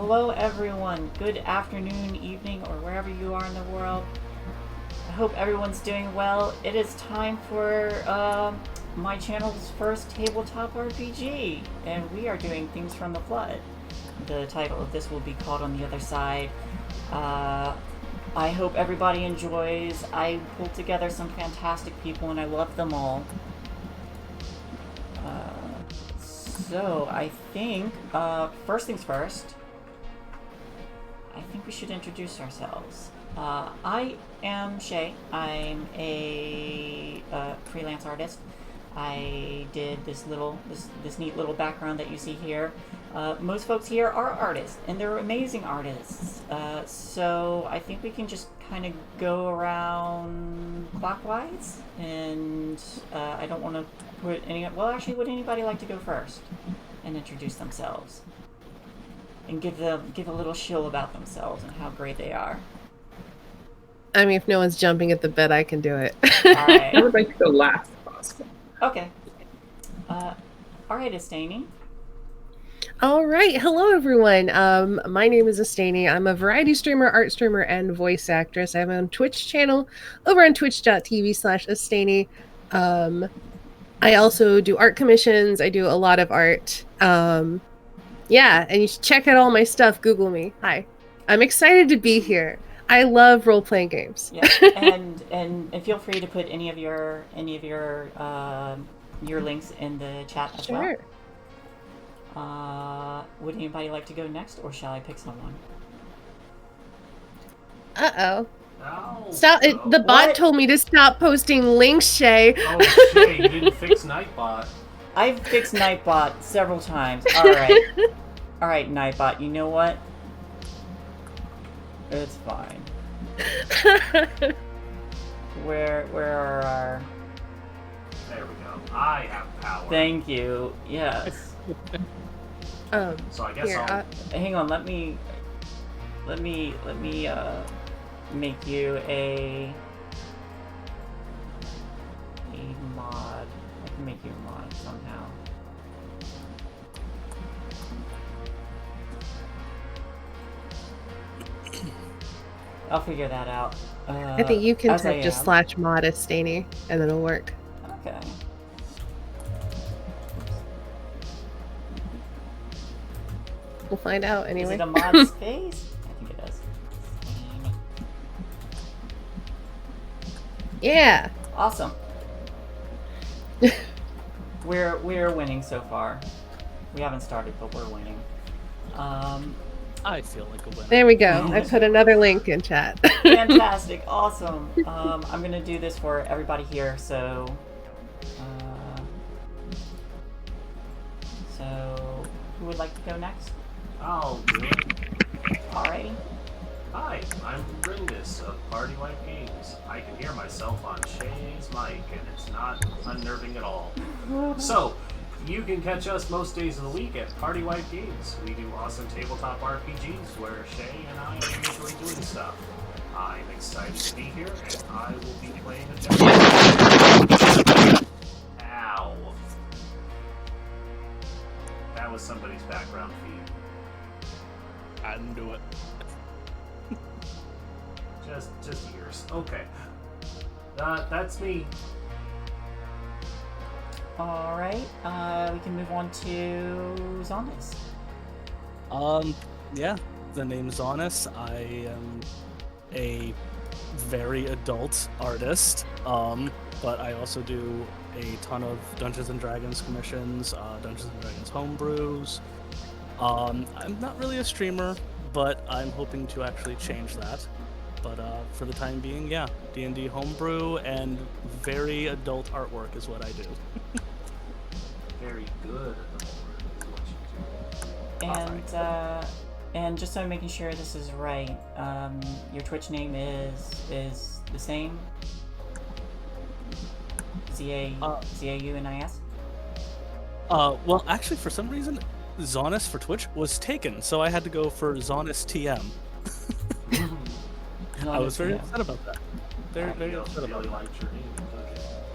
Hello everyone, good afternoon, evening, or wherever you are in the world. I hope everyone's doing well. It is time for my channel's first tabletop RPG, and we are doing Things from the Flood. The title of this will be called On the Other Side. I hope everybody enjoys. I pulled together some fantastic people and I love them all. So I think, first things first, I think we should introduce ourselves. I am Shae. I'm a freelance artist. I did this neat little background that you see here. Most folks here are artists, and they're amazing artists. So I think we can just kind of go around clockwise, and I don't want to put any. Well, actually, would anybody like to go first and introduce themselves and give a little shill about themselves and how great they are? I mean, if no one's jumping at the bed, I can do it. All right. I would like to go last, if possible. Okay. All right, Estanie. All right. Hello, everyone. My name is Estanie. I'm a variety streamer, art streamer, and voice actress. I have my own Twitch channel over on twitch.tv/Estanie. I also do art commissions. I do a lot of art. Yeah, and you should check out all my stuff. Google me. Hi. I'm excited to be here. I love role-playing games. Yeah, and feel free to put any of your links in the chat as well. Would anybody like to go next, or shall I pick someone? Uh-oh. Oh, Stop! The bot told me to stop posting links, Shae. Oh, Shae, you didn't fix Nightbot. I've fixed Nightbot several times. All right, all right, Nightbot. You know what? It's fine. Where are our? There we go. I have power. Thank you. Yes. So I guess here, I'll... Hang on. Let me make you a mod. I can make you a mod somehow. I'll figure that out. I think you can type just /mod Estanie, and then it'll work. Okay. We'll find out anyway. Is it a mod space? I think it is. Yeah. Awesome. We're winning so far. We haven't started, but we're winning. I feel like a winner. There we go. I put another link in chat. Fantastic. Awesome. I'm gonna do this for everybody here. So who would like to go next? I'll do it. Alrighty. Hi, I'm Brindis of Party Wipe Games. I can hear myself on Shae's mic, and it's not unnerving at all. So, you can catch us most days of the week at Party Wipe Games. We do awesome tabletop RPGs where Shae and I enjoy doing stuff. I'm excited to be here, and I will be playing a demo. Ow. That was somebody's background feed. I didn't do it. Just ears. Okay. That's me. Alright. We can move on to Zonis. Yeah. The name's Honest. I am a very adult artist. But I also do a ton of Dungeons and Dragons commissions, Dungeons and Dragons homebrews. I'm not really a streamer, but I'm hoping to actually change that. But for the time being, yeah, D&D homebrew and very adult artwork is what I do. Very good at the moment. Is what you do. And just so I'm making sure this is right, your Twitch name is the same? Z-A-U-N-I-S? Well, actually, for some reason, Zonis for Twitch was taken, so I had to go for Zonis TM. I was very upset about that. Very upset about that.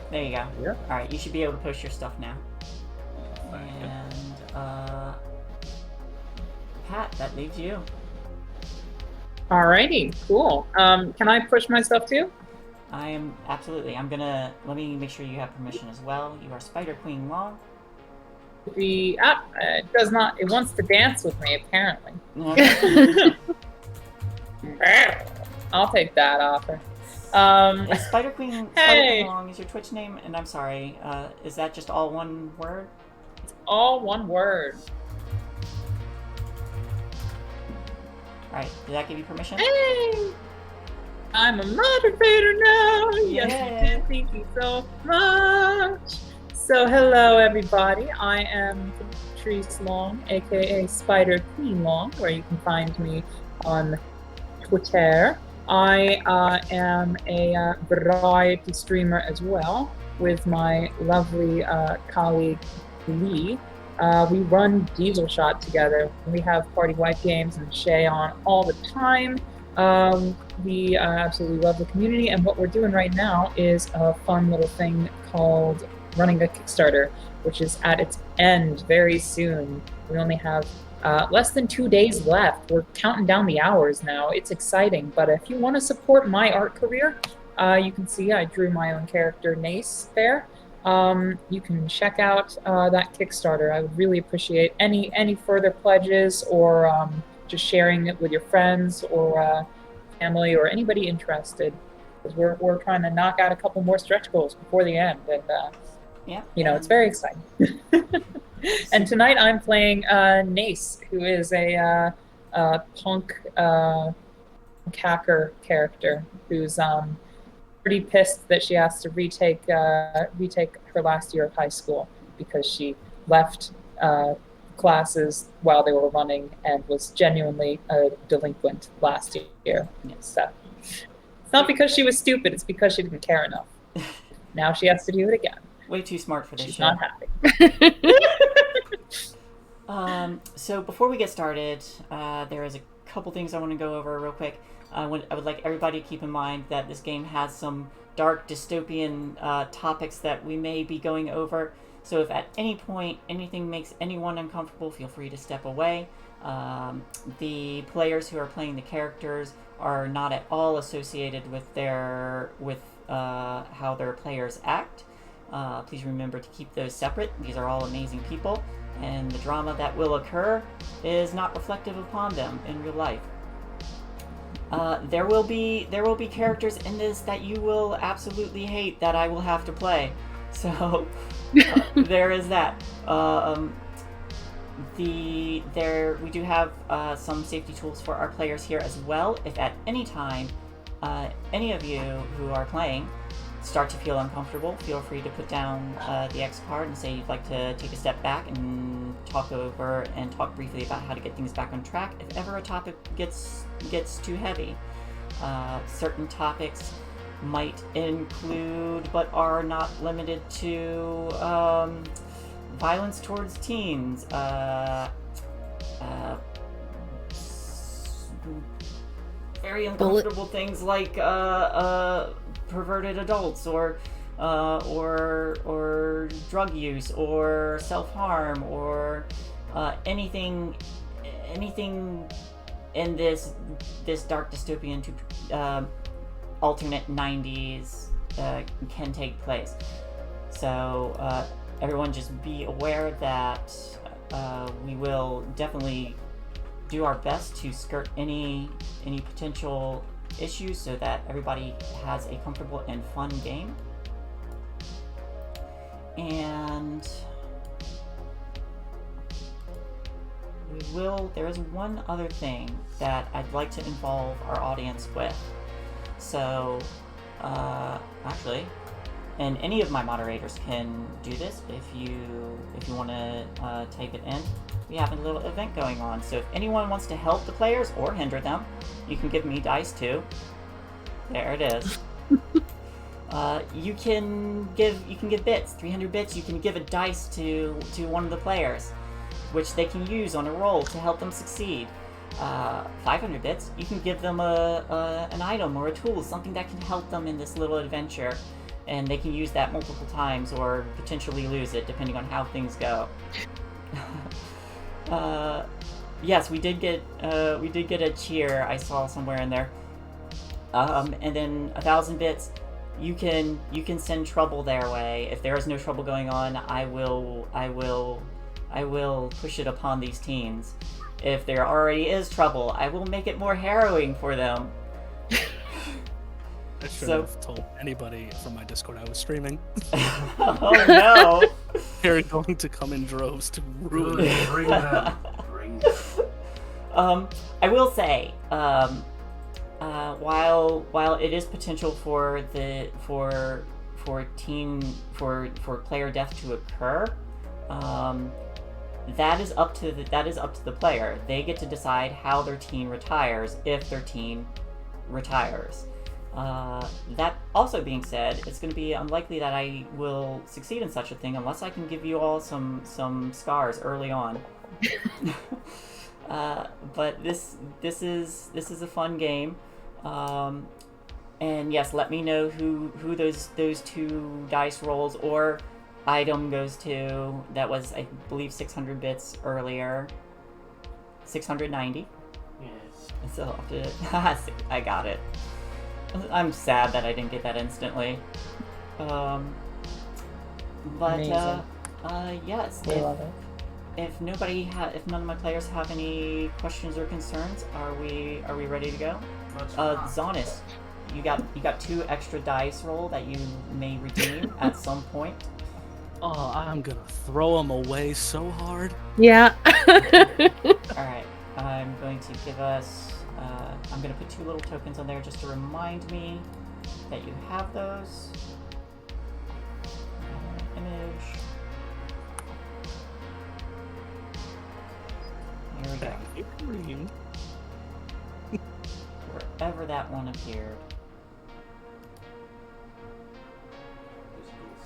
There you go. Yeah. Alright, you should be able to post your stuff now. And Kat, that leaves you. Alrighty, cool. Can I push myself too? I am absolutely. Let me make sure you have permission as well. You are Spider Queen Long. It does not. It wants to dance with me apparently. I'll take that offer. Is Spider Queen Long is your Twitch name? And I'm sorry, is that just all one word? It's all one word. Alright, did that give you permission? Hey! I'm a moderator now! Yes, Yeah. thank you so much! So, hello everybody, I am Patrice Long, aka Spider Queen Long, where you can find me on Twitter. I am a variety streamer as well, with my lovely colleague Lee. We run Diesel Shot together. We have Party Wife Games and Shae on all the time. We absolutely love the community, and what we're doing right now is a fun little thing called running a Kickstarter, which is at its end very soon. We only have less than 2 days left. We're counting down the hours now. It's exciting, but if you want to support my art career, you can see I drew my own character, Nace, there. You can check out that Kickstarter. I would really appreciate any further pledges or just sharing it with your friends or family or anybody interested, because we're trying to knock out a couple more stretch goals before the end, and it's very exciting. And tonight I'm playing Nace, who is a punk hacker character who's pretty pissed that she has to retake her last year of high school because she left classes while they were running and was genuinely a delinquent last year. So it's not because she was stupid, it's because she didn't care enough. Now she has to do it again. Way too smart for this She's show. not happy. So before we get started, there is a couple things I want to go over real quick. I would like everybody to keep in mind that this game has some dark dystopian topics that we may be going over. So if at any point anything makes anyone uncomfortable, feel free to step away. The players who are playing the characters are not at all associated with how their players act. Please remember to keep those separate. These are all amazing people, and the drama that will occur is not reflective upon them in real life. There will be characters in this that you will absolutely hate that I will have to play. So there is that. We do have some safety tools for our players here as well. If at any time any of you who are playing start to feel uncomfortable, feel free to put down the X card and say you'd like to take a step back and talk briefly about how to get things back on track if ever a topic gets too heavy. Certain topics might include, but are not limited to, violence towards teens, very uncomfortable things like perverted adults or drug use or self-harm or anything in this dark dystopian alternate 90s can take place. So everyone just be aware that we will definitely do our best to skirt any potential issues so that everybody has a comfortable and fun game. And there is one other thing that I'd like to involve our audience with. So, actually, and any of my moderators can do this if you want to type it in. We have a little event going on, so if anyone wants to help the players or hinder them, you can give me dice too. There it is. You can give bits, 300 bits. You can give a dice to one of the players, which they can use on a roll to help them succeed. 500 bits, you can give them an item or a tool, something that can help them in this little adventure, and they can use that multiple times or potentially lose it depending on how things go. yes, we did get a cheer. I saw somewhere in there. And then 1,000 bits. You can send trouble their way. If there is no trouble going on, I will push it upon these teens. If there already is trouble, I will make it more harrowing for them. I shouldn't have told anybody from my Discord I was streaming. Oh no! They're going to come in droves to ruin it. Bring them. Bring them. I will say, while it is potential for player death to occur, that is up to the player. They get to decide how their teen retires if their teen retires. That also being said, it's going to be unlikely that I will succeed in such a thing unless I can give you all some scars early on. But this is a fun game, and yes, let me know who those 2 dice rolls or item goes to. That was, I believe, 600 bits earlier. 690. Yes. So I got it. I'm sad that I didn't get that instantly. But Amazing. yes. I love it. If none of my players have any questions or concerns, are we ready to go? Let's rock. Zonis, you got 2 extra dice roll that you may redeem at some point. Oh, I'm gonna throw them away so hard. Yeah. All right, I'm going to give us. I'm going to put 2 little tokens on there just to remind me that you have those. Image. Here we go. Thank you, Green. Wherever that one appeared.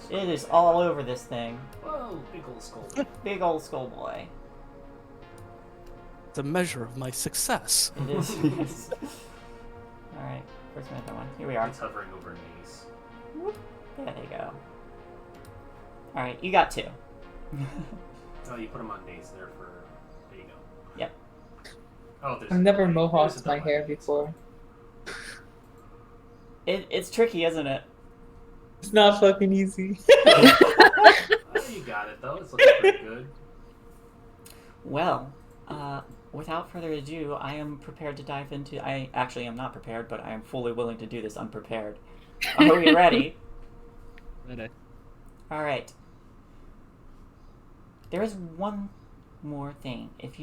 It is all over this thing. Whoa, big old skull. Big old skull boy. The measure of my success. It is. Yes. Alright, where's my other one? Here we are. It's hovering over knees. There they go. Alright, you got 2. Oh, you put them on knees there for. There you go. Yep. Oh, there's. I've never there's mohawked a my double hair knees. before. It's tricky, isn't it? It's not fucking easy. Oh, you got it though. It's looking pretty good. Well, without further ado, I am prepared to dive into... I actually am not prepared, but I am fully willing to do this unprepared. Are we ready? Ready. Alright. There is one more thing. If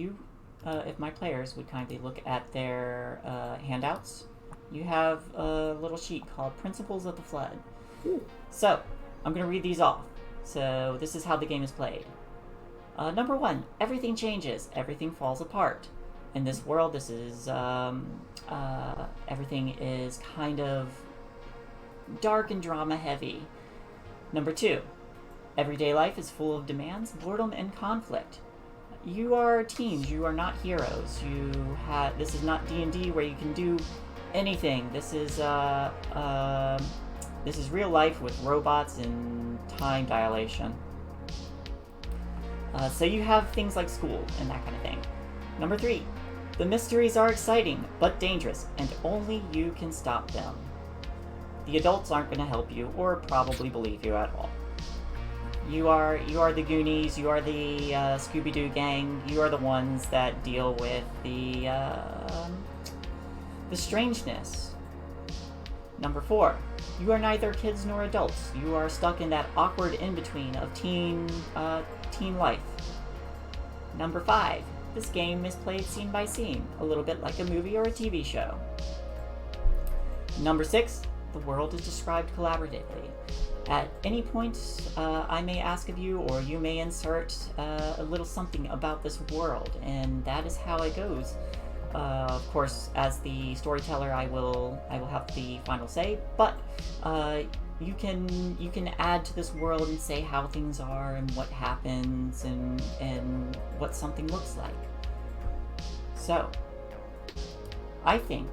my players would kindly look at their handouts, you have a little sheet called Principles of the Flood. So, I'm going to read these off. So, this is how the game is played. Number 1, everything changes, everything falls apart. In this world, this is, everything is kind of dark and drama heavy. Number 2, everyday life is full of demands, boredom, and conflict. You are teens, you are not heroes. This is not D&D where you can do anything. This is real life with robots and time dilation. So you have things like school and that kind of thing. Number 3, the mysteries are exciting but dangerous, and only you can stop them. The adults aren't going to help you or probably believe you at all. You are the Goonies, you are the Scooby-Doo gang, you are the ones that deal with the strangeness. Number 4, you are neither kids nor adults. You are stuck in that awkward in-between of teen life. Number 5, this game is played scene by scene, a little bit like a movie or a TV show. Number 6, the world is described collaboratively. At any point, I may ask of you, or you may insert a little something about this world, and that is how it goes. Of course, as the storyteller, I will have the final say, but you can add to this world and say how things are and what happens and what something looks like. So, I think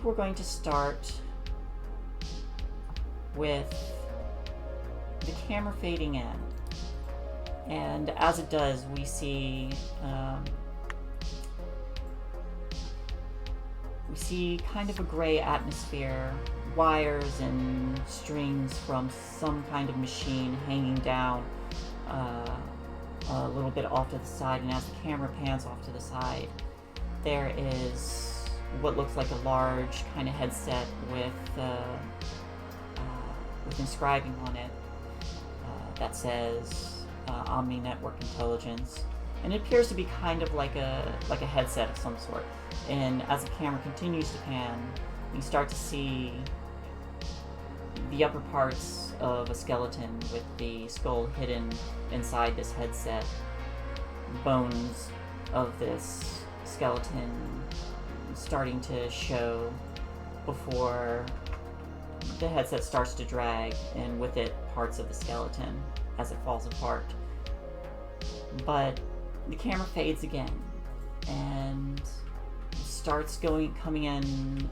we're going to start with the camera fading in. And as it does, we see kind of a gray atmosphere, wires and strings from some kind of machine hanging down a little bit off to the side. And as the camera pans off to the side, there is what looks like a large kind of headset with inscribing on it that says Omni Network Intelligence, and it appears to be kind of like a headset of some sort. And as the camera continues to pan, you start to see the upper parts of a skeleton with the skull hidden inside this headset. Bones of this skeleton starting to show before the headset starts to drag, and with it parts of the skeleton as it falls apart. But the camera fades again and starts coming in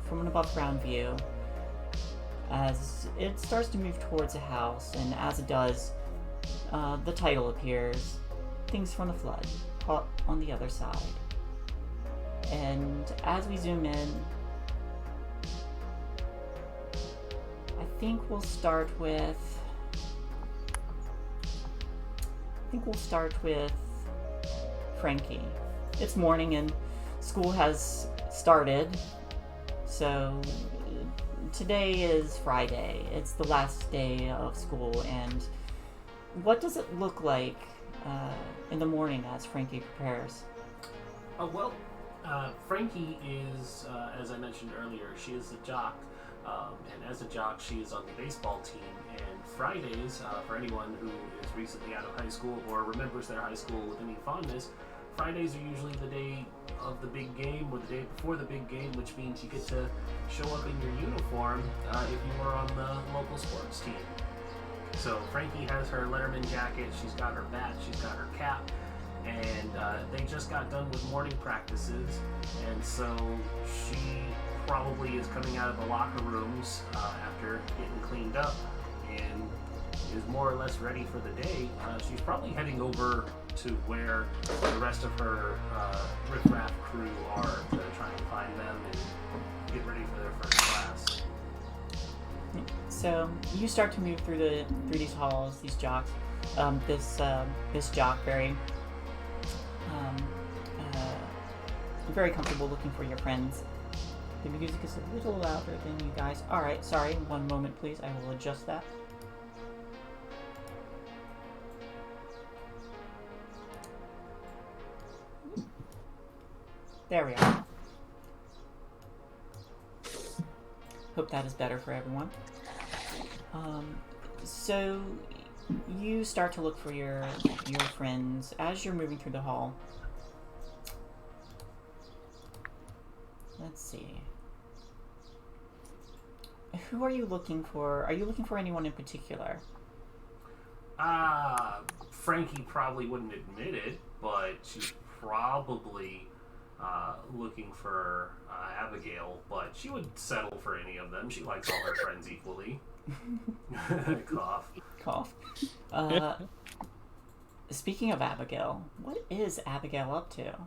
from an above ground view as it starts to move towards a house. And as it does, the title appears, Things from the Flood, Caught on the Other Side. And as we zoom in, I think we'll start with Frankie. It's morning and school has started, so today is Friday. It's the last day of school, and what does it look like in the morning as Frankie prepares? Frankie is, as I mentioned earlier, she is a jock, and as a jock, she is on the baseball team. And Fridays, for anyone who is recently out of high school or remembers their high school with any fondness, Fridays are usually the day of the big game or the day before the big game, which means you get to show up in your uniform if you were on the local sports team. So Frankie has her Letterman jacket, she's got her bat, she's got her cap, and they just got done with morning practices, and so she probably is coming out of the locker rooms after getting cleaned up and is more or less ready for the day. She's probably heading over to where the rest of her riffraff crew are to try and find them and get ready for their first class. So you start to move through these halls, these jocks. This jock very comfortable looking for your friends. The music is a little louder than you guys. Alright, sorry, one moment please, I will adjust that. There we are. Hope that is better for everyone. So you start to look for your friends as you're moving through the hall. Let's see. Who are you looking for? Are you looking for anyone in particular? Frankie probably wouldn't admit it, but she's probably looking for Abigail, but she would settle for any of them. She likes all her friends equally. Cough. Speaking of Abigail, what is Abigail up to?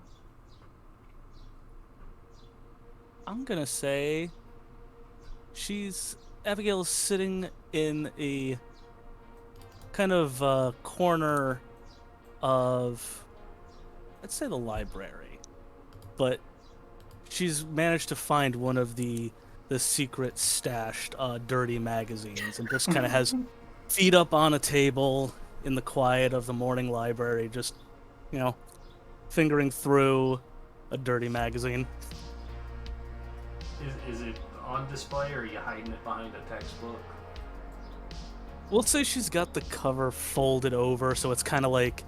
I'm gonna say Abigail's sitting in a kind of corner of, let's say, the library, but she's managed to find one of the secret stashed dirty magazines and just kind of has feet up on a table in the quiet of the morning library, just, fingering through a dirty magazine. Is it on display, or are you hiding it behind a textbook? We'll say she's got the cover folded over, so it's kind of like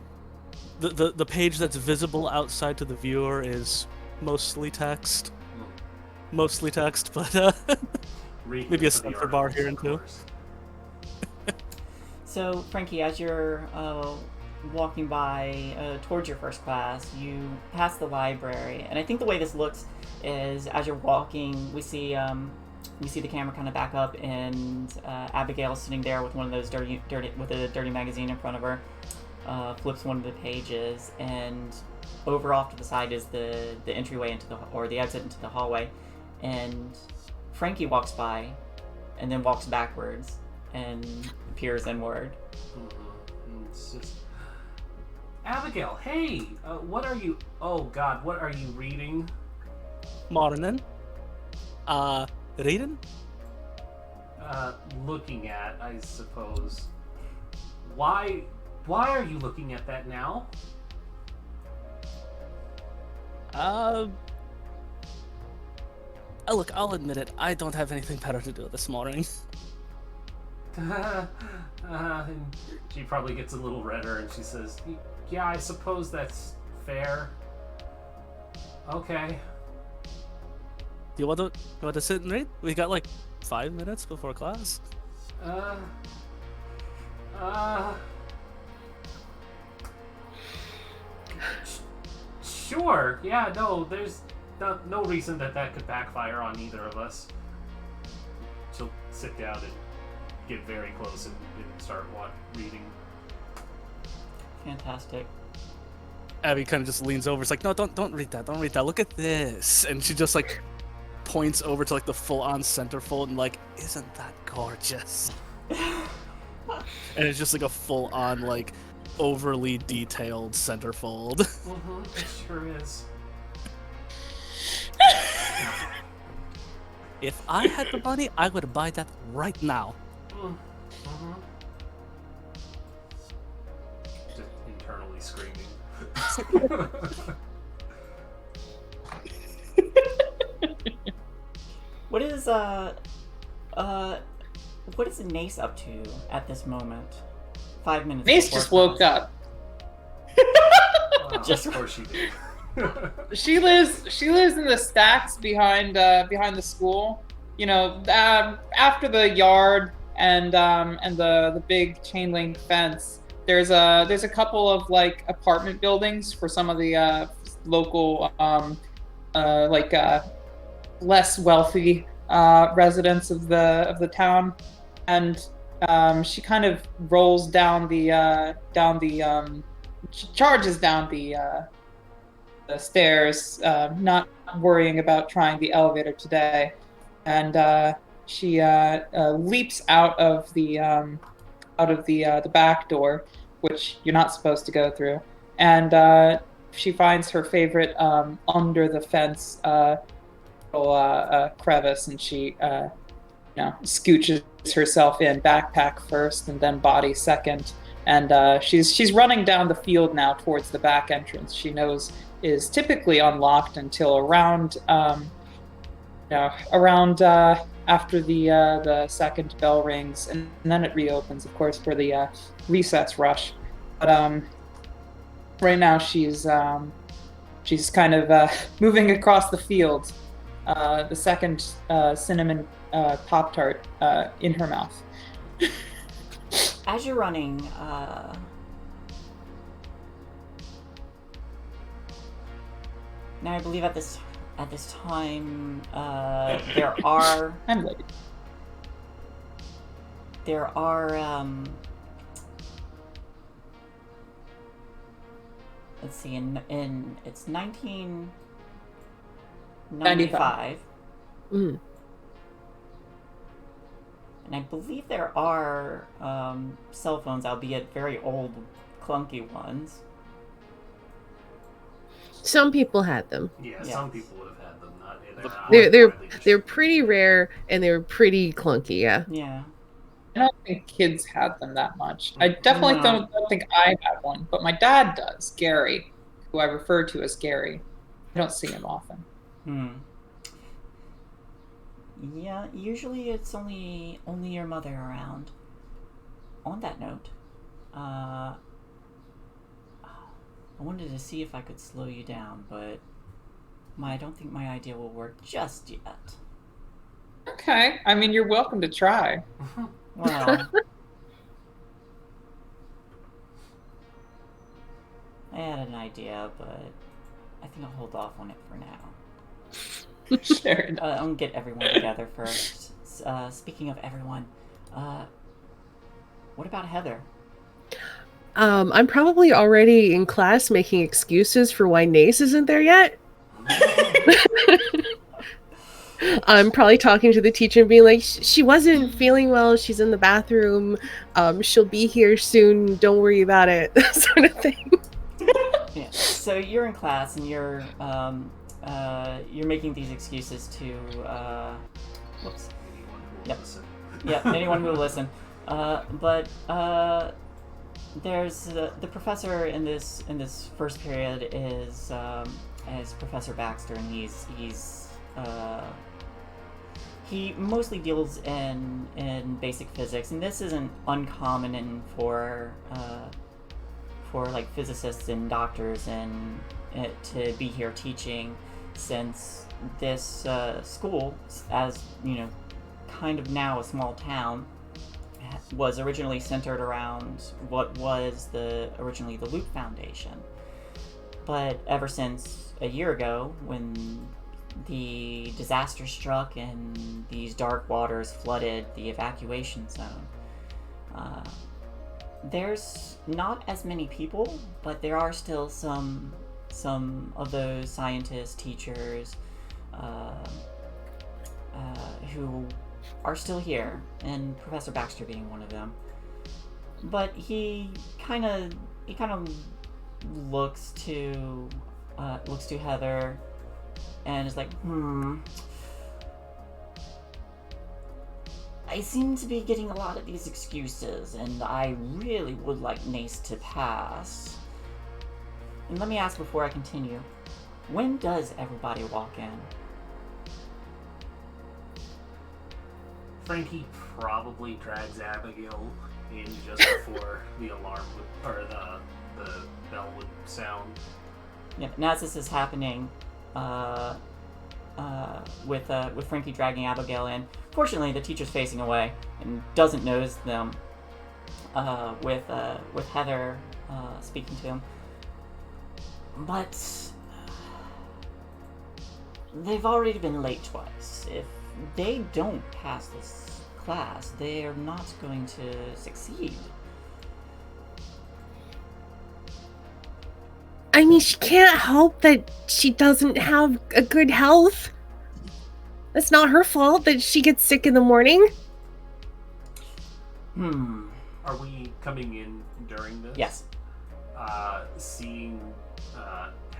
the page that's visible outside to the viewer is mostly text. Mostly text, but maybe a center bar here and too. So, Frankie, as you're walking by towards your first class, you pass the library, and I think the way this looks is as you're walking, we see the camera kind of back up, and Abigail sitting there with one of those dirty with a dirty magazine in front of her. flips one of the pages, and over off to the side is the entryway into the exit into the hallway, and Frankie walks by, and then walks backwards and peers inward. It's just... Abigail, hey, what are you? Oh God, what are you reading? Morning. Reading? Looking at, I suppose. Why are you looking at that now? Look, I'll admit it. I don't have anything better to do this morning. And she probably gets a little redder, and she says, "Yeah, I suppose that's fair. Okay." Do you want to sit and read? We got like 5 minutes before class. Sure. Yeah. No. There's no reason that could backfire on either of us. She'll sit down and get very close and start reading. Fantastic. Abby kind of just leans over. It's like, no, don't read that. Don't read that. Look at this. And she just like points over to like the full-on centerfold and like, isn't that gorgeous? And it's just like a full-on like overly detailed centerfold. It sure is. If I had the money, I would buy that right now. Just internally screaming. What is Nace up to at this moment? 5 minutes. Nace before just woke class. up. Just- Of course she did. She lives in the stacks behind the school. You know, after the yard and the big chain link fence. There's a couple of like apartment buildings for some of the local less wealthy residents of the town, and she kind of rolls down the she charges down the stairs, not worrying about trying the elevator today, and she leaps out of the back door, which you're not supposed to go through, and she finds her favorite under the fence crevice, and she scooches herself in, backpack first and then body second, and she's running down the field now towards the back entrance. She knows is typically unlocked until around after the second bell rings, and then it reopens, of course, for the recess rush. But right now she's kind of moving across the field, the second cinnamon Pop-Tart in her mouth. As you're running, now I believe at this time, there are I'm late. Let's see, in it's 1995. Mm. And I believe there are cell phones, albeit very old, clunky ones. Some people had them. Yeah, Yeah. some people would have had them. They're pretty rare and they're pretty clunky. Yeah. Yeah. I don't think kids had them that much. I definitely don't think I had one, but my dad does, Gary, who I refer to as Gary. I don't see him often. Yeah, usually it's only your mother around. On that note, I wanted to see if I could slow you down, but I don't think my idea will work just yet. Okay. I mean, you're welcome to try. Well, I had an idea, but I think I'll hold off on it for now. Sure. I'll get everyone together first. Speaking of everyone, what about Heather? I'm probably already in class making excuses for why Nace isn't there yet. I'm probably talking to the teacher and being like, she wasn't feeling well. She's in the bathroom. She'll be here soon. Don't worry about it. That sort of thing. Yeah. So you're in class and you're making these excuses to whoops. Anyone who will Yep. listen. Yeah, anyone who will listen. But there's the professor in this first period is Professor Baxter, and he mostly deals in basic physics, and this isn't uncommon for like physicists and doctors and to be here teaching, since this school, as you know, kind of now a small town, was originally centered around what was originally the Loop Foundation. But ever since a year ago, when the disaster struck and these dark waters flooded the evacuation zone, there's not as many people, but there are still some of those scientists, teachers, who are still here, and Professor Baxter being one of them. But he kind of looks to Heather and is like, I seem to be getting a lot of these excuses, and I really would like Nace to pass. And let me ask before I continue, when does everybody walk in? Frankie probably drags Abigail in just before the alarm or the bell would sound. Yeah, and as this is happening, with Frankie dragging Abigail in, fortunately the teacher's facing away and doesn't notice them. With Heather speaking to him, but they've already been late twice. If they don't pass this class, they are not going to succeed. I mean, she can't help that she doesn't have a good health. It's not her fault that she gets sick in the morning. Are we coming in during this? Yes. Seeing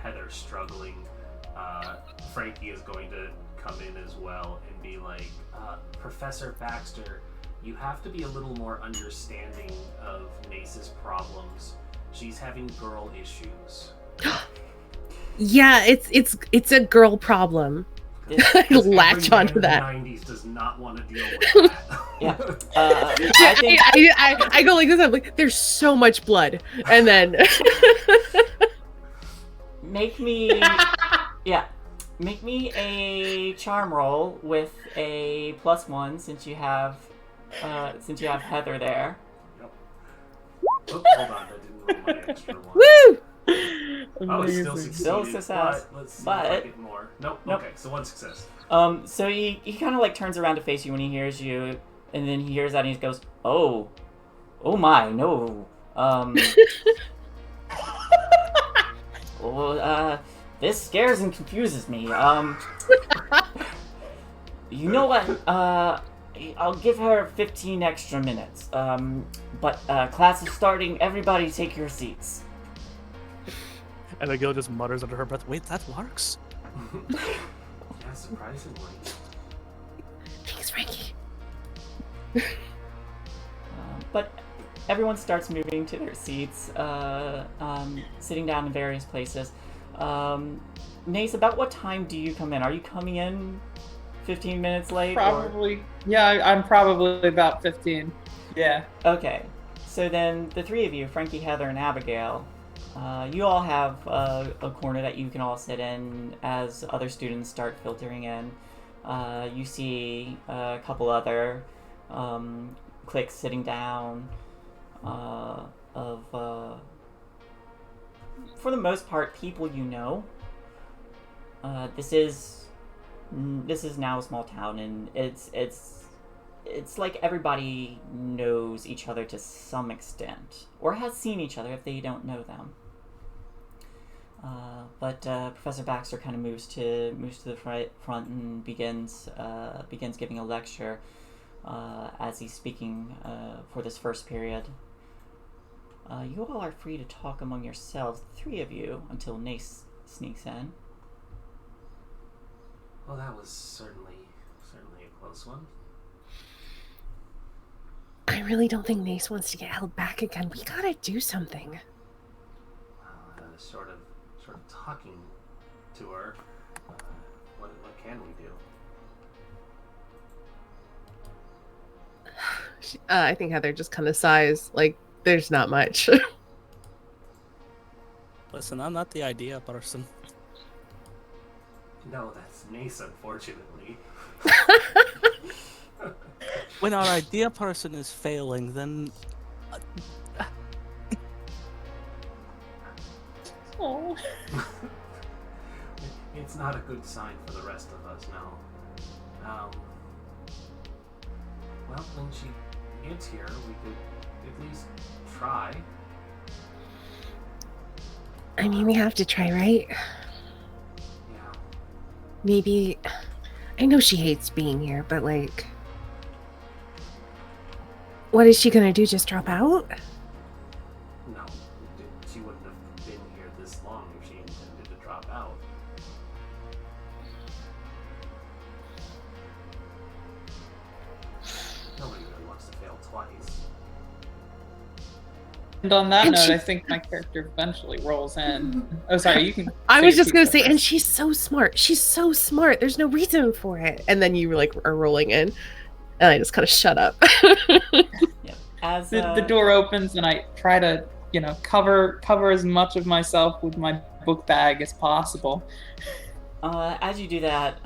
Heather struggling, Frankie is going to come in as well and be like, Professor Baxter, you have to be a little more understanding of Nace's problems. She's having girl issues. Yeah, it's a girl problem. Latch onto that. The 90s does not want to deal with that. Yeah. I think I go like this. I'm like, there's so much blood, and then make me a charm roll with a +1 since you have Heather there. Yep. Oops, hold on, that didn't roll my extra one. woo! Oh, it's still succeeded. Still success. But let's see But- if I get more. Nope. Nope. Okay, so one success. So he kind of like turns around to face you when he hears you, and then he hears that and he goes, "Oh my, no. This scares and confuses me. You know what? I'll give her 15 extra minutes. But class is starting. Everybody take your seats." And Abigail just mutters under her breath, "Wait, that works?" Yeah, surprisingly. Thanks, Frankie. But everyone starts moving to their seats, sitting down in various places. Nace, about what time do you come in? Are you coming in 15 minutes late? Probably. Yeah, I'm probably about 15. Yeah. Okay. So then the three of you, Frankie, Heather, and Abigail, you all have a corner that you can all sit in as other students start filtering in. You see a couple other cliques sitting down of, for the most part, people you know. This is now a small town, and it's it's like everybody knows each other to some extent, or has seen each other if they don't know them. But Professor Baxter kind of moves to the front and begins giving a lecture as he's speaking for this first period. You all are free to talk among yourselves, the three of you, until Nace sneaks in. Well, that was certainly a close one. I really don't think Nace wants to get held back again. We gotta do something. Sort of talking to her. What can we do? I think Heather just kind of sighs, like, there's not much. Listen, I'm not the idea person. No, that's Nace, unfortunately. When our idea person is failing, then... Oh. It's not a good sign for the rest of us, no. Well, when she gets here, we could at least try. I mean, we have to try, right? Yeah. Maybe... I know she hates being here, but, like... What is she gonna do, just drop out? No, she wouldn't have been here this long if she intended to drop out. Nobody really wants to fail twice. And on that And note, she- I think my character eventually rolls in. Oh, sorry, you can. I say was your just gonna piece say, and first. she's so smart. She's so smart. There's no reason for it. And then you like are rolling in, and I just kind of shut up. Yep. As The door opens, and I try to, cover as much of myself with my book bag as possible. as you do that,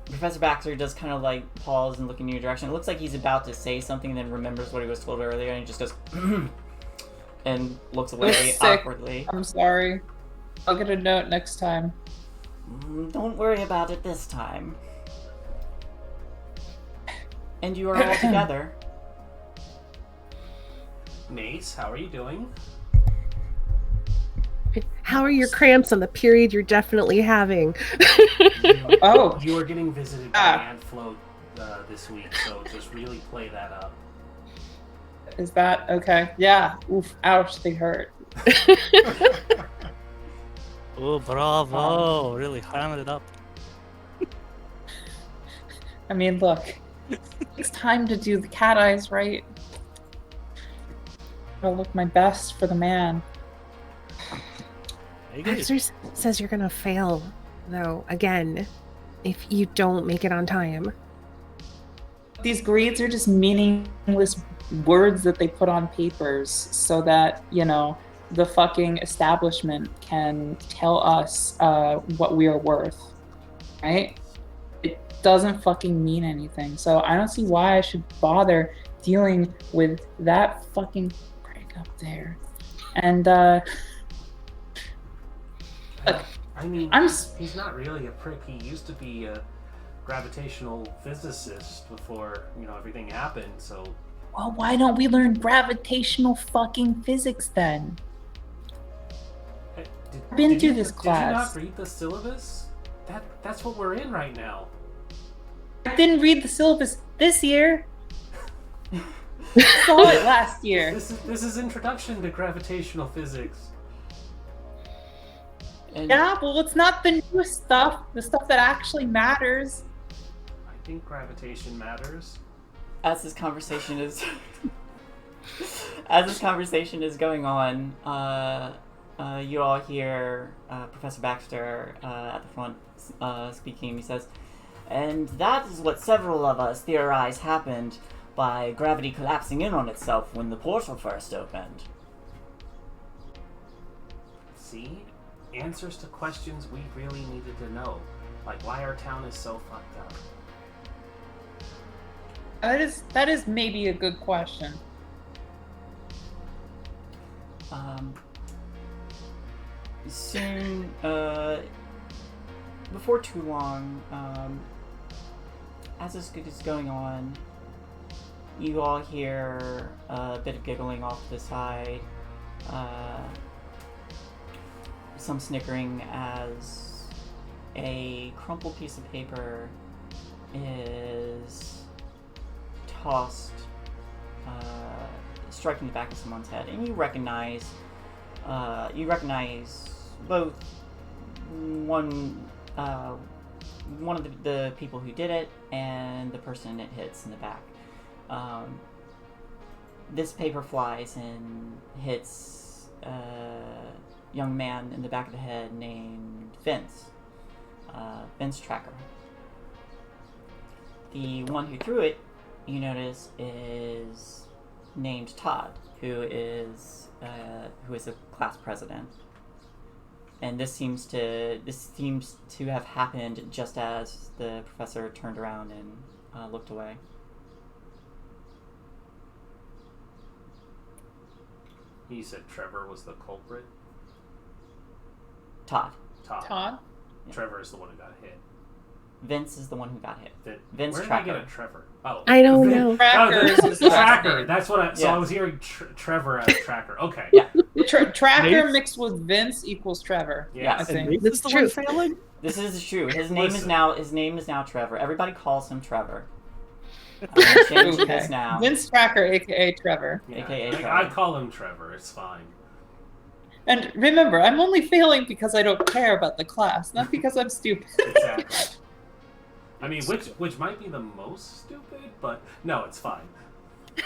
Professor Baxter does kind of like pause and look in your direction. It looks like he's about to say something, then remembers what he was told earlier, and he just goes and looks away Sick. awkwardly. I'm sorry. I'll get a note next time. Don't worry about it this time. And you are all together. Nace, how are you doing? How are your cramps on the period you're definitely having? Oh. You are getting visited by Aunt Flo this week, so just really play that up. Is that okay? Yeah. Oof. Ouch. They hurt. Oh, bravo! Really hammered it up. I mean, look. It's time to do the cat eyes right. I'll look my best for the man. Very good. Baxter says you're gonna fail, though, again, if you don't make it on time. These grades are just meaningless words that they put on papers so that, the fucking establishment can tell us what we are worth, right? It doesn't fucking mean anything. So I don't see why I should bother dealing with that fucking prick up there. And, look, I mean, I'm he's not really a prick. He used to be a gravitational physicist before, everything happened, so... Well, why don't we learn gravitational fucking physics then? I've been through this class. Did you not read the syllabus? That's what we're in right now. I didn't read the syllabus this year. I saw it last year. This is introduction to gravitational physics. And Yeah, well, it's not the new stuff. The stuff that actually matters. I think gravitation matters. as this conversation is going on, you all hear Professor Baxter at the front speaking. He says, "And that is what several of us theorize happened by gravity collapsing in on itself when the portal first opened." See? Answers to questions we really needed to know. Like why our town is so fucked up. That is maybe a good question. Soon, before too long, as this is going on, you all hear a bit of giggling off to the side, some snickering as a crumpled piece of paper is tossed, striking the back of someone's head, and you recognize both one of the people who did it and the person it hits in the back. This paper flies and hits a young man in the back of the head named Vince. Vince Tracker. The one who threw it, you notice, is named Todd, who is a class president. And this seems to have happened just as the professor turned around and looked away. He said Trevor was the culprit. Todd. Todd? Trevor is the one who got hit. Vince is the one who got hit. Vince Where Tracker. did I get a Trevor? Oh, I don't know. Tracker is his last Tracker. name. That's what I. So Yeah. I was hearing Trevor as Tracker. Okay. Yeah. Tracker Nate? mixed with Vince equals Trevor. Yeah. I think. This That's is the true. one failing? This is true. His name is now Trevor. Everybody calls him Trevor. I'm gonna change this now. Vince Tracker, aka Trevor. Yeah. AKA Trevor. I call him Trevor. It's fine. And remember, I'm only failing because I don't care about the class, not because I'm stupid. Exactly. I mean, which might be the most stupid, but no, it's fine.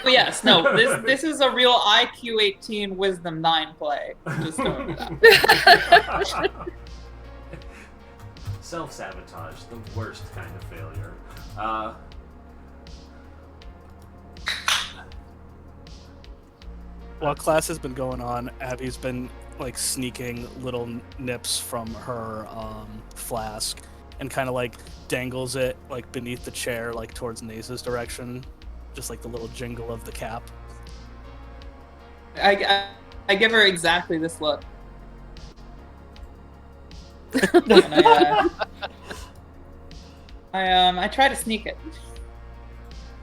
Oh, yes, no, this is a real IQ 18, Wisdom 9 play. Just going with that. Self-sabotage, the worst kind of failure. While class has been going on, Abby's been like sneaking little nips from her flask and kind of like dangles it like beneath the chair, like towards Naze's direction, just like the little jingle of the cap. I give her exactly this look. And I try to sneak it.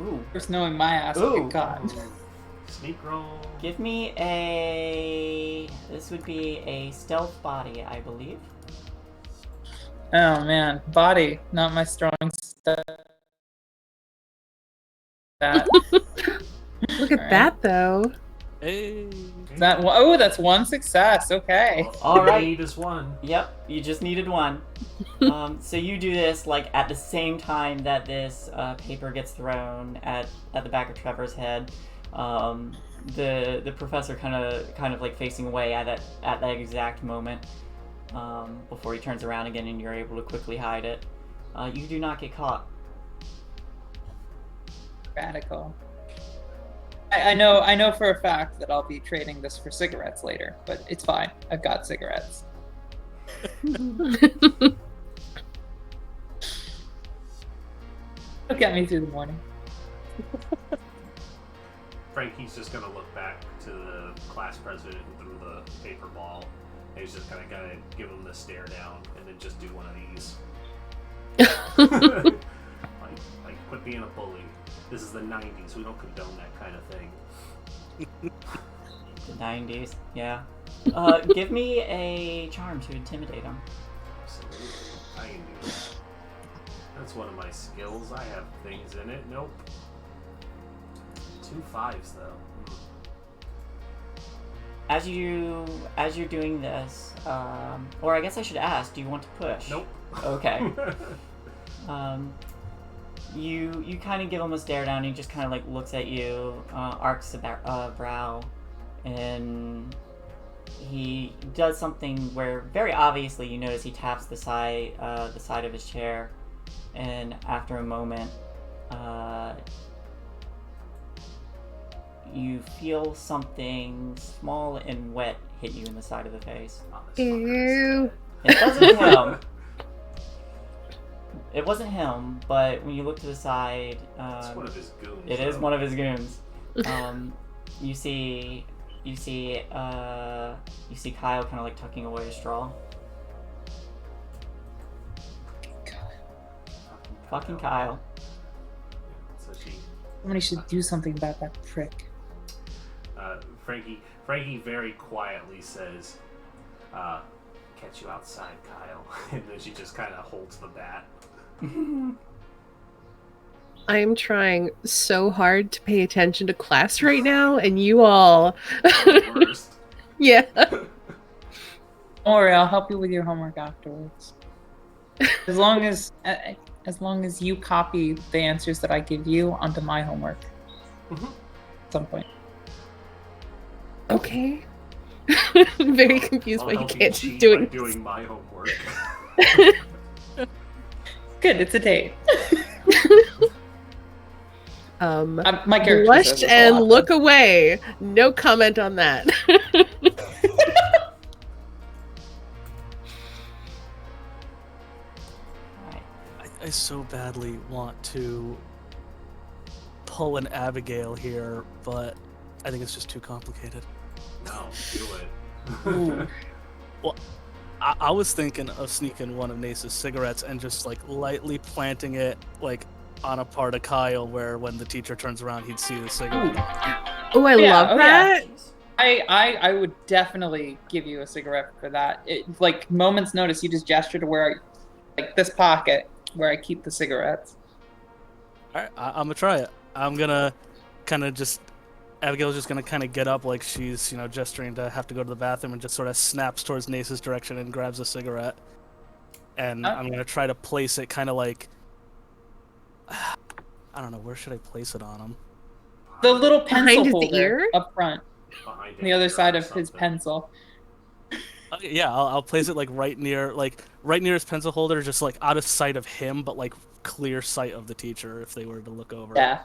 Ooh. First knowing my ass Ooh. will get caught. Sneak roll. Give me this would be a stealth body, I believe. Oh man, body, not my strong stuff. That. Look at that, though. Hey. That's one success. Okay. All right. Need is one. Yep, you just needed one. So you do this like at the same time that this paper gets thrown at the back of Trevor's head. The professor kind of like facing away at that exact moment before he turns around again, and you're able to quickly hide it. You do not get caught. Radical. I know for a fact that I'll be trading this for cigarettes later, but it's fine. I've got cigarettes. It'll get me through the morning. Frankie's just gonna look back to the class president who threw the paper ball. And he's just gonna give him the stare down and then just do one of these. like quit being a bully. This is the 90s. We don't condone that kind of thing. The 90s, yeah. Give me a charm to intimidate him. Absolutely. I can do that. That's one of my skills. I have things in it. Nope. 2 5s though. As you're doing this, or I guess I should ask, do you want to push? Nope. Okay. You kind of give him a stare down. He just kind of like looks at you, arcs a brow, and he does something where very obviously you notice he taps the side of his chair, and after a moment, you feel something small and wet hit you in the side of the face. Oh, this fucker is Ew. dead. It wasn't him. It wasn't him, but when you look to the side, It's one of his goons. it is though. one of his goons. You see Kyle kind of like tucking away a straw. Fucking Kyle. So Somebody should do something about that prick. Frankie very quietly says, catch you outside, Kyle. And then she just kind of holds the bat. I am trying so hard to pay attention to class right now, and you all. The worst. Yeah. Don't worry, I'll help you with your homework afterwards. As long as you copy the answers that I give you onto my homework. Mhm. At some point. Okay. I'm very confused I'll why you help can't cheat keep doing by doing my homework. Good, it's a date. My character Blush says this a and lot, look away. No comment on that. Alright. I so badly want to pull an Abigail here, but I think it's just too complicated. No, do it. Ooh. I was thinking of sneaking one of Nace's cigarettes and just like lightly planting it like on a part of Kyle where when the teacher turns around he'd see the cigarette. Oh, I Yeah, love oh, that. Jeez. I would definitely give you a cigarette for that. Like moment's notice, you just gesture to where, like this pocket where I keep the cigarettes. All right, I'm gonna try it. I'm gonna kind of just. Abigail's just gonna kind of get up like she's, gesturing to have to go to the bathroom and just sort of snaps towards Nace's direction and grabs a cigarette. And I'm gonna try to place it kind of like. I don't know, where should I place it on him? The little pencil Behind his holder ear? up front, Behind on the other ear side or of his something. pencil. Okay, yeah, I'll place it like right near his pencil holder, just like out of sight of him, but like clear sight of the teacher if they were to look over. Yeah.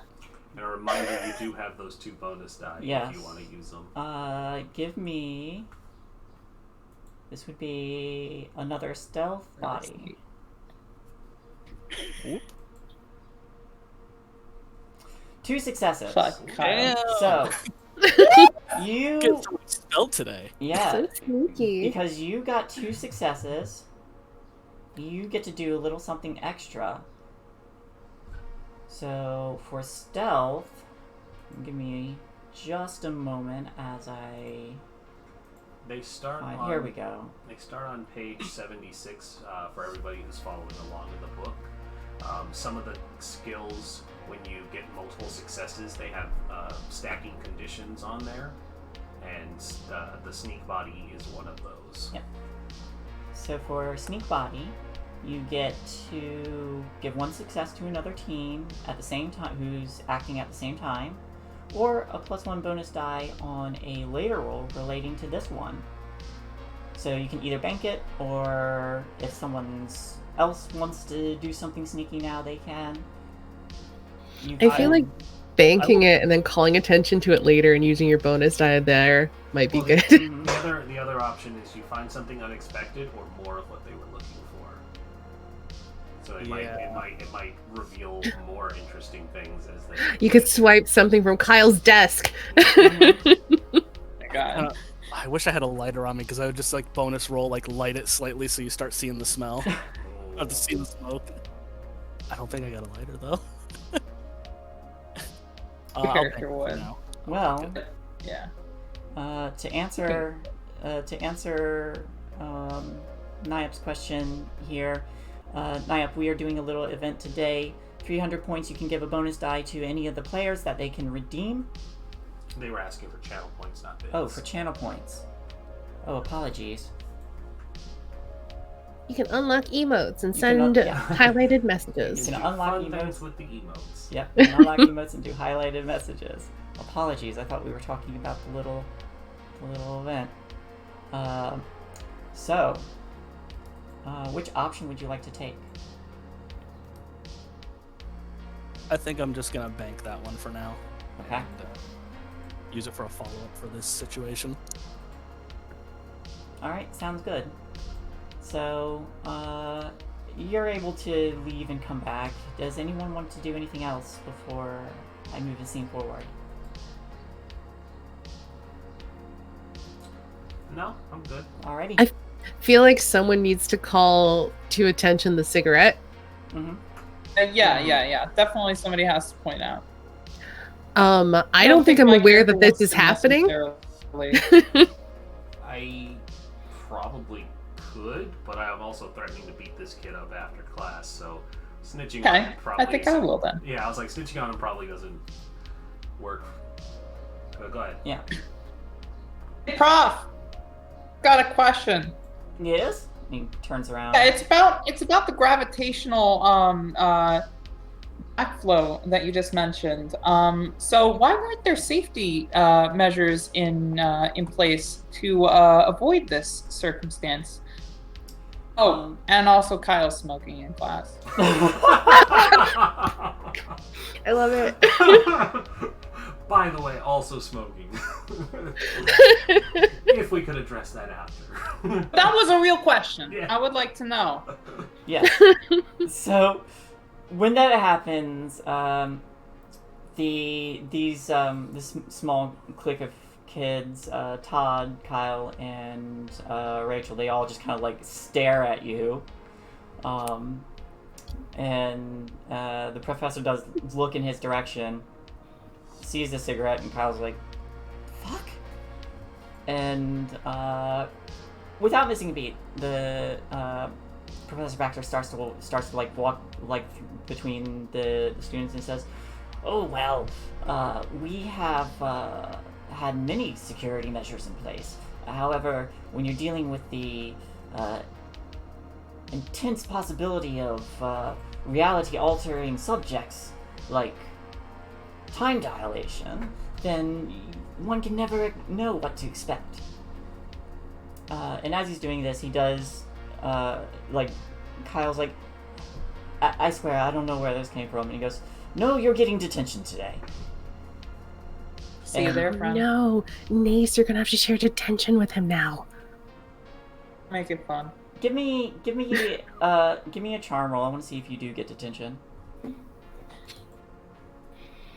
And a reminder, you do have those 2 bonus die Yes. if you want to use them. Give me. This would be another stealth body. Oop. 2 successes. Fuck, Kyle. So you, Get so spelled today. yeah, So sneaky. because you got 2 successes, you get to do a little something extra. So for stealth, give me just a moment as I They start find. on. Here we go. They start on page 76 for everybody who's following along in the book. Some of the skills, when you get multiple successes, they have stacking conditions on there, and the sneak body is one of those. Yeah. So for sneak body, you get to give 1 success to another team at the same time who's acting at the same time, or a +1 bonus die on a later roll relating to this one. So you can either bank it, or if someone else wants to do something sneaky now, they can. I feel like banking it and then calling attention to it later and using your bonus die there might be Well, good. Mhm. The other option is you find something unexpected or more of what they were looking for. So it might reveal more interesting things as they. You could swipe something from Kyle's desk. My God. I wish I had a lighter on me because I would just like bonus roll, like light it slightly so you start seeing the smell. I have to see the smoke. I don't think I got a lighter though. The I'll character bank it would. for now. Well, Yeah. to answer Nyap's question here, Nyap, we are doing a little event today. 300 points, you can give a bonus die to any of the players that they can redeem. They were asking for channel points, not bits. Oh, for channel points. Oh, apologies. You can unlock emotes and You can send yeah. highlighted You messages. can unlock fun things emotes. with the emotes. Yep, you can unlock emotes and do highlighted messages. Apologies, I thought we were talking about the little event. So, which option would you like to take? I think I'm just gonna bank that one for now. Okay. And, use it for a follow-up for this situation. Alright, sounds good. So, you're able to leave and come back. Does anyone want to do anything else before I move the scene forward? No, I'm good. Alrighty. Feel like someone needs to call to attention the cigarette. Mm-hmm. Yeah. Definitely somebody has to point out. I don't think I'm my aware character that this wants is to happening. necessarily- I probably could, but I'm also threatening to beat this kid up after class, so snitching on him Okay, probably I think I will then. Yeah, I was like, snitching on him probably doesn't work. Go ahead. Yeah. Hey, Prof, got a question. Yes? He turns around. Yeah, it's about the gravitational backflow that you just mentioned. So why weren't there safety measures in place to avoid this circumstance? Oh, and also Kyle smoking in class. I love it. By the way, also smoking. If we could address that after. That was a real question. Yeah. I would like to know. Yeah. So, when that happens, this small clique of kids, Todd, Kyle, and Rachel, they all just kind of like stare at you. And the professor does look in his direction, sees the cigarette, and Kyle's like, "Fuck!" And without missing a beat, the Professor Baxter starts to like walk like between the students and says, "Oh well, we have had many security measures in place. However, when you're dealing with the intense possibility of reality-altering subjects like time dilation, then one can never know what to expect." And as he's doing this, he does, like, Kyle's like, I swear, I don't know where this came from. And he goes, "No, you're getting detention today." See you there, friend. No, Nace, you're gonna have to share detention with him now. Make it fun. Give me a charm roll. I want to see if you do get detention.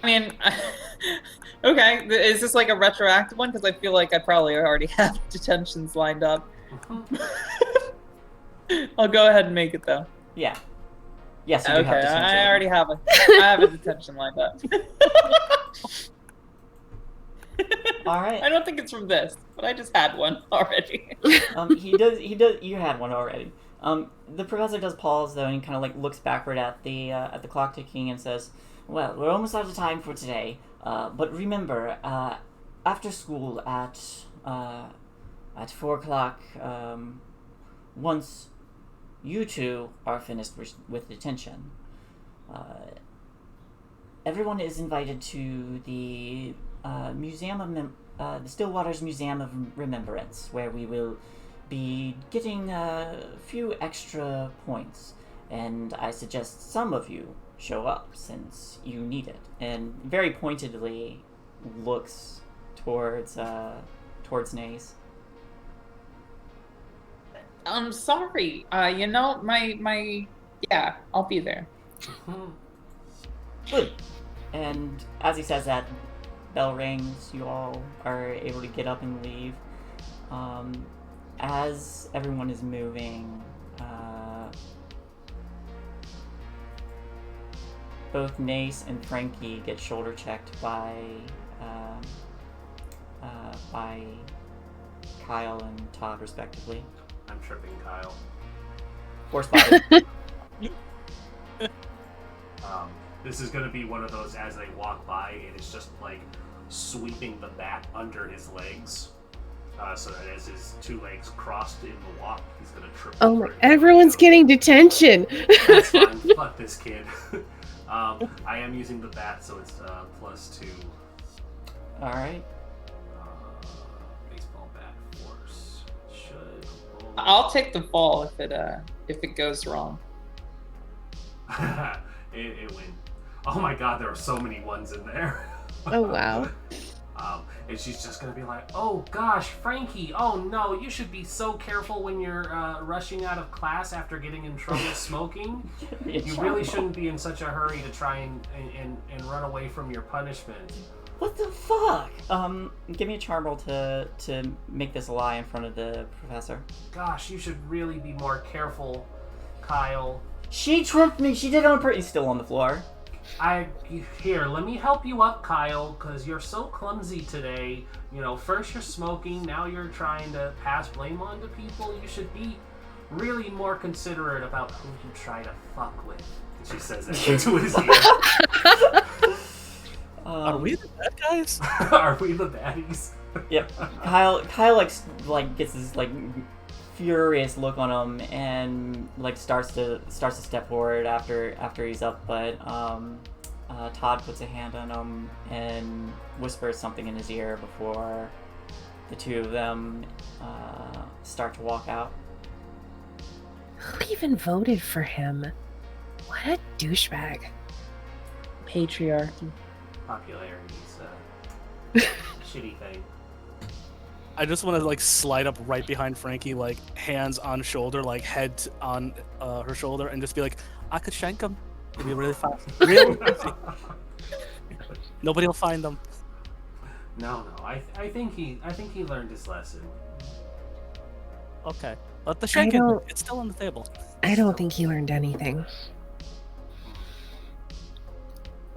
I mean, okay. Is this like a retroactive one? Because I feel like I probably already have detentions lined up. I'll go ahead and make it though. Yeah. Yes, you do Okay, have detention. I already have a detention lined up. All right. I don't think it's from this, but I just had one already. He does. You had one already. The professor does pause though, and he kind of like looks backward at the clock ticking and says, "Well, we're almost out of time for today. But remember, after school at 4:00, once you two are finished with detention, everyone is invited to the museum of the Stillwater's Museum of Remembrance, where we will be getting a few extra points, and I suggest some of you show up since you need it." And very pointedly looks towards Nace. I'm sorry. You know, yeah, I'll be there. Good. And as he says that, bell rings. You all are able to get up and leave. As everyone is moving, both Nace and Frankie get shoulder checked by Kyle and Todd, respectively. I'm tripping Kyle. Force body. This is gonna be one of those as they walk by, and it's just like sweeping the bat under his legs, so that as his two legs crossed in the walk, he's gonna trip. Oh over my! it. Everyone's getting detention. That's fine. Fuck this kid. I am using the bat, so it's +2. All right. Baseball bat force should. I'll take the fall if it goes wrong. it went. Oh my god, there are so many ones in there. Oh wow! And she's just gonna be like, "Oh gosh, Frankie! Oh no, you should be so careful when you're rushing out of class after getting in trouble smoking. You really shouldn't be in such a hurry to try and run away from your punishment." What the fuck? Give me a charm roll to make this a lie in front of the professor. Gosh, you should really be more careful, Kyle. She trumped me. She did it on purpose. He's still on the floor. Here, let me help you up, Kyle, because you're so clumsy today. You know, first you're smoking, now you're trying to pass blame on to people. You should be really more considerate about who you try to fuck with. She says that into his ear. Are we the bad guys? Are we the baddies? Yep. Kyle gets this furious look on him and starts to step forward after he's up, but Todd puts a hand on him and whispers something in his ear before the two of them start to walk out. Who even voted for him? What a douchebag. Patriarchy. Popularity's a shitty thing. I just want to slide up right behind Frankie, hands on shoulder, head on her shoulder, and just be like, I could shank him. It'd be really fast. Really easy. Nobody will find them. No. I think he learned his lesson. Okay. Let the shank him. It's still on the table. I don't think he learned anything.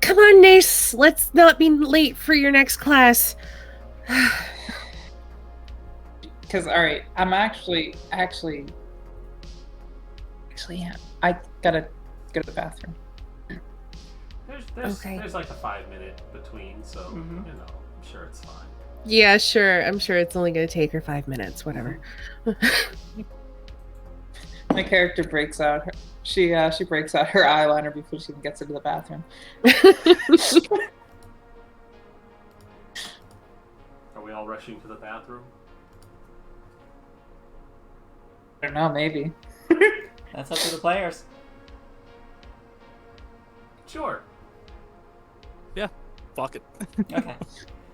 Come on, Nace. Let's not be late for your next class. Because, all right, I'm actually, yeah, I gotta go to the bathroom. There's Okay. there's a 5-minute between, so I'm sure it's fine. Yeah, sure. I'm sure it's only going to take her 5 minutes. Whatever. My character breaks out. She breaks out her eyeliner before she gets into the bathroom. Are we all rushing to the bathroom? I don't know, maybe. That's up to the players. Sure. Yeah. Fuck it. Okay.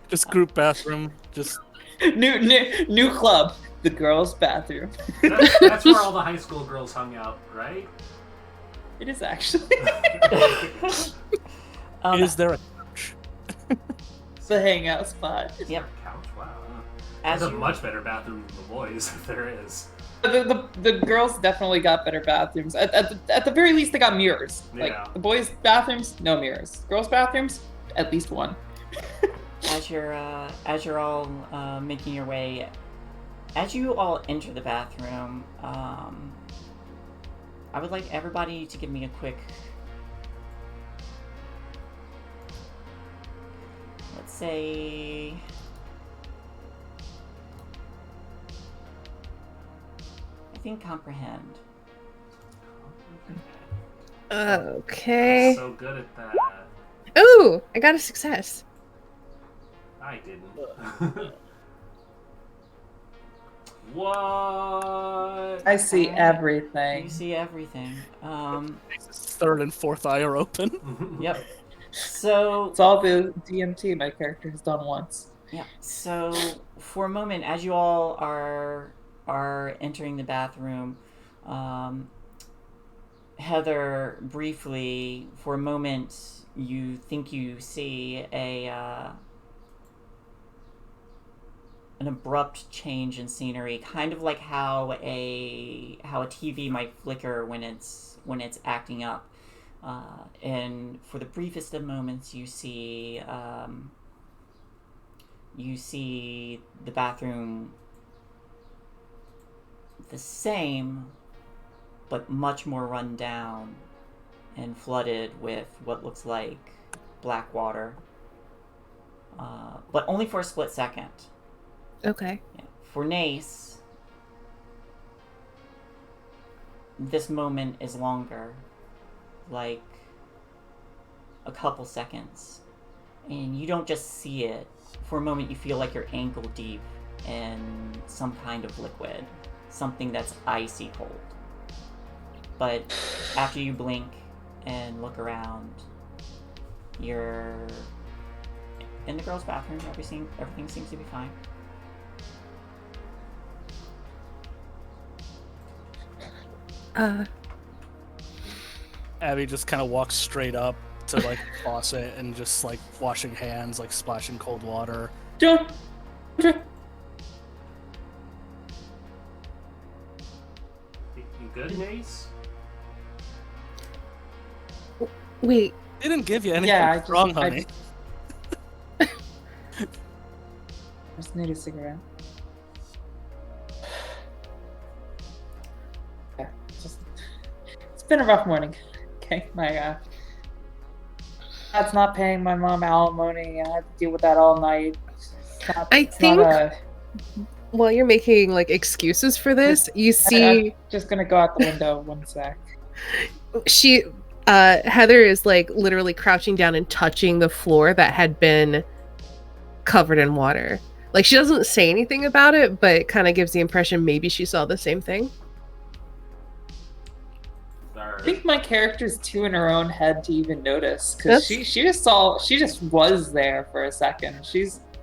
Just group bathroom. Just New club, the girls' bathroom. That's where all the high school girls hung out, right? It is actually. is there a couch? It's a hangout spot. Yep. Couch, wow. As That's a you- much better bathroom than the boys, if there is. The girls definitely got better bathrooms. At the very least, they got mirrors. Yeah. The boys' bathrooms, no mirrors. Girls' bathrooms, at least one. As you're all making your way, as you all enter the bathroom, I would like everybody to give me a quick, let's say, I think comprehend. Okay. So good at that. Ooh, I got a success. I didn't. What? I see You everything. see everything. Third and fourth eye are open. Yep. So It's all the DMT my character has done once. yeah. So for a moment, as you all are entering the bathroom, Heather, briefly, for a moment, you think you see an abrupt change in scenery, kind of like how a TV might flicker when it's acting up. And for the briefest of moments, you see the bathroom the same, but much more run down and flooded with what looks like black water. But only for a split second. Okay. Yeah. For Nace, this moment is longer, like a couple seconds. And you don't just see it. For a moment, you feel like you're ankle deep in some kind of liquid, something that's icy cold. But after you blink and look around, you're in the girls' bathroom. Everything seems to be fine. Abby just kind of walks straight up to the faucet and just washing hands, splashing cold water. Don't. You good, Nace? Wait, They didn't give you anything Yeah, strong, honey. I just need a cigarette. Yeah, it's been a rough morning. Okay, my dad's not paying my mom alimony. I have to deal with that all night. While you're making like excuses for this, you see I'm just gonna go out the window 1 sec. Heather is like literally crouching down and touching the floor that had been covered in water. Like she doesn't say anything about it, but it kind of gives the impression maybe she saw the same thing. I think my character's too in her own head to even notice, because she just was there for a second.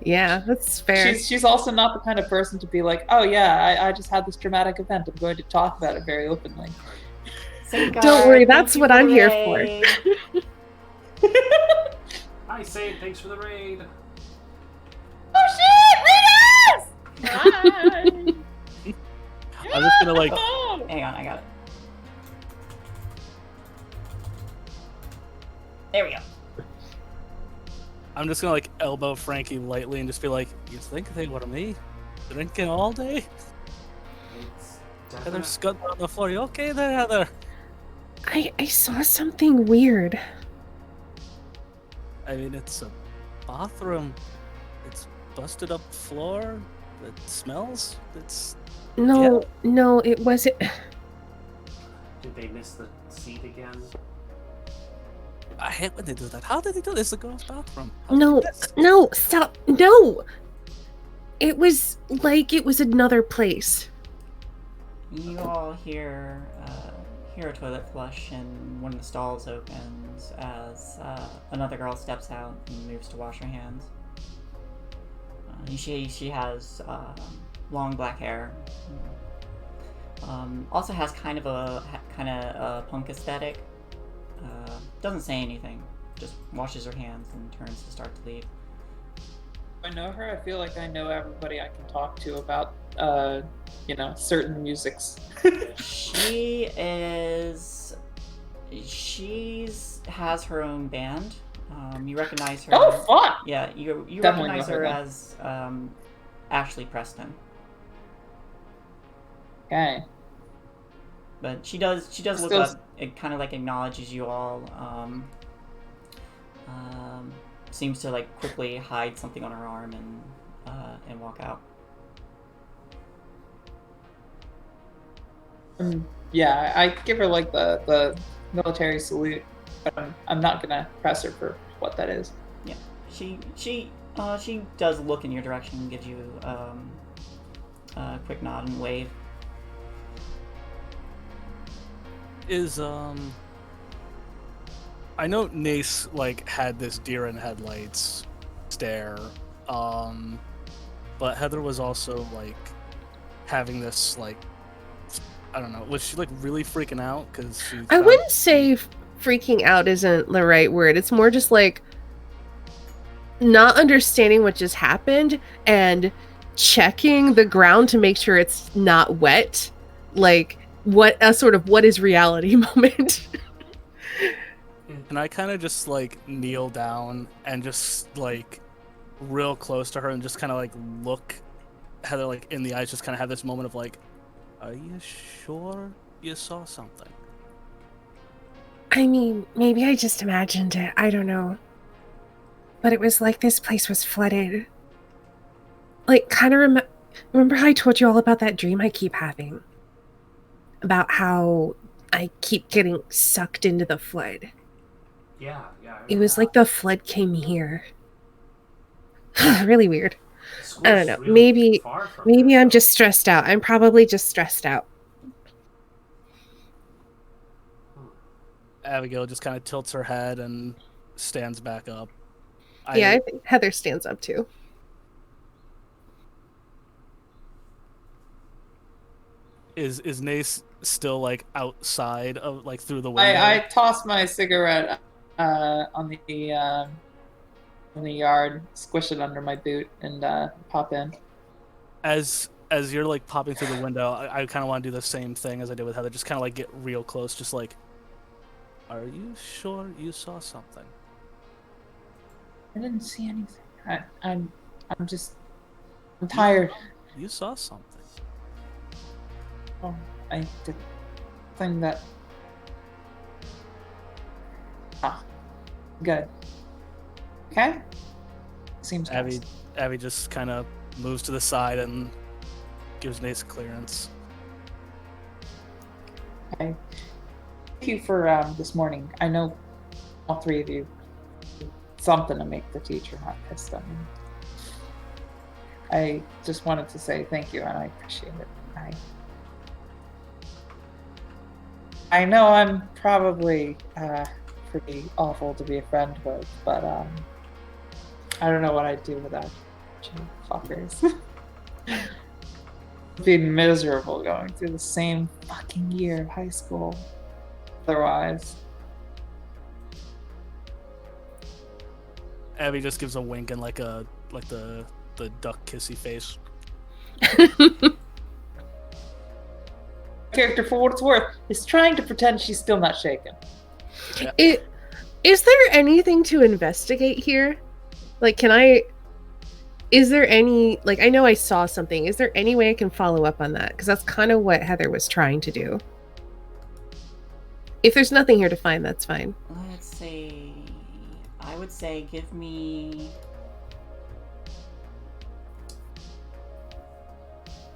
Yeah, that's fair. She's also not the kind of person to be like, oh yeah, I just had this dramatic event. I'm going to talk about it very openly. Don't worry, that's what I'm here for. Hi, Saint. Thanks for the raid. Oh shit! Read us! Hi. I'm just gonna like. Hang on, I got it. There we go. I'm just gonna like elbow Frankie lightly and just be like, "You think they want me drinking all day?" Heather scudded on the floor. You okay there, Heather? I saw something weird. I mean, it's a bathroom. It's busted up floor. It smells. No, it wasn't. Did they miss the seat again? I hate when they do that. How did they do this? The girl's bathroom. No, stop. No. It was like it was another place. You all hear a toilet flush and one of the stalls opens as another girl steps out and moves to wash her hands. She has long black hair. Also has kind of a punk aesthetic. Doesn't say anything. Just washes her hands and turns to start to leave. I know her. I feel like I know everybody I can talk to about, certain musics. She's has her own band. You recognize her. Oh, fun! Yeah, you Definitely recognize know her her as Ashley Preston. Okay. But she does look up. It kind of like acknowledges you all. Seems to like quickly hide something on her arm and walk out. Yeah, I give her like the military salute, but I'm not gonna press her for what that is. Yeah, she does look in your direction and gives you a quick nod and wave. I know Nace like had this deer in headlights stare, but Heather was also like having this like, I don't know, was she like really freaking out because she? I wouldn't say freaking out isn't the right word. It's more just like not understanding what just happened and checking the ground to make sure it's not wet. Like what is reality moment. And I kind of just like kneel down and just like real close to her and just kind of like look Heather like in the eyes, just kind of have this moment of like, are you sure you saw something? I mean, maybe I just imagined it. I don't know. But it was like this place was flooded. Like, kind of remember how I told you all about that dream I keep having? About how I keep getting sucked into the flood. Yeah. It was like the flood came here. Really weird. I don't know. Really maybe I'm just stressed out. I'm probably just stressed out. Abigail just kind of tilts her head and stands back up. I think Heather stands up too. Is Nace still like outside of like through the window? I toss my cigarette on the yard, squish it under my boot, and pop in. As you're like popping through the window, I kind of want to do the same thing as I did with Heather. Just kind of like get real close, just like, Are you sure you saw something? I didn't see anything. I'm tired. You saw something. Oh, I did something that. Ah, good. Okay. Seems Abby, best. Abby just kind of moves to the side and gives Nace clearance. Okay. Thank you for this morning. I know all three of you did something to make the teacher not pissed at me. I just wanted to say thank you, and I appreciate it. I know I'm probably pretty awful to be a friend with, but I don't know what I'd do without you fuckers. It'd be miserable going through the same fucking year of high school. Otherwise. Abby just gives a wink and like the duck kissy face. Character, for what it's worth, is trying to pretend she's still not shaken. Is there anything to investigate here? Like, is there any, like, I know I saw something. Is there any way I can follow up on that? Because that's kind of what Heather was trying to do. If there's nothing here to find, that's fine. Let's see. I would say give me...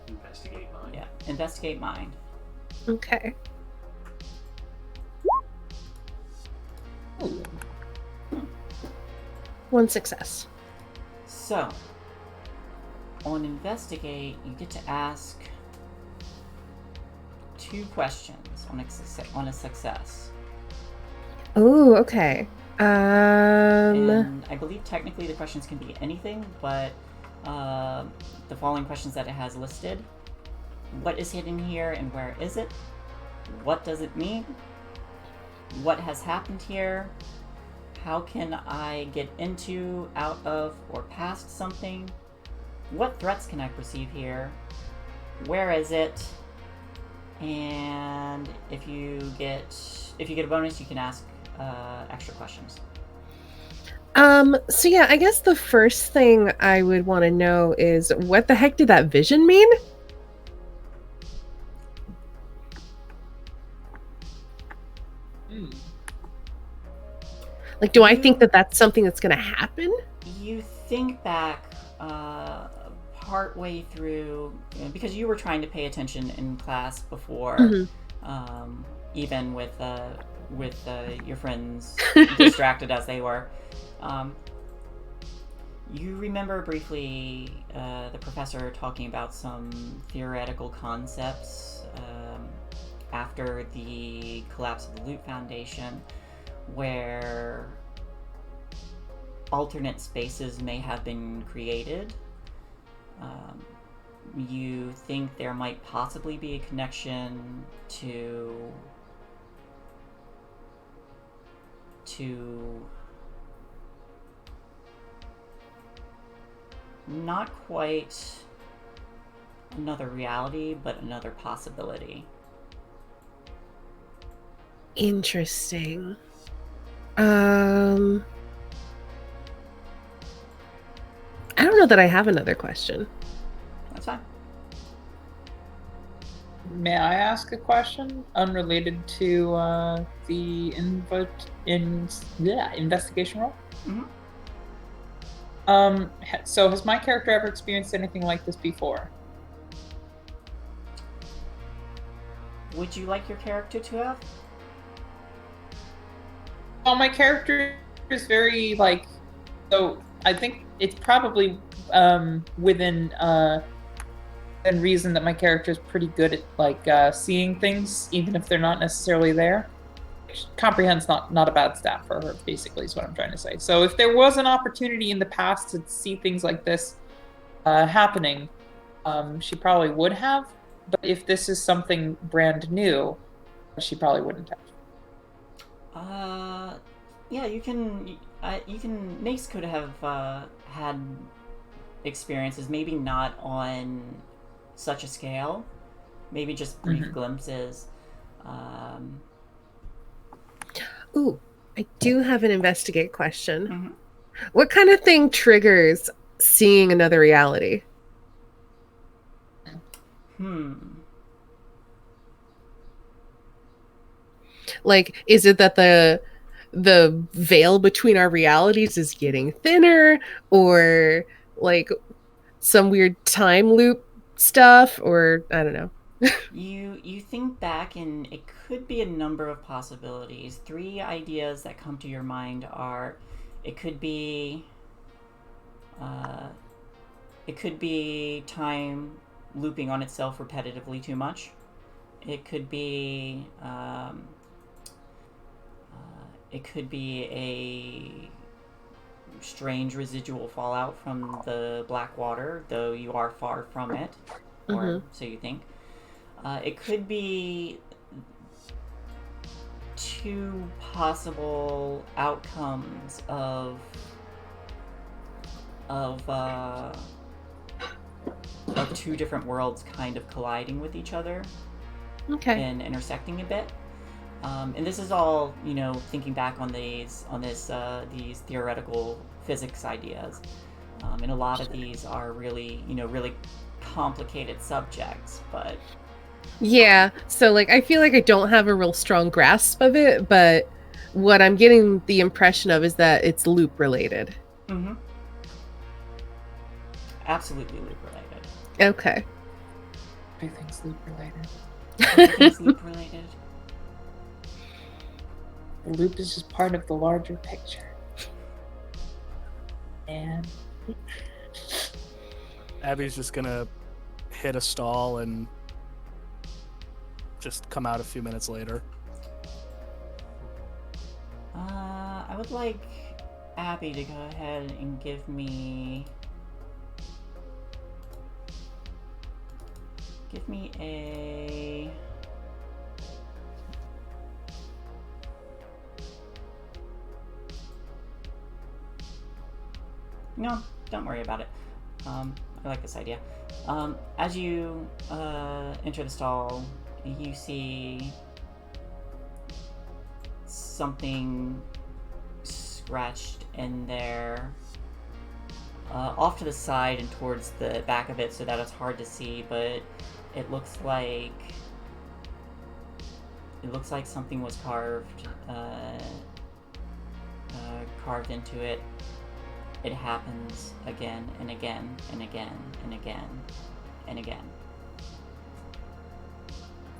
Investigate mind. Yeah, investigate mind. Okay. Ooh. One success. So, on investigate, you get to ask 2 questions on a success. Oh, okay. And I believe technically the questions can be anything, but the following questions that it has listed: what is hidden here and where is it? What does it mean? What has happened here? How can I get into, out of, or past something? What threats can I perceive here? Where is it? And if you get a bonus, you can ask extra questions. So yeah, I guess the first thing I would want to know is, what the heck did that vision mean? Like, do I think that that's something that's going to happen? You think back part way through, because you were trying to pay attention in class before, even with your friends distracted as they were. You remember briefly the professor talking about some theoretical concepts after the collapse of the Loot Foundation, where alternate spaces may have been created. You think there might possibly be a connection to not quite another reality, but another possibility. Interesting. I don't know that I have another question. That's fine. May I ask a question unrelated to the investigation role? Mm-hmm. So has my character ever experienced anything like this before? Would you like your character to have? Well, my character is very so I think it's probably within reason that my character is pretty good at seeing things even if they're not necessarily there. Comprehend's not a bad stat for her, basically, is what I'm trying to say. So if there was an opportunity in the past to see things like this happening, she probably would have. But if this is something brand new, she probably wouldn't have. Yeah, you can. Nace could have had experiences, maybe not on such a scale, maybe just brief glimpses. Ooh, I do have an investigate question. Mhm. What kind of thing triggers seeing another reality? Like, is it that the veil between our realities is getting thinner, or like some weird time loop stuff, or I don't know. You think back, and it could be a number of possibilities. Three ideas that come to your mind are: it could be, uh, it could be time looping on itself repetitively too much. It could be, it could be a strange residual fallout from the black water, though you are far from it, or so you think. It could be two possible outcomes of two different worlds kind of colliding with each other Okay. and intersecting a bit. And this is all, thinking back on these theoretical physics ideas. And a lot of these are really, really complicated subjects, but Yeah. So like I feel like I don't have a real strong grasp of it, but what I'm getting the impression of is that it's loop related. absolutely loop related. Okay. Everything's loop related. Everything's loop related. The loop is just part of the larger picture. And Abby's just gonna hit a stall and just come out a few minutes later. I would like Abby to go ahead and give me a no, don't worry about it. I like this idea. As you enter the stall, you see something scratched in there, off to the side and towards the back of it, so that it's hard to see. But it looks like something was carved into it. It happens again and again and again and again and again.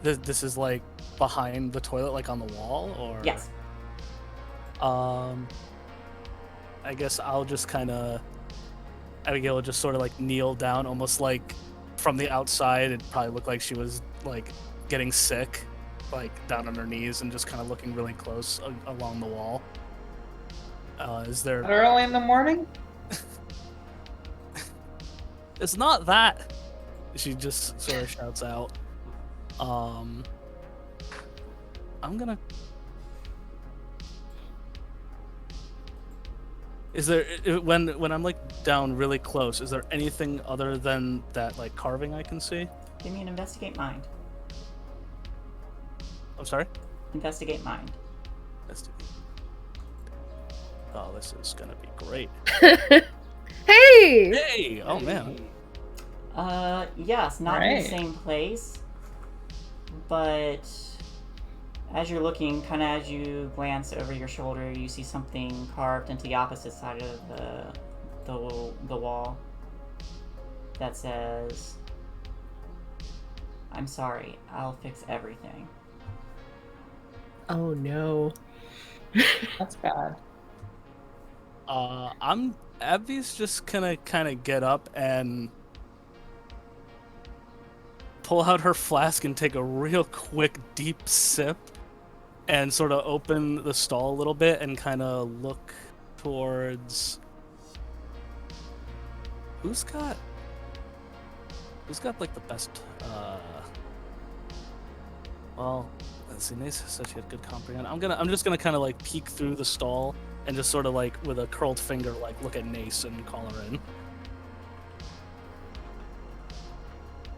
This is like behind the toilet, like on the wall, or Yes. I guess I'll just kind of Abigail will just sort of like kneel down, almost like from the outside. It probably looked like she was like getting sick, like down on her knees and just kind of looking really close along the wall. Is there? early in the morning? It's not that. She just sort of shouts out. I'm gonna. Is there when I'm like down really close? Is there anything other than that like carving I can see? Give me an investigate mind. I'm sorry. Investigate mind. Oh, this is gonna be great. Hey! Hey! Oh man. Yes, not in Right. the same place, but as you're looking, kind of as you glance over your shoulder, you see something carved into the opposite side of the wall that says, "I'm sorry, I'll fix everything." Oh no. That's bad. Abby's just gonna kind of get up and pull out her flask and take a real quick deep sip and sort of open the stall a little bit and kind of look towards who's got like the best well, let's see, Nace said she had good comprehend. I'm just gonna kind of like peek through the stall and just sort of like with a curled finger like look at Nace and call her in.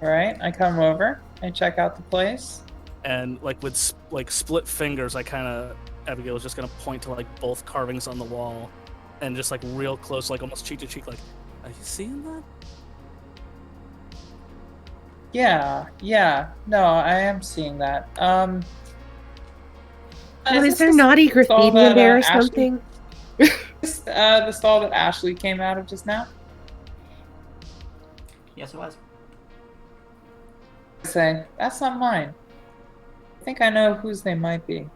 All right, I come over. I check out the place. And like with like split fingers, I kind of Abigail is just gonna point to like both carvings on the wall, and just like real close, like almost cheek to cheek, like, are you seeing that? Yeah. No, I am seeing that. Is there naughty graffiti in there or something? The stall that Ashley came out of just now? Yes, it was. Say, that's not mine. I think I know whose they might be.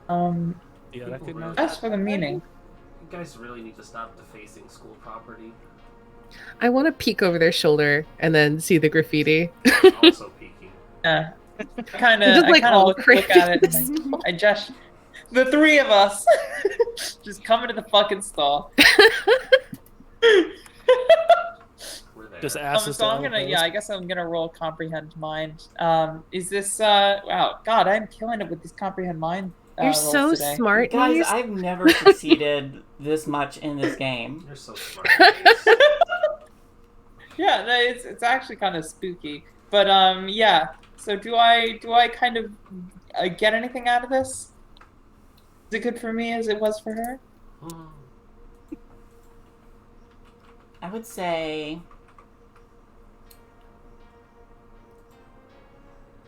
Yeah, that could know. That's for the meaning. You guys really need to stop defacing school property. I want to peek over their shoulder and then see the graffiti. Also peeking. Yeah. I kind Just, of like, all look at it and I just, the three of us just come into the fucking stall. We're there. Just asses So I'm to gonna, elbows. I guess I'm gonna roll comprehend mind. Is this, wow, God, I'm killing it with these comprehend mind You're rolls so today. smart, Guys, Nice. I've never succeeded this much in this game. You're so smart. Ace. Yeah, no, it's actually kind of spooky. But yeah. So do I kind of get anything out of this? Is it good for me as it was for her? I would say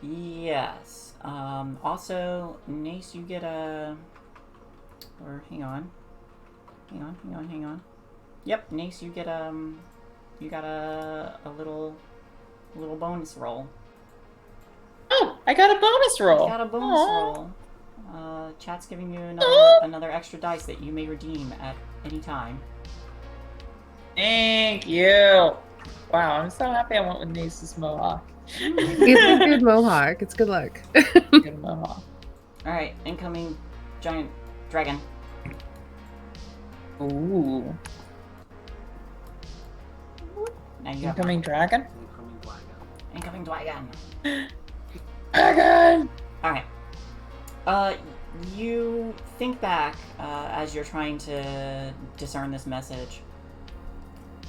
yes. Also, Nace, you get a. Or hang on. Yep, Nace, you get you got a little bonus roll. Oh, I got a bonus roll. You got a bonus Aw. roll. Chat's giving you another extra dice that you may redeem at any time. Thank you. Wow, I'm so happy I went with Nace's mohawk. He's a good mohawk. It's good luck. Good mohawk. All right, incoming giant dragon. Ooh. Now you have Incoming dragon? Incoming black guy. incoming dragon. Dragon! All right. You think back as you're trying to discern this message.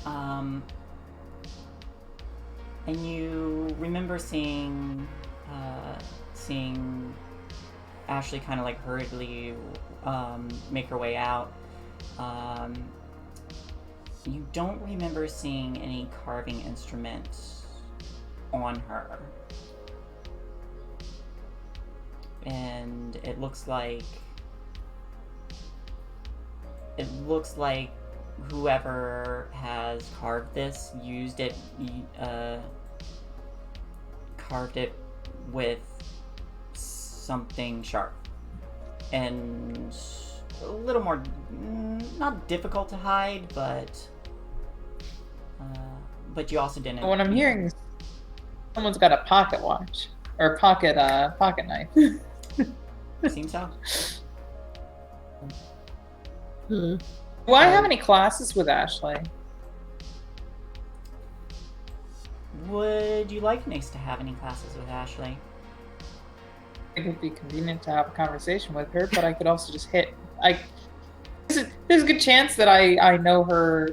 And you remember seeing Ashley kind of like hurriedly make her way out. You don't remember seeing any carving instruments on her. And it looks like whoever has carved this carved it with something sharp and a little more not difficult to hide, but you also didn't. What I'm hearing is someone's got a pocket watch or pocket knife. Seems so. Hmm. Do I have any classes with Ashley? Would you like Nace to have any classes with Ashley? I think it'd be convenient to have a conversation with her, but I could also just hit. There's a good chance that I know her.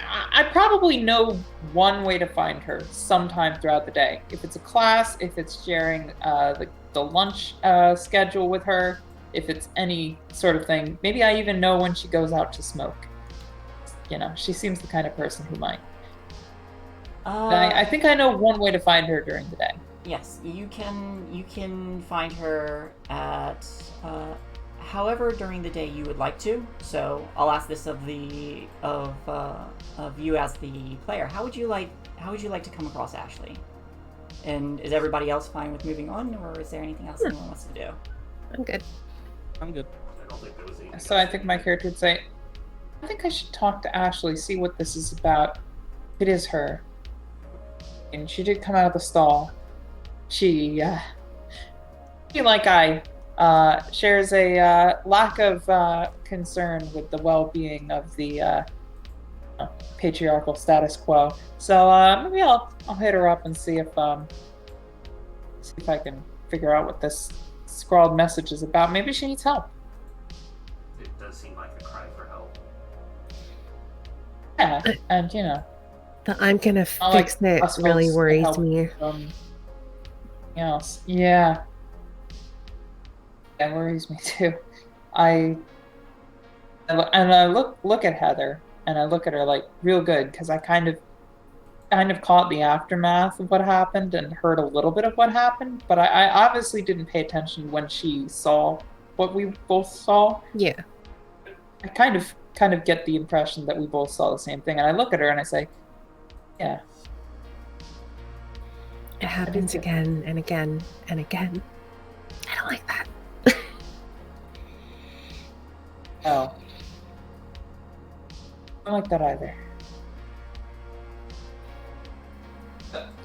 I probably know one way to find her sometime throughout the day. If it's a class, if it's sharing the lunch schedule with her, if it's any sort of thing. Maybe I even know when she goes out to smoke. You know, she seems the kind of person who might. I think I know one way to find her during the day. Yes, you can find her at however during the day you would like to. So I'll ask this of you as the player. How would you like to come across Ashley? And is everybody else fine with moving on, or is there anything else anyone wants to do? I'm good. I'm good. I don't think there was anything. So I think my character would say, I think I should talk to Ashley, see what this is about. It is her. And she did come out of the stall. She like I, shares a lack of concern with the well-being of the patriarchal status quo. So maybe I'll hit her up and see if I can figure out what this scrawled message is about. Maybe she needs help. It does seem like a cry for help. Yeah, and you know. The I'm gonna I fix like it us really folks to worries help me. Else. Yeah. That worries me too. I and I look at Heather, and I look at her like real good because I kind of caught the aftermath of what happened and heard a little bit of what happened, but I obviously didn't pay attention when she saw what we both saw. Yeah. I kind of get the impression that we both saw the same thing, and I look at her and I say, "Yeah, It happens too. again and again and again. I don't like that. no, I don't like that either."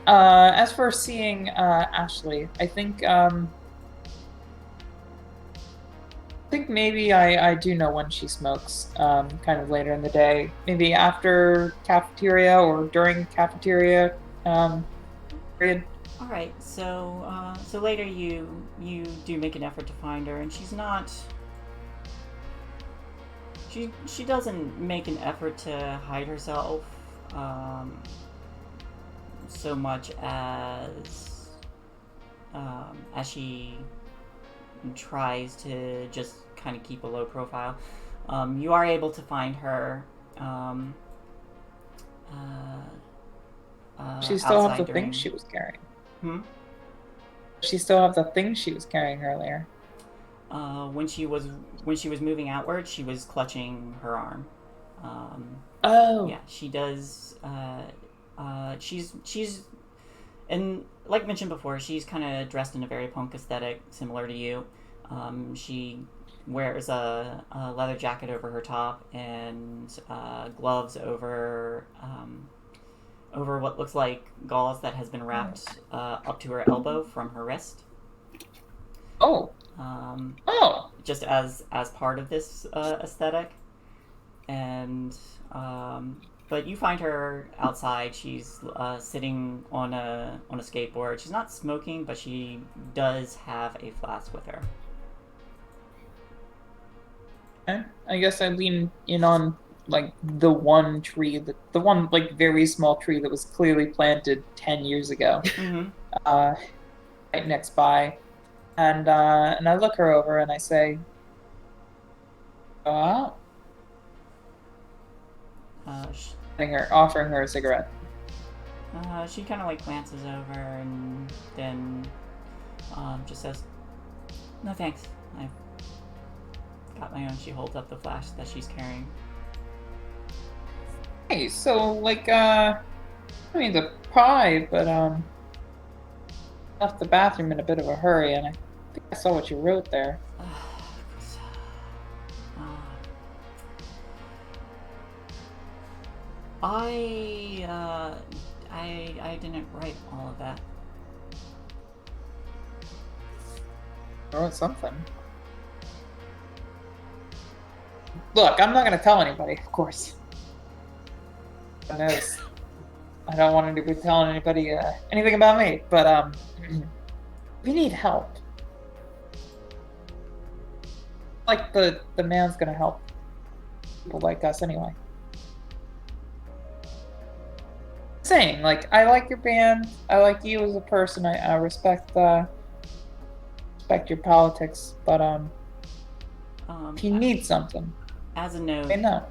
As for seeing Ashley, I think maybe I do know when she smokes, kind of later in the day, maybe after cafeteria or during cafeteria period. All right, so later you do make an effort to find her, and she's not. She doesn't make an effort to hide herself, so much as she tries to just kind of keep a low profile. You are able to find her. She still have the during... things she was carrying. Hmm? She still have the things she was carrying earlier. When she was moving outward, she was clutching her arm. Oh. Yeah, she does. She's, and like mentioned before, she's kind of dressed in a very punk aesthetic, similar to you. She wears a leather jacket over her top and gloves over what looks like gauze that has been wrapped up to her elbow from her wrist. Oh. Just as part of this aesthetic, and but you find her outside. She's sitting on a skateboard. She's not smoking, but she does have a flask with her. Okay. I guess I lean in on like the one tree, the one like very small tree that was clearly planted 10 years ago, Mm-hmm. right next by, and I look her over and I say, "Go out." Offering her a cigarette. She kind of like glances over and then just says, "No thanks, I've got my own." She holds up the flash that she's carrying. Hey, so like I mean the pie, but left the bathroom in a bit of a hurry, and I think I saw what you wrote there. I didn't write all of that. I wrote something. Look, I'm not gonna tell anybody, of course. God knows. I don't want to be telling anybody anything about me, but we need help. Like the man's gonna help people like us anyway. Saying, like, I like your band, I like you as a person, I respect your politics, but if you need something, as a note, say no.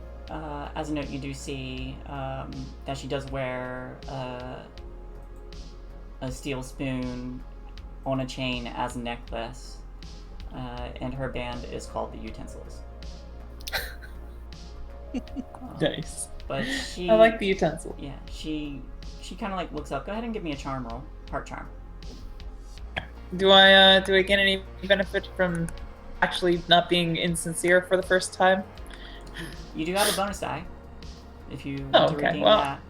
As a note, you do see that she does wear a steel spoon on a chain as a necklace, and her band is called the Utensils. Nice. But she, I like the utensil. Yeah, she kind of like looks up. Go ahead and give me a charm roll, heart charm. Do I get any benefit from actually not being insincere for the first time? You do have a bonus die if you want to redeem that.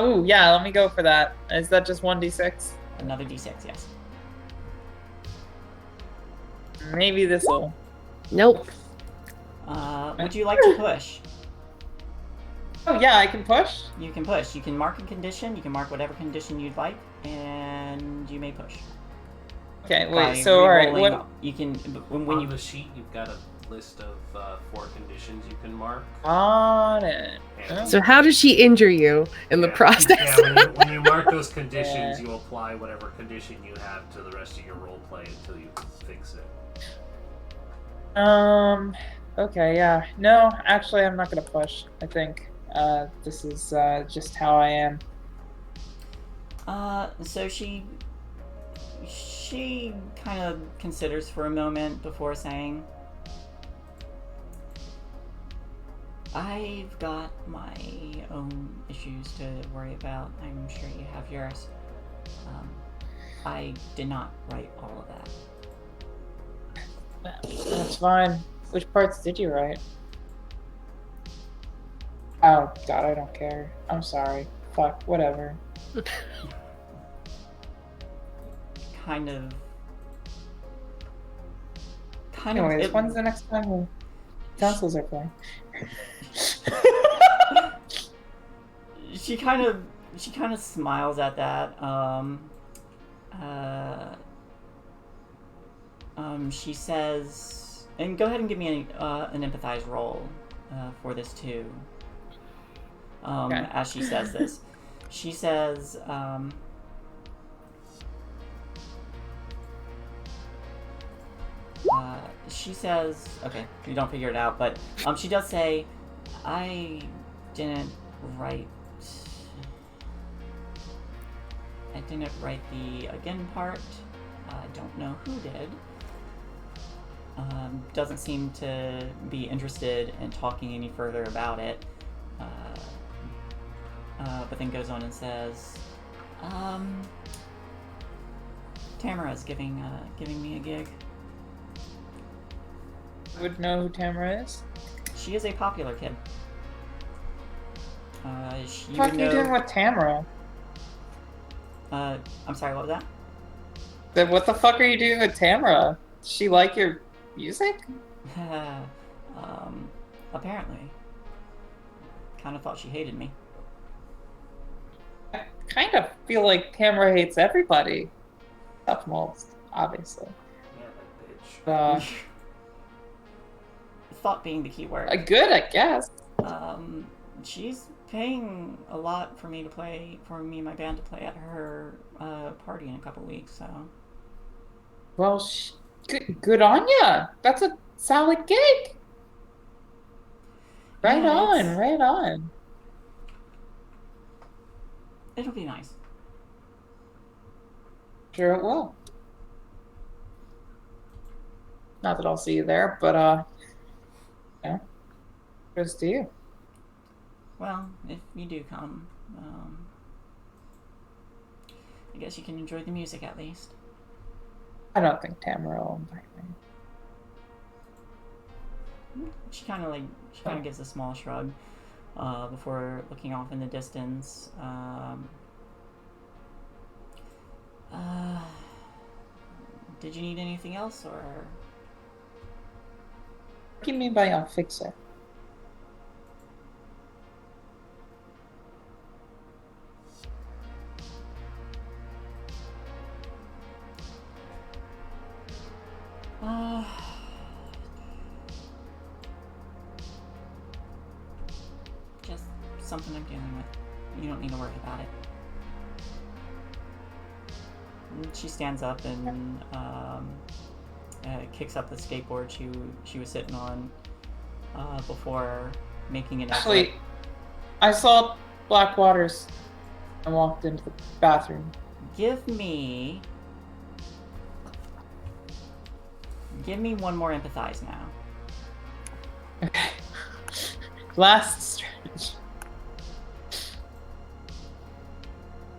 Ooh, yeah, let me go for that. Is that just 1d6? Another d6, yes. Maybe this'll. Nope. Would you like to push? Oh yeah, I can push? You can push. You can mark a condition. You can mark whatever condition you'd like, and you may push. Okay, wait, so alright, what... You can... When you... On the sheet, you've got a list of 4 conditions you can mark. On it. And So how does she injure you in the process? Yeah, when you mark those conditions, you apply whatever condition you have to the rest of your role play until you fix it. Okay, yeah. No, actually, I'm not gonna push. I think this is just how I am. So she kind of considers for a moment before saying, I've got my own issues to worry about. I'm sure you have yours. I did not write all of that. That's fine. Which parts did you write? Oh, God, I don't care. I'm sorry. Fuck, whatever. Kind of. Anyways, when's the next time the tonsils are playing? She kind of smiles at that. She says, and go ahead and give me an empathize roll for this too. Okay. As she says this, she says, okay, you don't figure it out, but she does say, I didn't write the again part. I don't know who did. Doesn't seem to be interested in talking any further about it. But then goes on and says, Tamara's giving me a gig. I would know who Tamara is. She is a popular kid. What are you doing with Tamara? I'm sorry, what was that? Then what the fuck are you doing with Tamara? Does she like your music? Apparently. Kind of thought she hated me. I kind of feel like Tamara hates everybody. Except most, obviously. Yeah, that bitch. Uh, Thought being the key word. good, I guess. She's paying a lot for me and my band to play at her party in a couple weeks, so. Well, good on ya. That's a solid gig. Right Yeah, on, right on. It'll be nice. Sure it will. Not that I'll see you there, but yeah. Kudos to you. Well, if you do come, I guess you can enjoy the music at least. I don't think Tamara will invite me. She kind of gives a small shrug before looking off in the distance. Did you need anything else, or? What do you mean by I'll fix it? Just something I'm dealing with. You don't need to worry about it. And she stands up and kicks up the skateboard she was sitting on before making an exit. Actually, I saw Black Waters and walked into the bathroom. Give me one more empathize now. Okay. Last stretch.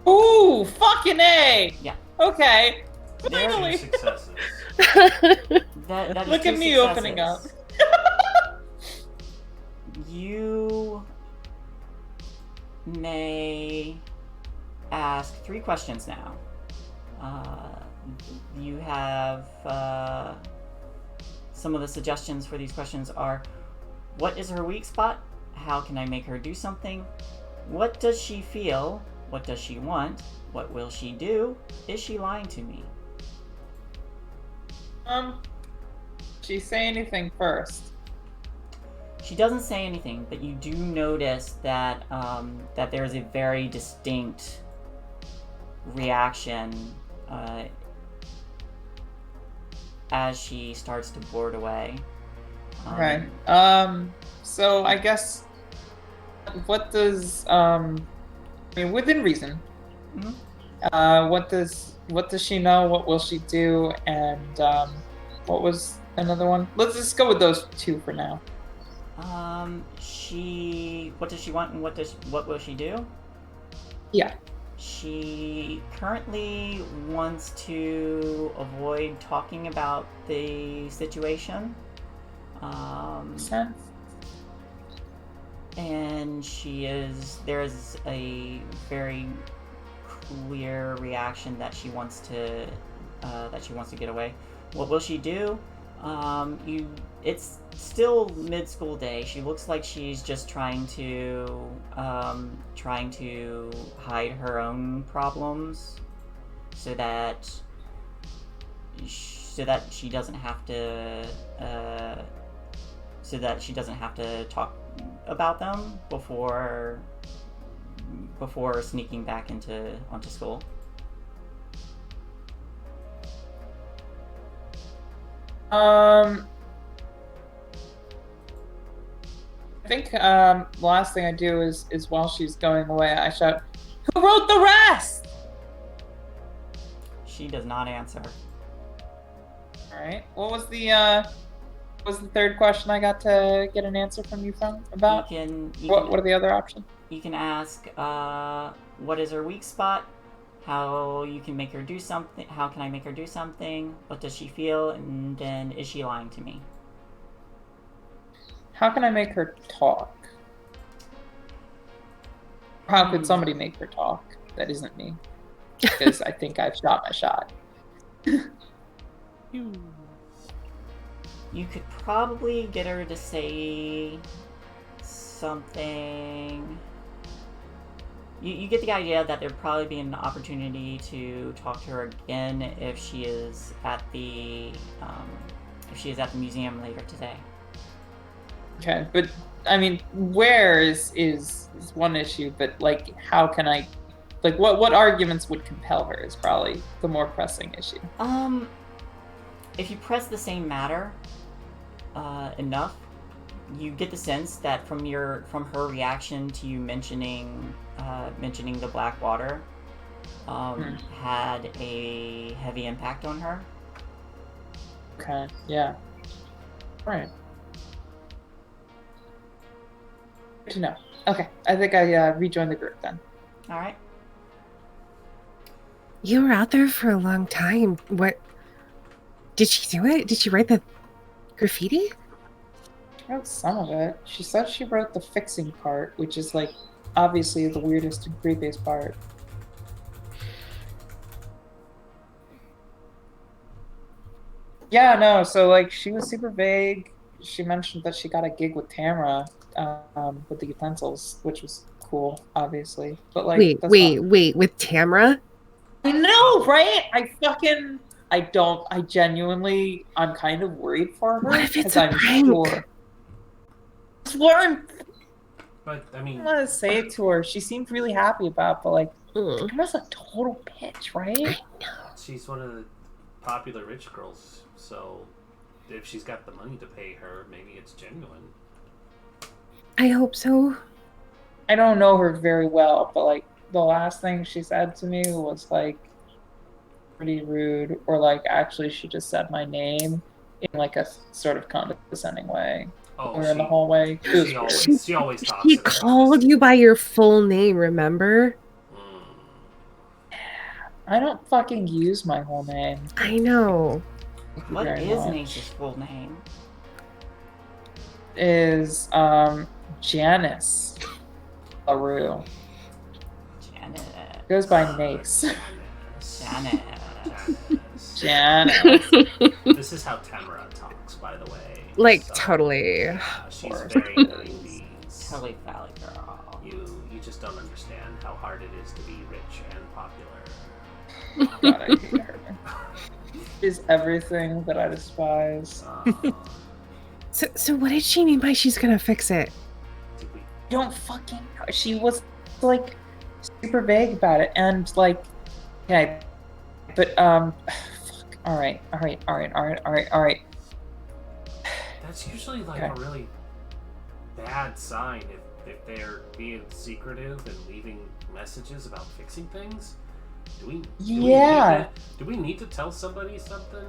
Ooh, fucking A! Yeah. Okay. There- Finally. 2 successes. That is Look 2 at me successes. opening up. You may ask 3 questions now. You have some of the suggestions for these questions are: what is her weak spot? How can I make her do something? What does she feel? What does she want? What will she do? Is she lying to me? she say anything first? She doesn't say anything, but you do notice that that there's a very distinct reaction as she starts to board away. Okay. So I guess what does I mean, within reason. Mhm. What does she know? What will she do? And what was another one? Let's just go with those two for now. What does she want and what will she do? Yeah. She currently wants to avoid talking about the situation. Sense. And there is a very clear reaction that she wants to get away. What will she do? It's still mid-school day. She looks like she's just trying to hide her own problems so that she doesn't have to talk about them before sneaking back onto school. I think the last thing I do is while she's going away, I shout, "Who wrote the rest?" She does not answer. All right. What was the third question I got to get an answer from you about? What are the other options? You can ask, what is her weak spot? How you can make her do something? How can I make her do something? What does she feel? And then, is she lying to me? How can I make her talk? How could somebody make her talk that isn't me? Because I think I've shot my shot. You could probably get her to say something. You get the idea that there'd probably be an opportunity to talk to her again if she is at the museum later today. Okay, but I mean, where is one issue, but like, how can I, like, what arguments would compel her is probably the more pressing issue. If you press the same matter enough, you get the sense that from her reaction to you mentioning the black water had a heavy impact on her. Okay, yeah. Right. Good to know. Okay, I think I rejoined the group then. All right. You were out there for a long time. What? Did she do it? Did she write the graffiti? She wrote some of it. She said she wrote the fixing part, which is like obviously the weirdest and creepiest part. Yeah, no, so like she was super vague. She mentioned that she got a gig with Tamara with the utensils, which was cool, obviously. But like, wait, with Tamara? I know, right? I'm kind of worried for her. What if it's a I'm prank? sure. That's what But I mean, I want to say it to her. She seemed really happy about it, but like, Tamara's a total bitch, right? I know. she's one of the popular rich girls, so if she's got the money to pay her, maybe it's genuine. I hope so. I don't know her very well, but like the last thing she said to me was like pretty rude, or like actually she just said my name in like a sort of condescending way. Oh, We're in the hallway. She always talks. She in a called you by your full name, remember? I don't fucking use my whole name. I know. What Very is much. Nace's full name? Is Janice LaRue. Janet. Goes by Nace. Janet. Janice. This is how Tamara talks, by the way. Like, So, totally. yeah, she's very 90s. Totally Valley girl. You just don't understand how hard it is to be rich and popular. God, I hate her. Is everything that I despise. So what did she mean by she's gonna fix it? Don't fucking know. She was like super vague about it, and like, okay, but fuck. All right. That's usually like Okay. a really bad sign if they're being secretive and leaving messages about fixing things. Do we need to tell somebody something?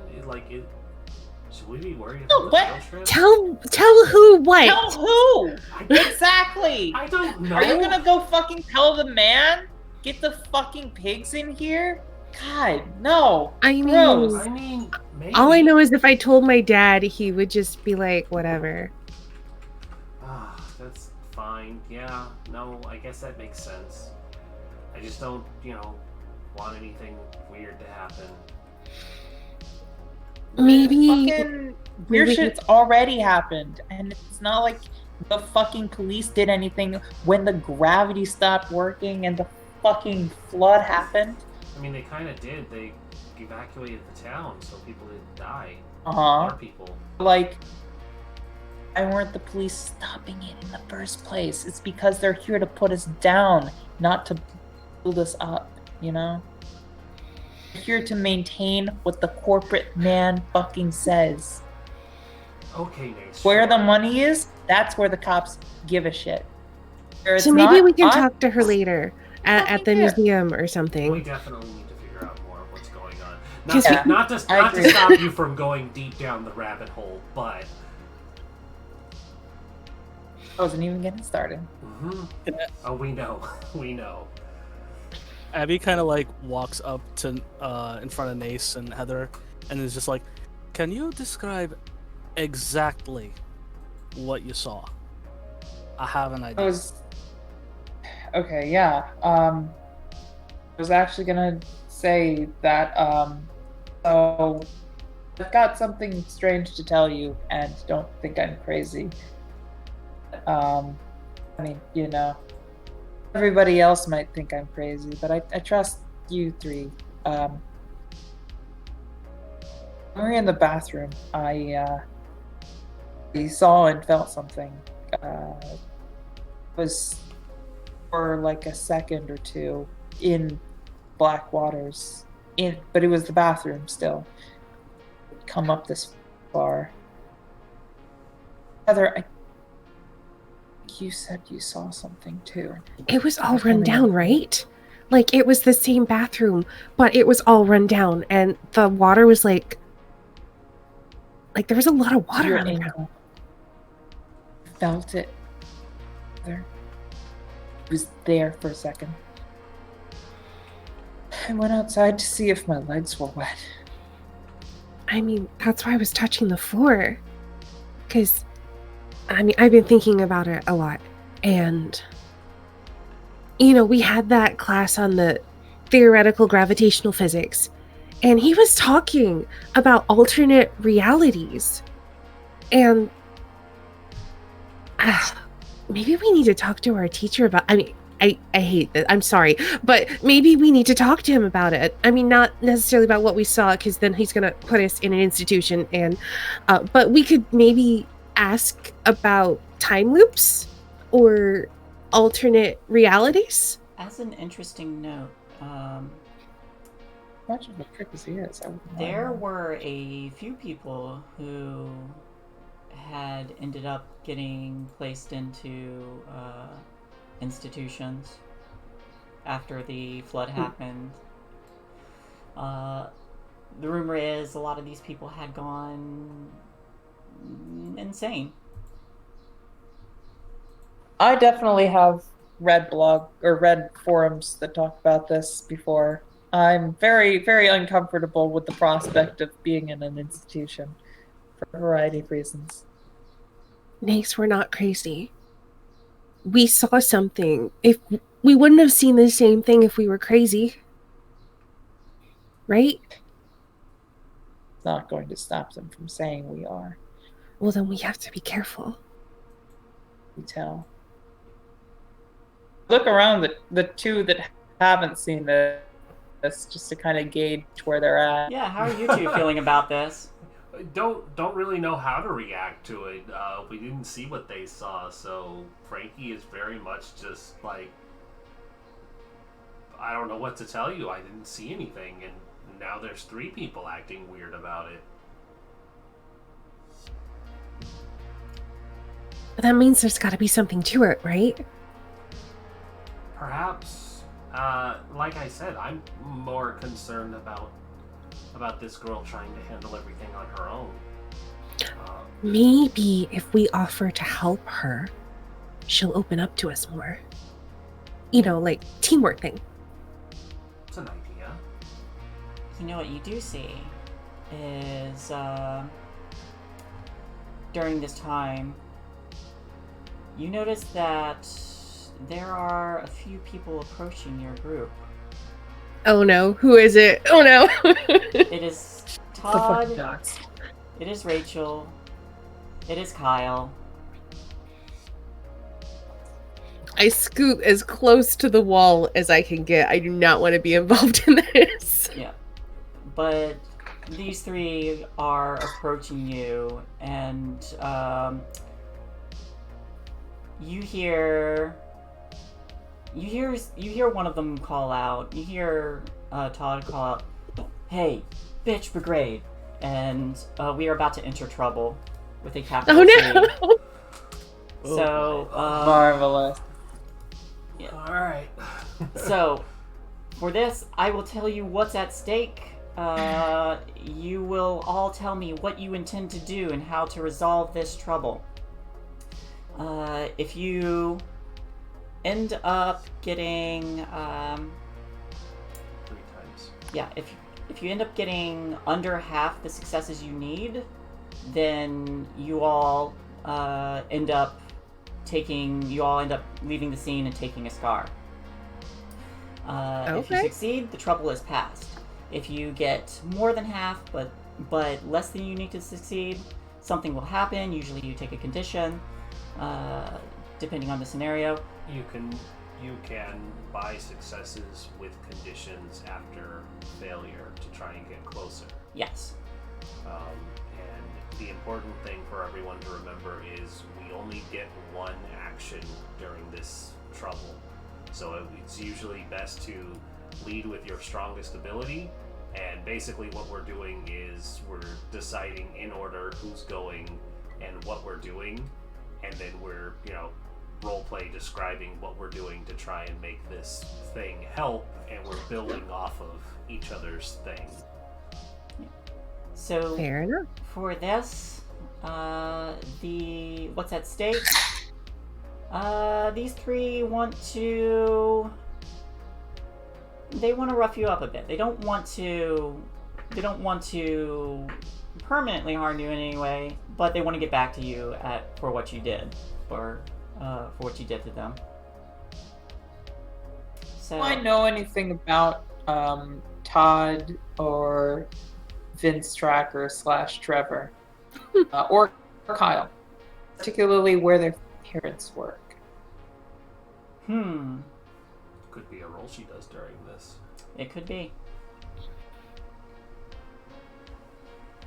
Should we be worried about the what? field trip? Tell who what? Tell who? Exactly. I don't know. Are you gonna go fucking tell the man? Get the fucking pigs in here? God, no. I Gross. mean, Maybe. all I know is if I told my dad, he would just be like, whatever. That's fine. Yeah. No, I guess that makes sense. I just don't, want anything weird to happen. Maybe Fucking weird shit's already happened, and it's not like the fucking police did anything when the gravity stopped working and the fucking flood happened. I mean, they kind of did. They evacuated the town so people didn't die. Uh-huh. People. Like, why weren't the police stopping it in the first place? It's because they're here to put us down, not to build us up, you know? They're here to maintain what the corporate man fucking says. Okay, Nate. Where the money is, that's where the cops give a shit. So maybe we can talk to her later at the yeah. museum or something. We definitely need to figure out more of what's going on. Yeah, Not to stop you from going deep down the rabbit hole, but I wasn't even getting started. Mm-hmm. Oh, we know. We know. Abby kind of like walks up to in front of Nace and Heather and is just like, "Can you describe exactly what you saw? I have an idea." Okay, yeah. I was actually gonna say that, so I've got something strange to tell you, and don't think I'm crazy. I mean, everybody else might think I'm crazy, but I trust you three. When we were in the bathroom, I saw and felt something. It was for like a second or two in black waters, but it was the bathroom still. Come up this far. Heather, you said you saw something too. It was all run down, right? Like, it was the same bathroom, but it was all run down, and the water was like there was a lot of water on the ground. Felt it. There. It was there for a second. I went outside to see if my legs were wet. I mean, that's why I was touching the floor. Because, I mean, I've been thinking about it a lot. And, we had that class on the theoretical gravitational physics. And he was talking about alternate realities. And maybe we need to talk to our teacher about... I mean, I hate that. I'm sorry. But maybe we need to talk to him about it. I mean, not necessarily about what we saw, because then he's going to put us in an institution. And but we could maybe ask about time loops or alternate realities. As an interesting note, Much of a trick as he is. There were a few people who had ended up getting placed into institutions after the flood happened. The rumor is a lot of these people had gone insane. I definitely have read forums that talk about this before. I'm very, very uncomfortable with the prospect of being in an institution for a variety of reasons. Nace, we're not crazy. We saw something. If we wouldn't have seen the same thing if we were crazy. Right? It's not going to stop them from saying we are. Well, then we have to be careful. You tell. Look around the two that haven't seen it. this just to kind of gauge where they're at. Yeah, how are you two feeling about this? Don't really know how to react to it. We didn't see what they saw, so Frankie is very much just like, I don't know what to tell you. I didn't see anything, and now there's 3 people acting weird about it. But that means there's got to be something to it, right? Perhaps, like I said, I'm more concerned about this girl trying to handle everything on her own. Maybe if we offer to help her, she'll open up to us more. You know, like teamwork thing. It's an idea. You know what you do see is during this time, you notice that there are a few people approaching your group. Oh no, who is it? Oh no. It is The fucking Todd, dots. it is Rachel, it is Kyle. I scoot as close to the wall as I can get. I do not want to be involved in this. Yeah. But these 3 are approaching you, and you hear one of them call out. You hear Todd call out, "Hey, bitch brigade!" And we are about to enter trouble with a capital Oh C. no. So Marvelous. All right. So, for this, I will tell you what's at stake. You will all tell me what you intend to do and how to resolve this trouble. If you end up getting, 3 times. yeah, if you end up getting under half the successes you need, then you all end up leaving the scene and taking a scar. If you Okay. succeed, the trouble is past. If you get more than half, but less than you need to succeed, something will happen. Usually, you take a condition, depending on the scenario. You can buy successes with conditions after failure to try and get closer. Yes. And the important thing for everyone to remember is we only get 1 action during this trouble. So it's usually best to lead with your strongest ability, and basically what we're doing is we're deciding in order who's going and what we're doing, and then we're, roleplay describing what we're doing to try and make this thing help, and we're building off of each other's thing. So Fair enough. for this, what's at stake? These 3 want to rough you up a bit. They don't want to permanently harm you in any way, but they want to get back to you for what you did, for what you did to them. So Do I know anything about Todd or Vince Tracker / Trevor or Kyle, particularly where their parents work? Could be a role she does during this. It could be.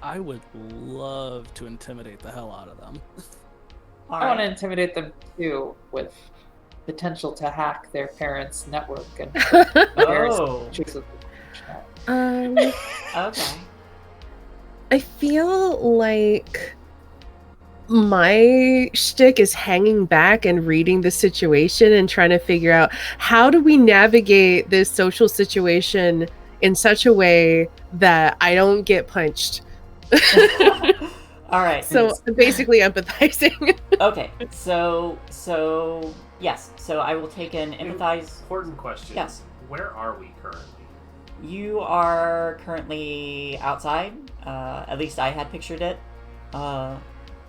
I would love to intimidate the hell out of them. All I want to right. intimidate them too, with potential to hack their parents' network and Oh. pictures of Okay. I feel like my shtick is hanging back and reading the situation and trying to figure out how do we navigate this social situation in such a way that I don't get punched. All right. So I'm basically empathizing. Okay. So yes. So I will take an empathize. Important question. Yes. Where are we currently? You are currently outside. At least I had pictured it.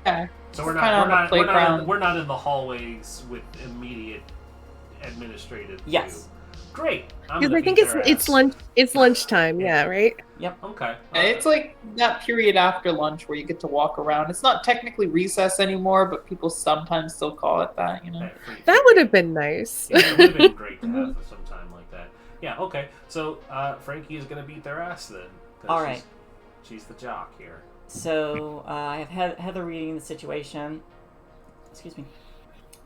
Okay. So we're Kinda on the not playground. we're not in the hallways with immediate administrative Yes. view. Great. I'm Because gonna I think beat their it's ass. lunch. It's lunchtime. Yeah, right. Okay. It's like that period after lunch where you get to walk around. It's not technically recess anymore, but people sometimes still call it that, you know? That would have been nice. Yeah, it would have been great to have some time like that. Yeah, okay. So Frankie is going to beat their ass then. 'Cause All right. She's the jock here. So I have Heather reading the situation. Excuse me.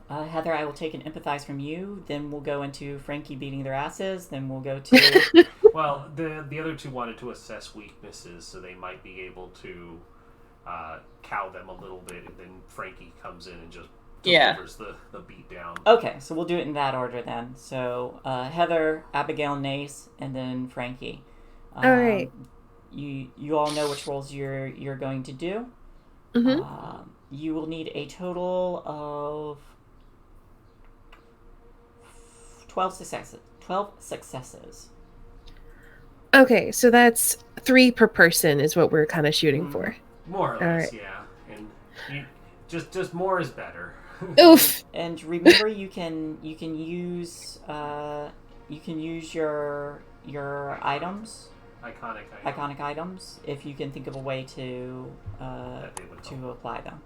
Heather, I will take an empathize from you. Then we'll go into Frankie beating their asses. Then we'll go to. Well, the other two wanted to assess weaknesses, so they might be able to cow them a little bit, and then Frankie comes in and just delivers the beat down. Okay, so we'll do it in that order then. So Heather, Abigail, Nace, and then Frankie. All right. You all know which roles you're going to do. Mm-hmm. You will need a total of 12 successes. 12 successes. Okay, so that's 3 per person is what we're kind of shooting for. More or All less, right. yeah. And just more is better. Oof. And remember, you can use your items, iconic items, if you can think of a way to apply them.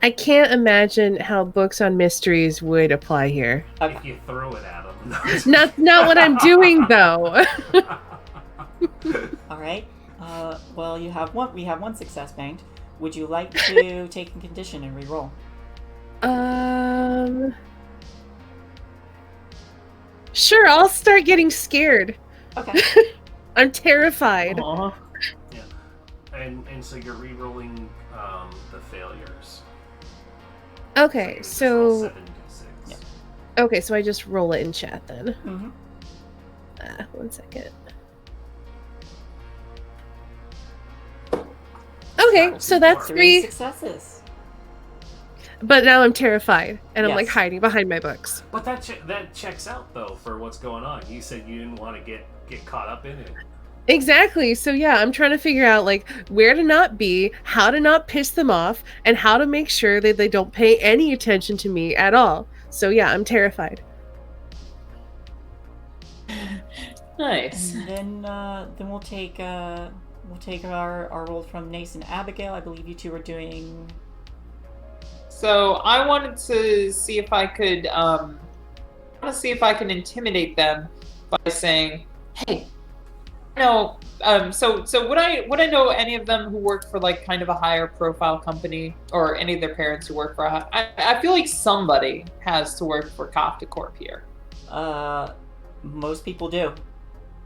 I can't imagine how books on mysteries would apply here. Okay. If you throw it at them. Not what I'm doing though. All right. Well, we have one success banked. Would you like to take a condition and re-roll? Sure, I'll start getting scared. Okay. I'm terrified. Aww. Yeah. And so you're re-rolling the failures. Okay, so so 7d6. Yeah. okay, so I just roll it in chat then. Mm-hmm. 1 second. Okay, so that's 3 3, successes. but now I'm terrified, and I'm like Yes. hiding behind my books. But that checks out though for what's going on. You said you didn't want to get caught up in it. Exactly. So yeah, I'm trying to figure out like where to not be, how to not piss them off, and how to make sure that they don't pay any attention to me at all. So yeah, I'm terrified. Nice. And then we'll take our roll from Nace and Abigail. I believe you two are doing. So I wanted to see if I could intimidate them by saying, "Hey, no. So would I know any of them who work for like kind of a higher profile company, or any of their parents who work for I feel like somebody has to work for Kafka Corp here. Most people do.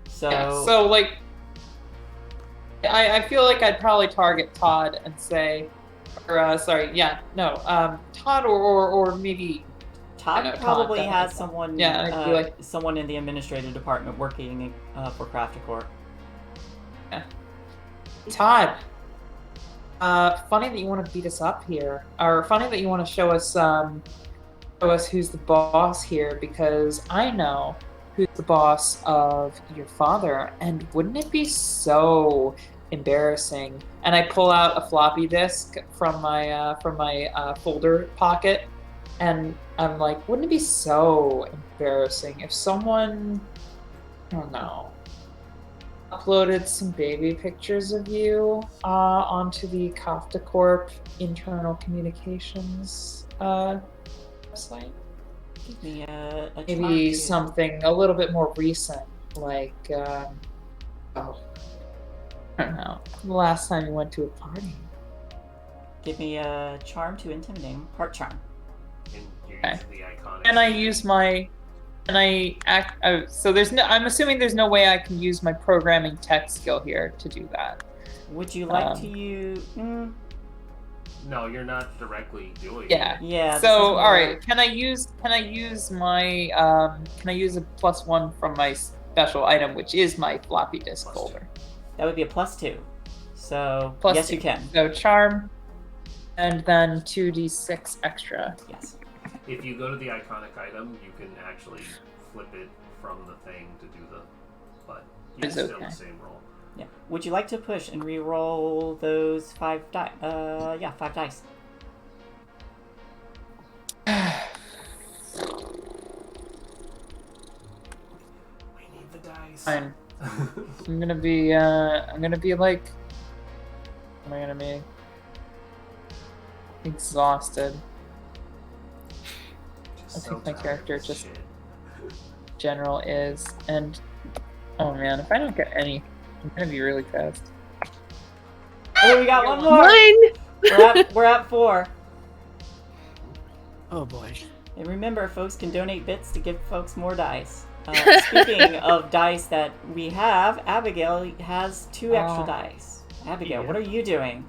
So. Yeah, so like, I feel like I'd probably target Todd and say, Todd or maybe. Todd probably Todd, has someone. Yeah, I'd be like, someone in the administrative department working for Crafticorp. yeah. Todd. Funny that you want to beat us up here, or funny that you want to show us who's the boss here, because I know who's the boss of your father, and wouldn't it be so embarrassing? And I pull out a floppy disk from my folder pocket, and I'm like, wouldn't it be so embarrassing if someone, I don't know, uploaded some baby pictures of you onto the Kafka Corp internal communications website? Give me a Maybe charm something a little bit more recent, like, I don't know, the last time you went to a party. Give me a charm to intimidate him. Heart charm. And you're Okay. using the iconic. And I use my, so there's no, I'm assuming there's no way I can use my programming tech skill here to do that. Would you like to use? No, you're not directly doing Yeah. it. Yeah. this is So, more- all right, can I use my, can I use a +1 from my special item, which is my floppy disk +2. folder? That would be a +2. So Plus yes, 2. you can. So charm, and then 2d6 extra. Yes. If you go to the iconic item, you can actually flip it from the thing to do the. But it's It's still okay. the same roll. Yeah. Would you like to push and re-roll those 5 dice? 5 dice. We need the dice. Fine. I'm gonna be like, what am I gonna be? Exhausted. Just I so think my tired character of just- shit. General is, and Oh man, if I don't get any, I'm gonna be really pissed. Oh, we got one more. One. We're at 4. Oh boy. And remember, folks can donate bits to give folks more dice. Speaking of dice that we have, Abigail has 2 extra dice. Abigail, what are you doing?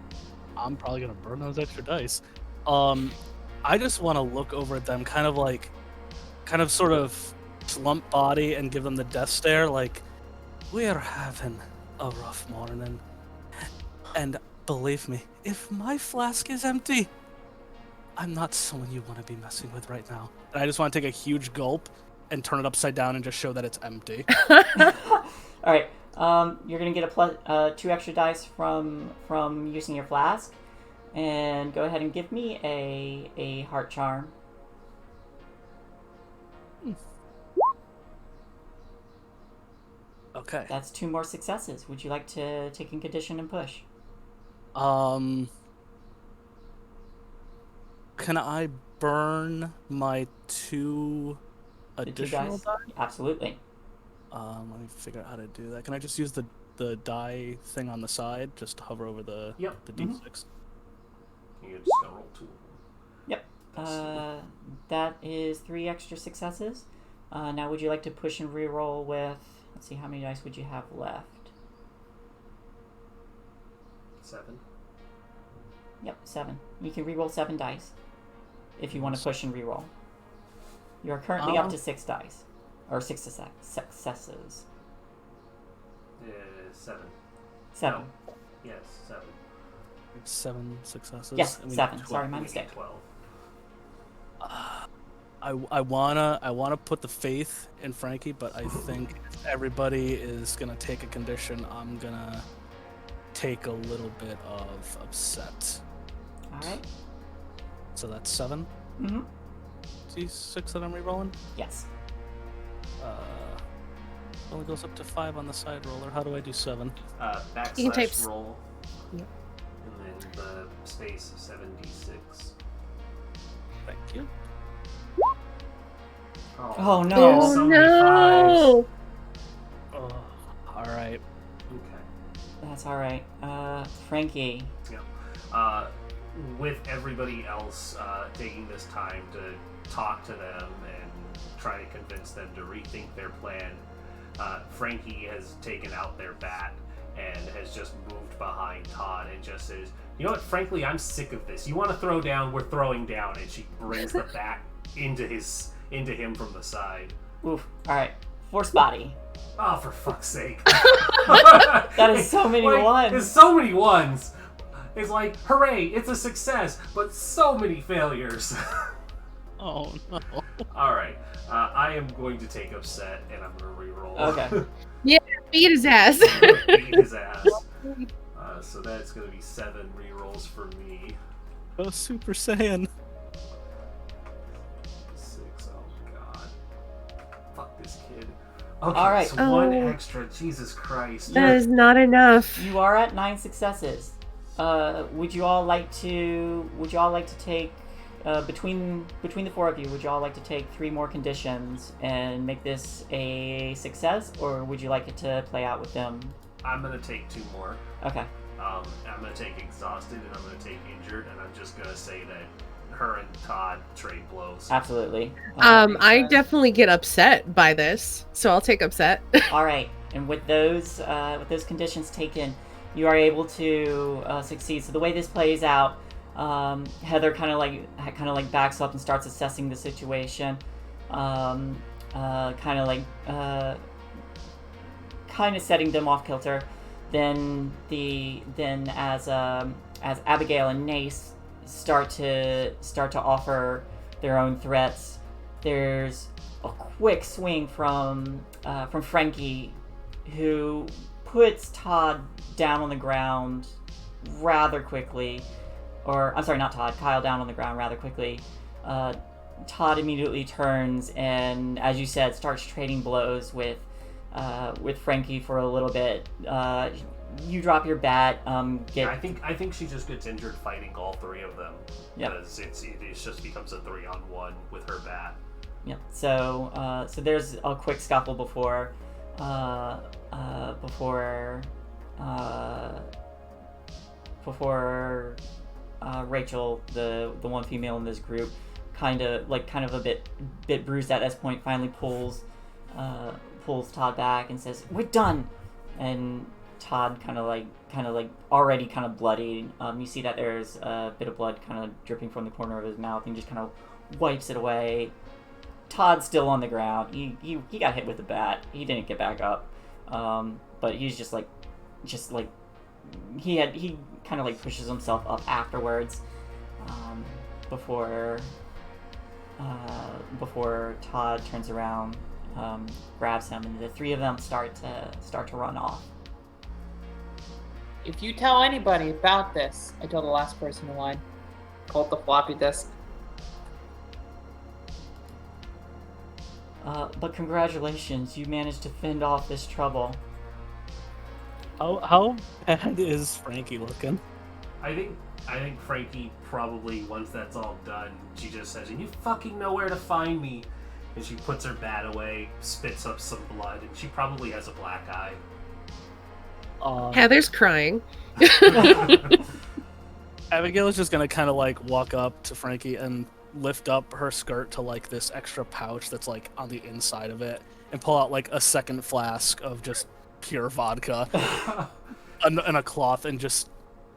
I'm probably gonna burn those extra dice. I just want to look over at them, kind of sort of slump body and give them the death stare, like, we're having a rough morning. And believe me, if my flask is empty, I'm not someone you want to be messing with right now. And I just want to take a huge gulp and turn it upside down and just show that it's empty. All right. You're gonna get a 2 extra dice from using your flask, and go ahead and give me a heart charm. Okay. That's 2 more successes. Would you like to take a condition and push? Can I burn my 2 The 2 additional dice? die? Absolutely. Let me figure out how to do that. Can I just use the die thing on the side, just to hover over the Yep. D6? You just gotta roll 2 of them. Yep. That is 3 extra successes. Now, would you like to push and reroll with? Let's see, how many dice would you have left? 7. Yep, 7. You can reroll 7 dice if you want to push and reroll. You are currently up to 6 dice, or 6 successes. 7. 7. No. Yes, 7. 7 successes. Yes, and we 7. need 12. Sorry, my We need mistake. 12. I wanna put the faith in Frankie, but I think if everybody is gonna take a condition, I'm gonna take a little bit of upset. All right. So that's 7. Mm-hmm. D6 that I'm rerolling. Yes. Only goes up to 5 on the side roller. How do I do 7? You can type Backslash roll. Yep. And then the space 7d6. Thank you. Oh no. Oh so many no! Oh, all right. Okay. That's all right. Frankie. Yeah. With everybody else taking this time to talk to them and try to convince them to rethink their plan, Frankie has taken out their bat and has just moved behind Todd and just says, "You know what? Frankly, I'm sick of this. You want to throw down? We're throwing down." And she brings the bat into him from the side. Oof. All right. Force body. Oh, for fuck's sake! That is so many ones. There's so many ones. It's like, hooray! It's a success, but so many failures. Oh no. All right. I am going to take upset, and I'm going to re-roll. Okay. Beat his ass. Beat his ass. So that's going to be 7 re-rolls for me. Oh, Super Saiyan. 6. Oh god. Fuck this kid. Okay. All right. So 1 Oh. extra. Jesus Christ. That is not enough. You are at 9 successes. Would you all like to take between the 4 of you? Would you all like to take 3 more conditions and make this a success, or would you like it to play out with them? I'm going to take 2 more. Okay. I'm going to take exhausted, and I'm going to take injured, and I'm just going to say that her and Todd trade blows. Absolutely. I definitely get upset by this, so I'll take upset. All right, and with those conditions taken, you are able to succeed. So the way this plays out, Heather kind of like backs up and starts assessing the situation, kind of setting them off kilter. Then as Abigail and Nace start to offer their own threats, there's a quick swing from Frankie, who puts Todd down on the ground rather quickly. Or, I'm sorry, not Todd, Kyle down on the ground rather quickly. Todd immediately turns and, as you said, starts trading blows with Frankie for a little bit. You drop your bat. I think she just gets injured fighting all 3 of them. Yep. Because it just becomes a 3-on-1 with her bat. Yep. So there's a quick scuffle before before Rachel, the one female in this group, kind of a bit bruised at this point, finally pulls Todd back and says, "We're done." And Todd kind of already kind of bloody. You see that there's a bit of blood kind of dripping from the corner of his mouth, and just kind of wipes it away. Todd's still on the ground. He got hit with a bat. He didn't get back up. But he's just he kind of like pushes himself up afterwards, before Todd turns around, grabs him, and the three of them start to run off. If you tell anybody about this, I tell the last person in line, hold the floppy disk. But congratulations, you managed to fend off this trouble. How bad is Frankie looking? I think Frankie probably, once that's all done, she just says, "And you fucking know where to find me." And she puts her bat away, spits up some blood, and she probably has a black eye. Heather's crying. Abigail is just gonna kind of like walk up to Frankie and lift up her skirt to like this extra pouch that's like on the inside of it, and pull out like a second flask of just pure vodka and a cloth, and just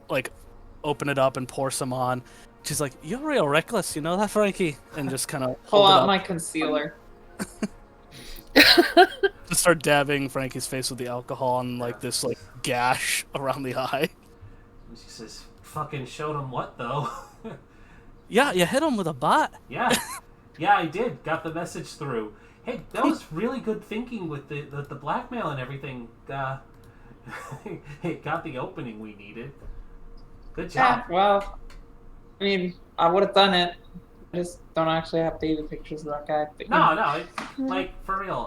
like open it up and pour some on. She's like, "You're real reckless, you know that, Frankie?" And just kind of pull out my concealer. Just start dabbing Frankie's face with the alcohol and like this like gash around the eye. And she says, "Fucking showed him what though?" Yeah, you hit him with a bat. Yeah, I did. Got the message through. Hey, that was really good thinking with the blackmail and everything. It got the opening we needed. Good job. Yeah, well, I mean, I would have done it. I just don't actually have David pictures of that guy. But, No, it's like, for real.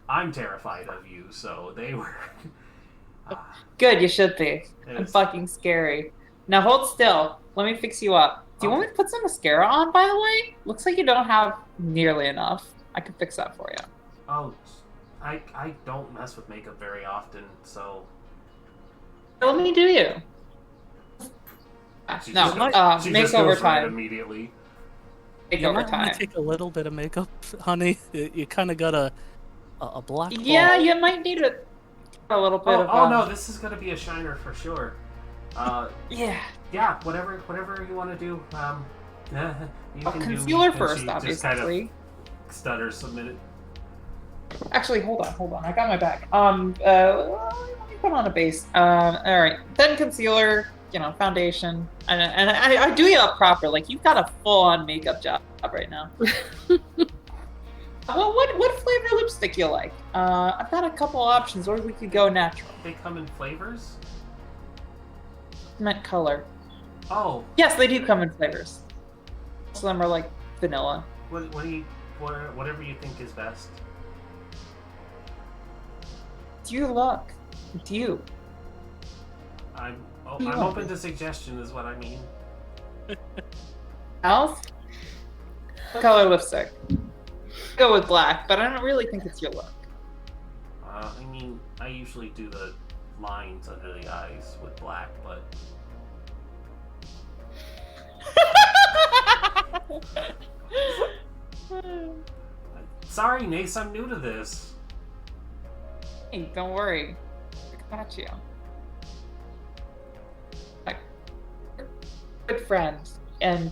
I'm terrified of you, so they were. Good, you should be. I'm fucking scary. Now hold still. Let me fix you up. Do you want me to put some mascara on, by the way? Looks like you don't have nearly enough. I can fix that for you. Oh, I don't mess with makeup very often, so. Let me do you. She No, just makeover goes right time. immediately. Makeover might time. take a little bit of makeup, honey. You kind of got a black ball. Yeah, you might need a little bit of. Oh no, this is gonna be a shiner for sure. Yeah, whatever you want to do. You can concealer do, first, she obviously. just kind of stutters a minute. Actually, hold on. I got my bag. Let me put on a base. All right. Then concealer, foundation, and I do you up proper. Like you've got a full-on makeup job right now. Well, what flavor lipstick you like? I've got a couple options, or we could go natural. They come in flavors? I meant color. Oh. Yes, they do come in flavors. Most of them are like vanilla. Whatever you think is best. It's your luck. It's you. I'm open to suggestion, is what I mean. Else? What color lipstick? Go with black, but I don't really think it's your luck. I mean, I usually do the lines under the eyes with black, but. Sorry, Nace, I'm new to this. Hey, don't worry. I got you. Good friends. And,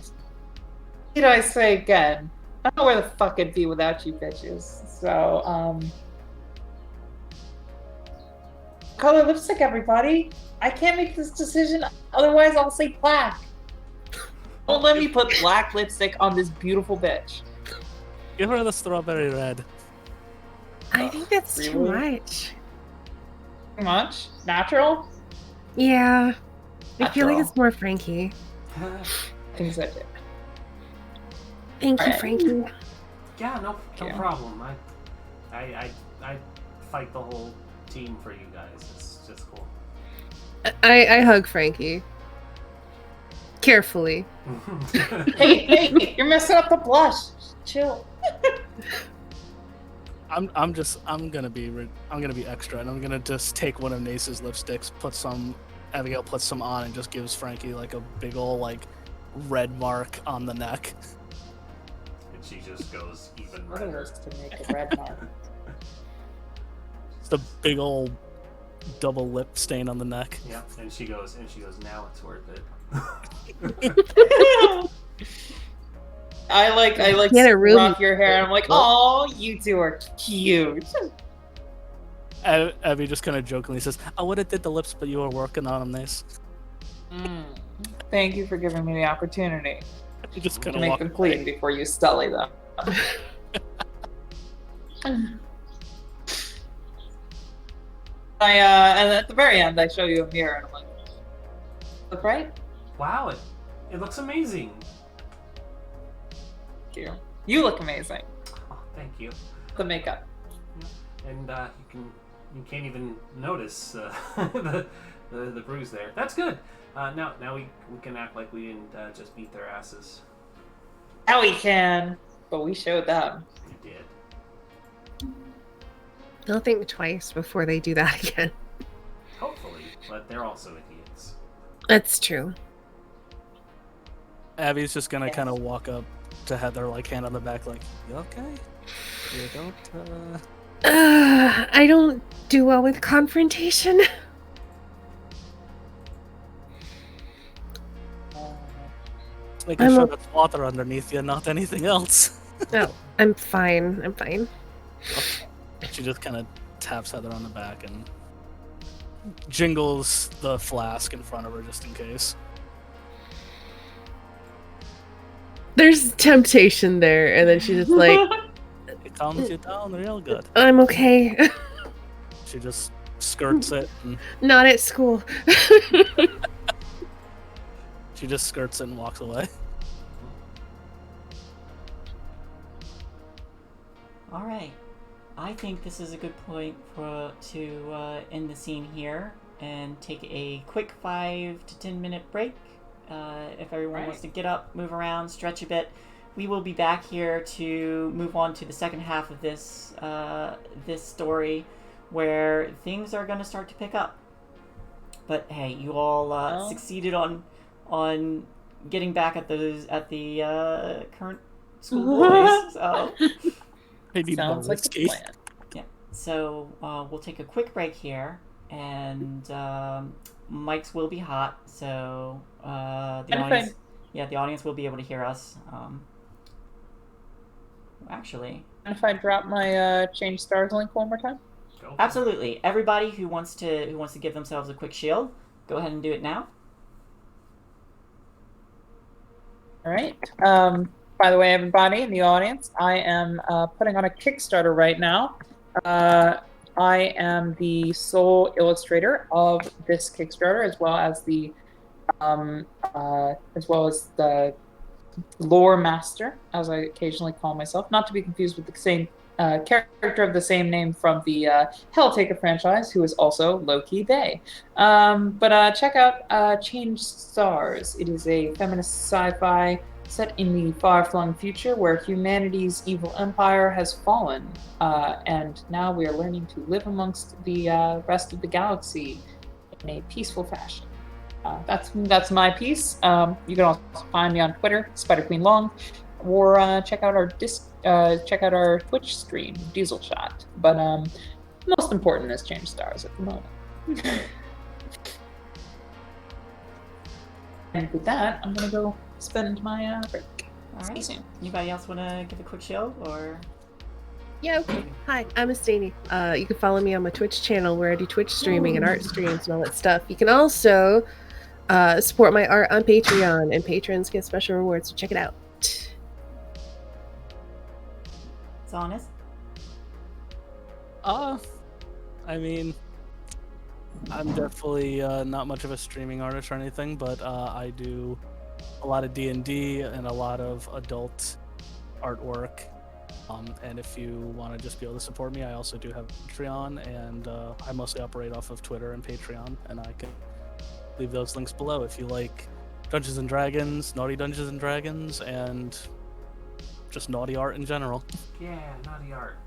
I say again, I don't know where the fuck I'd be without you bitches. So, color lipstick, everybody. I can't make this decision, otherwise I'll say black. Don't let me put black lipstick on this beautiful bitch. Give her the strawberry red. I think that's too much. Too much? Natural? Yeah. I feel like Natural. it's more Frankie. Things I do. Thank you, Alright. Frankie. Yeah, no Yeah. problem. I fight the whole team for you guys. It's just cool. I hug Frankie. Carefully. Hey, you're messing up the blush. Chill. I'm gonna be extra, and I'm gonna just take one of Nace's lipsticks, Abigail puts some on, and just gives Frankie like a big ol' like red mark on the neck. And she just goes even What redder. is to make a red mark? It's a big ol' double lip stain on the neck. Yeah, and she goes, now it's worth it. I like Yeah, they're really rough your hair, and I'm like, oh, you two are cute. Abby just kind of jokingly says, "I would have did the lips, but you were working on them, Nace." Thank you for giving me the opportunity She just kind to of make walk them away. clean before you sully them. And at the very end, I show you a mirror, and I'm like, look right? Wow, it looks amazing. Thank you. You look amazing. Oh, thank you. The makeup. And you can't even notice the bruise there. That's good. Now we can act like we didn't just beat their asses. Now we can, but we showed them. We did. They'll think twice before they do that again. Hopefully, but they're also idiots. That's true. Abby's just gonna Yes. kind of walk up to Heather, like hand on the back, like, "You okay? You don't." I don't do well with confrontation. Making I'm sure o- there's water underneath you, not anything else. No, I'm fine. I'm fine. She just kind of taps Heather on the back and jingles the flask in front of her just in case. There's temptation there, and then she's just like, It calms you down real good. I'm okay. She just skirts it, and Not at school. she just skirts it and walks away. All right. I think this is a good point to end the scene here and take a quick 5 to 10 minute break. If everyone wants to get up, move around, stretch a bit, we will be back here to move on to the second half of this this story, where things are going to start to pick up. But hey, you all succeeded on getting back at the current school boys. So. Maybe more Sounds like a risky. plan. Yeah. So we'll take a quick break here, and mics will be hot, so the And audience, fine. the audience will be able to hear us. Actually, And if I drop my change stars link one more time? Go for it. absolutely. Everybody who wants to give themselves a quick shield, go ahead and do it now. All right. By the way, everybody in the audience, I am putting on a Kickstarter right now. I am the sole illustrator of this Kickstarter, as well as the lore master, as I occasionally call myself, not to be confused with the same character of the same name from the Helltaker franchise, who is also Loki Bay. But check out Change Stars. It is a feminist sci-fi set in the far-flung future where humanity's evil empire has fallen, and now we are learning to live amongst the rest of the galaxy in a peaceful fashion. That's my piece. You can also find me on Twitter, Spider Queen Long, or check out our Twitch stream, Diesel Shot. But most important is Change Stars at the moment. And with that, I'm gonna go spend my break. All See you right. soon. Anybody else want to give a quick shield or? Yeah, okay. Hi, I'm Estanie. You can follow me on my Twitch channel where I do Twitch streaming and art streams and all that stuff. You can also support my art on Patreon, and patrons get special rewards, so check it out. It's honest. I mean, I'm definitely not much of a streaming artist or anything, but I do a lot of D&D and a lot of adult artwork. And if you want to just be able to support me, I also do have Patreon, and I mostly operate off of Twitter and Patreon, and I can leave those links below if you like Dungeons and Dragons, naughty Dungeons and Dragons, and just naughty art in general. Yeah, naughty art.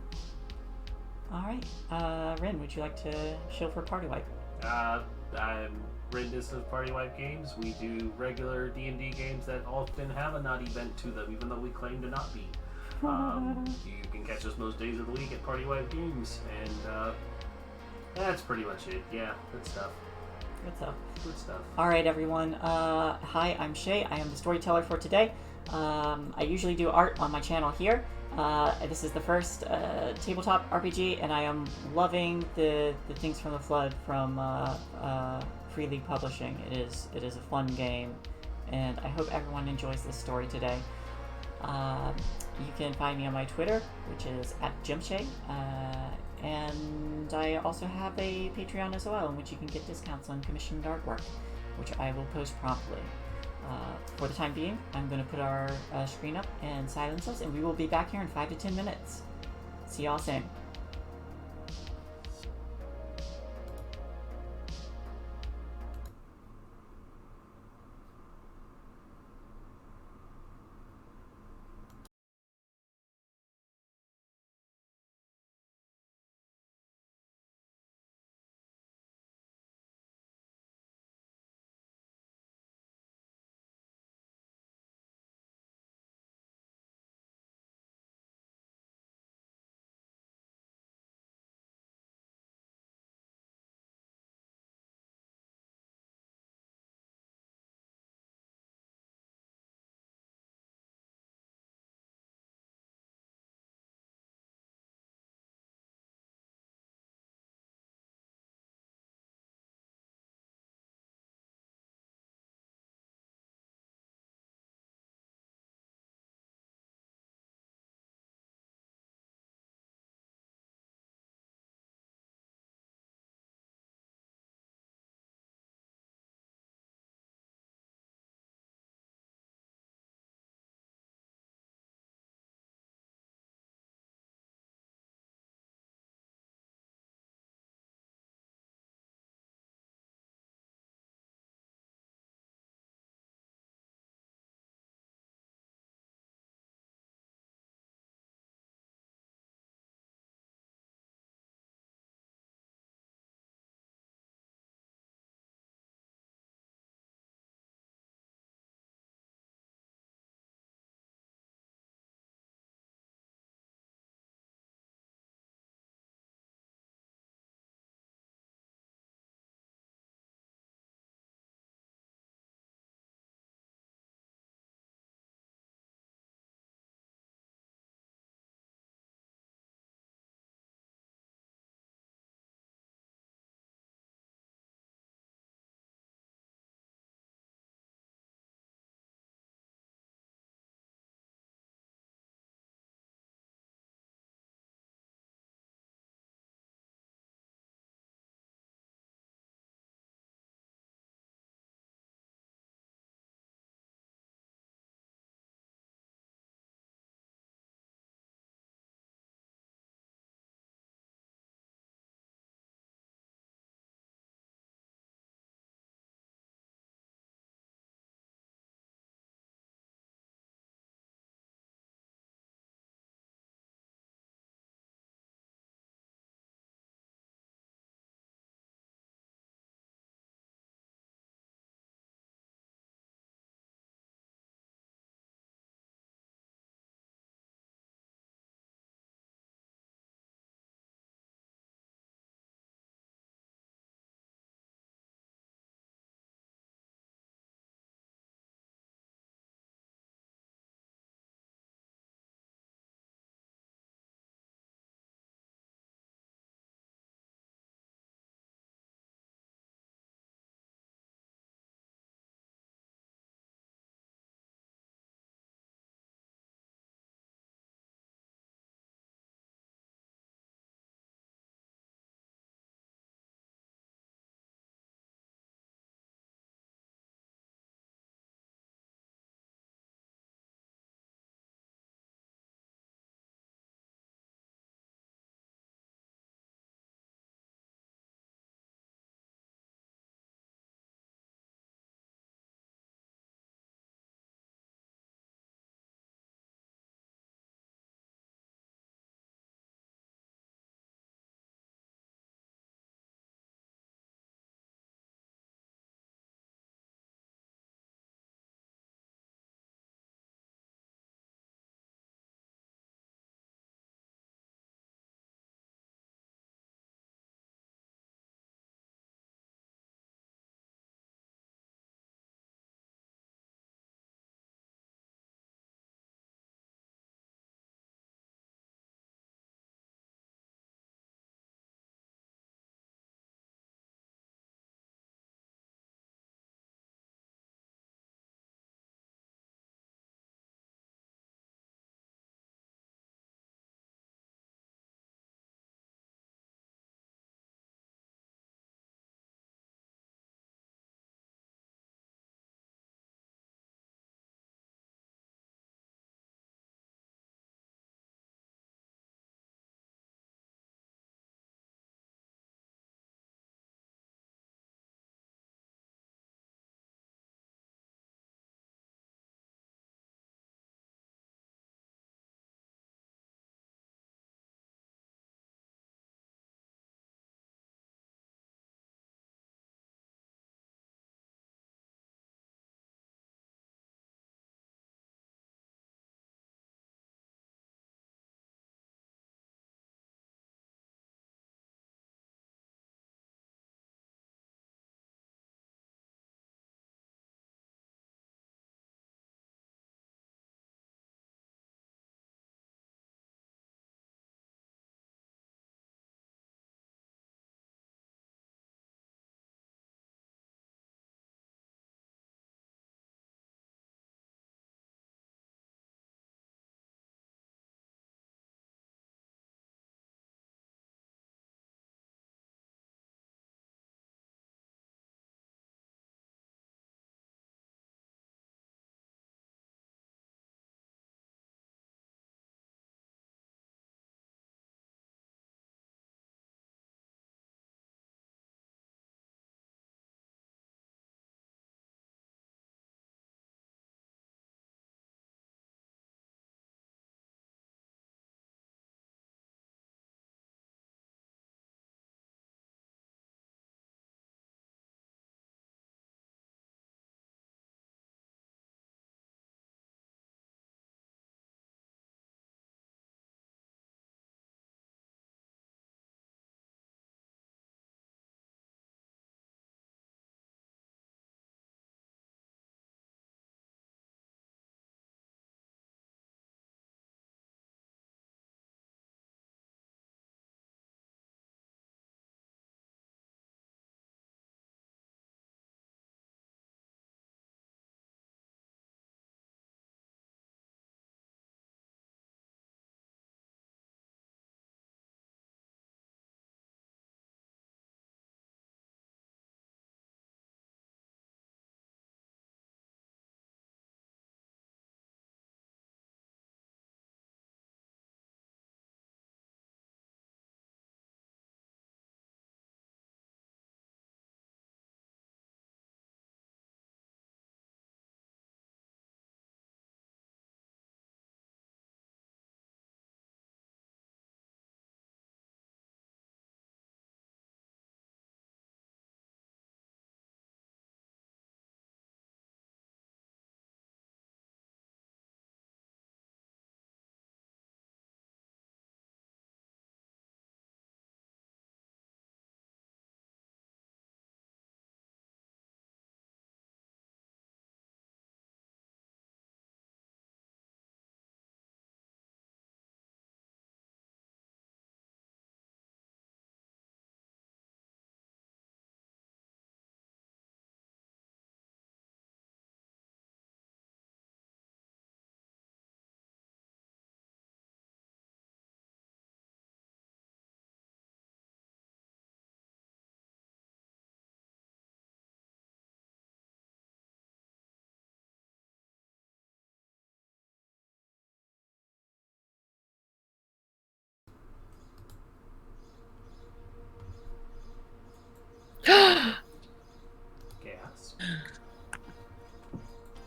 All right. Rin, would you like to shill for Party Wipe? I'm Rindis of Party Wipe Games. We do regular D&D games that often have a not event to them, even though we claim to not be. You can catch us most days of the week at Party Wipe Games, and that's pretty much it. Yeah, good stuff. What's up? Good stuff. All right, everyone. Hi, I'm Shae. I am the storyteller for today. I usually do art on my channel here. This is the first tabletop RPG, and I am loving the Things from the Flood from Free League Publishing. It is a fun game, and I hope everyone enjoys this story today. You can find me on my Twitter, which is @JimShae, and I also have a Patreon as well, in which you can get discounts on commissioned artwork, which I will post promptly. For the time being, I'm going to put our screen up and silence us, and we will be back here in 5 to 10 minutes. See y'all soon.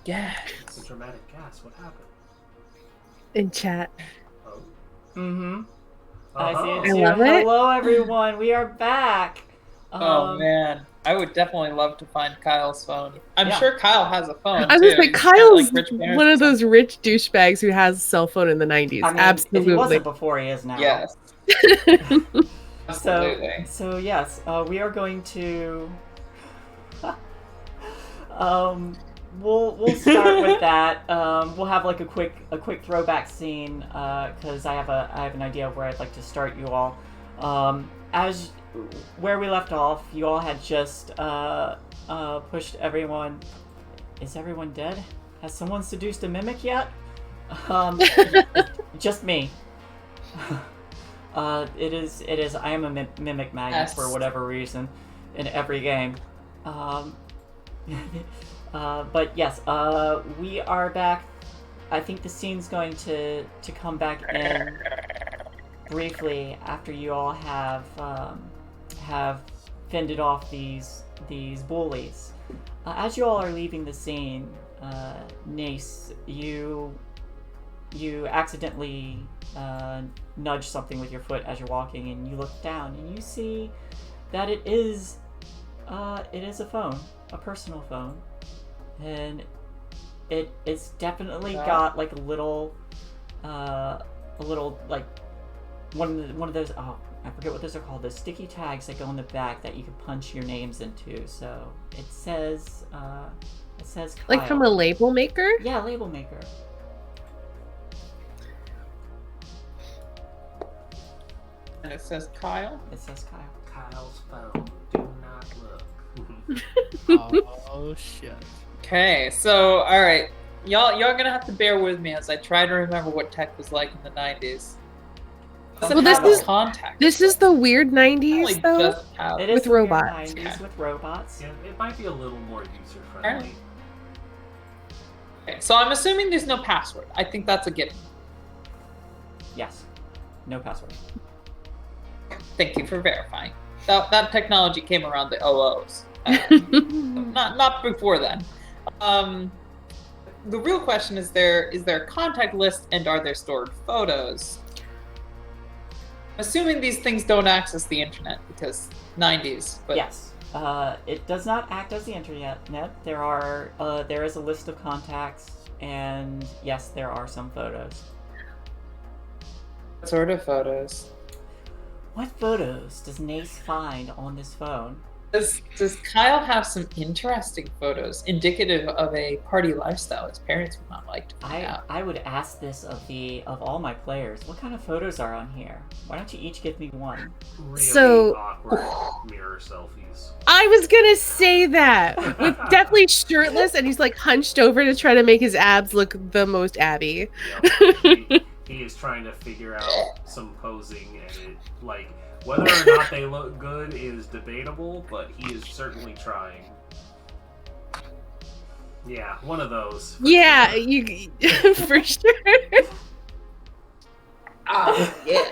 Yes. It's a dramatic gas. What happened? In chat. Oh. Mm-hmm. I see Uh-huh. it I too. love it. Hello, everyone. We are back. Oh man, I would definitely love to find Kyle's phone. I'm Yeah. sure Kyle has a phone I was too. gonna say He's kinda Kyle's like rich parents one or of those something. rich douchebags who has a cell phone in the 90s. I mean, Absolutely. if he wasn't before, he is now. Yes, So, absolutely. so yes, we are going to. We'll start with that. We'll have like a quick throwback scene because I have an idea of where I'd like to start you all. As where we left off, you all had just pushed everyone. Is everyone dead? Has someone seduced a mimic yet? Just me. It is. I am a mimic magnet Yes. for whatever reason in every game. But yes, we are back. I think the scene's going to come back in briefly after you all have fended off these bullies. As you all are leaving the scene, Nace, you accidentally nudge something with your foot as you're walking, and you look down and you see that it is a phone, a personal phone, and it's definitely got like a little like one of those, oh, I forget what those are called, those sticky tags that go in the back that you can punch your names into. So it says Kyle. Like from a label maker? Yeah, label maker. And it says Kyle. It says Kyle. Kyle's phone. Do not look. Oh shit. Okay, so all right, y'all gonna have to bear with me as I try to remember what tech was like in the 90s. Well, this is contact. this is the weird 90s Only though. just have- It is With the weird robots. 90s with robots. Yeah, it might be a little more user friendly. Okay, so I'm assuming there's no password. I think that's a given. Yes. No password. Thank you for verifying. That technology came around the OOs. Not before then. The real question is there a contact list and are there stored photos? Assuming these things don't access the internet because 90s, but Yes. It does not act as the internet. There is a list of contacts, and yes, there are some photos. what sort of photos? What photos does Nace find on this phone? Does Kyle have some interesting photos indicative of a party lifestyle his parents would not like to find out? I would ask this of all my players. What kind of photos are on here? Why don't you each give me one? Really So- awkward mirror selfies. I was gonna say that. With definitely shirtless, and he's like hunched over to try to make his abs look the most abby. Yep. He is trying to figure out some posing, and it, like, whether or not they look good is debatable, but he is certainly trying. Yeah, one of those. for Yeah, sure. you for sure. Yeah.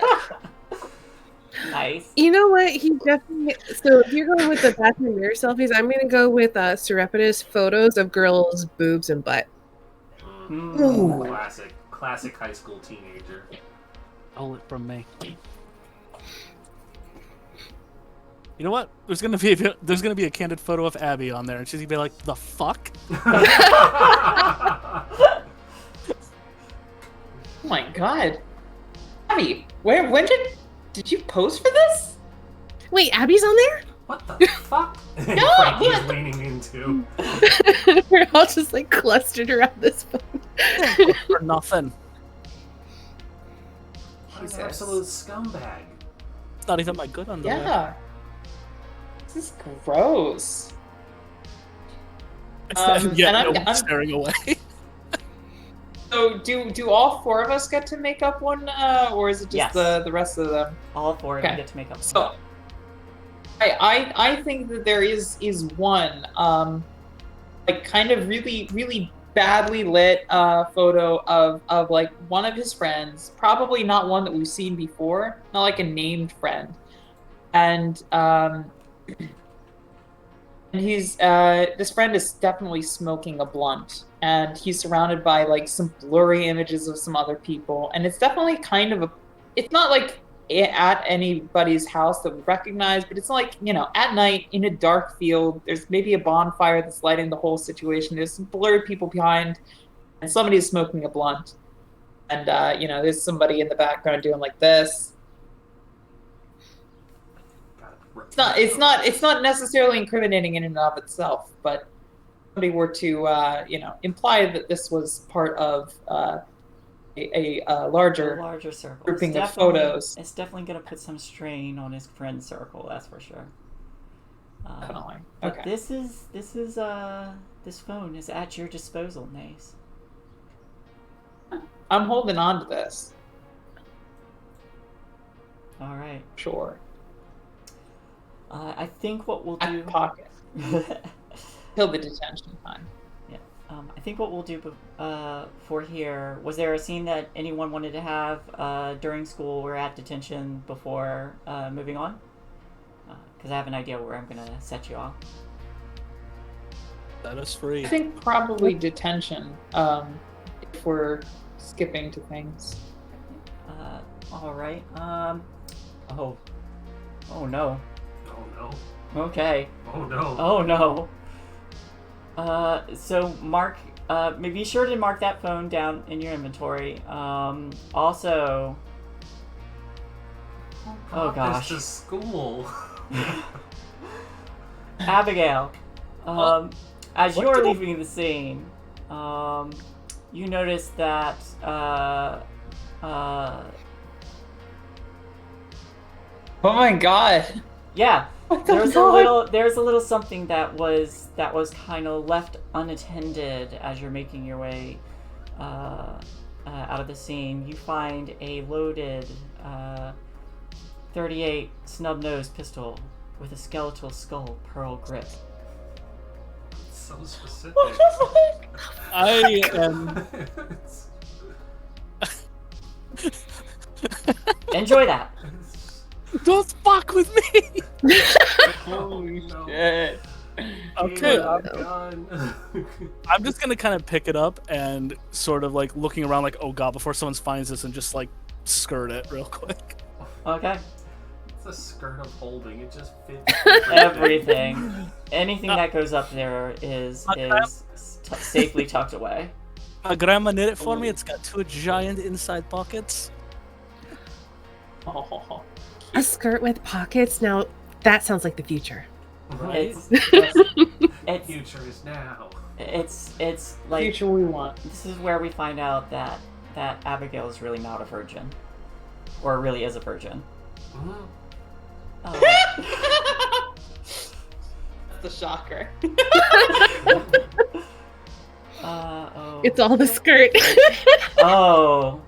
Nice. You know what? He definitely. So if you're going with the bathroom mirror selfies, I'm gonna go with surreptitious photos of girls' boobs and butt. Hmm. Classic high school teenager. Stole it from me. You know what? There's gonna be a candid photo of Abby on there, and she's gonna be like, "The fuck?" Oh my god. Abby, when did you post for this? Wait, Abby's on there? What the fuck? Frankie's what? leaning into. We're all just like clustered around this phone. For nothing. What an Jesus. absolute scumbag. It's not even my good underwear. Yeah. This is gross. Yeah, and no I'm- one's staring away. So do all four of us get to make up one, or is it just Yes. the rest of them? All four of you Okay. get to make up. So I think that there is one like kind of really badly lit photo of like one of his friends, probably not one that we've seen before, not like a named friend, and And he's this friend is definitely smoking a blunt, and he's surrounded by like some blurry images of some other people, and it's definitely kind of a. It's not like at anybody's house that we recognize, but it's like, at night in a dark field. There's maybe a bonfire that's lighting the whole situation. There's some blurred people behind, and somebody's smoking a blunt, and there's somebody in the background doing like this. It's not necessarily incriminating in and of itself, but if somebody were to imply that this was part of a larger circle, grouping of photos. It's definitely going to put some strain on his friend circle, that's for sure. Definitely. But Okay. this phone is at your disposal, Nace. I'm holding on to this. All right. Sure. I think what we'll Back do. pocket. Till the detention time. Yeah. I think what we'll do for here. Was there a scene that anyone wanted to have during school or at detention before moving on? Because I have an idea where I'm gonna set you off. That is free. I think probably detention. If we're skipping to things. All right. Oh no. Oh no. Okay. Oh no. Oh no. So mark. Be sure to mark that phone down in your inventory. Also. Oh gosh. This to school. Abigail. As What you're the- leaving the scene, you notice that Oh my god. yeah, What the there's fuck? a little something that was kind of left unattended as you're making your way out of the scene. You find a loaded 38 snub-nosed pistol with a skeletal skull pearl grip. So specific. What the fuck? I am. Enjoy that. Don't fuck with me! Holy no. shit. Okay, I'm done. I'm just gonna kind of pick it up and sort of like looking around like, oh god, before someone finds this, and just like skirt it real quick. Okay. It's a skirt of holding. It just fits Everything. Anything that goes up there is safely tucked away. My grandma knit it for me. It's got 2 giant inside pockets. Oh. A skirt with pockets. Now that sounds like the future. Right? It's Future is now. it's like Future we want. this is where we find out that Abigail is really not a virgin, or really is a virgin. Mhm. That's a shocker. Oh. It's all the skirt. Oh.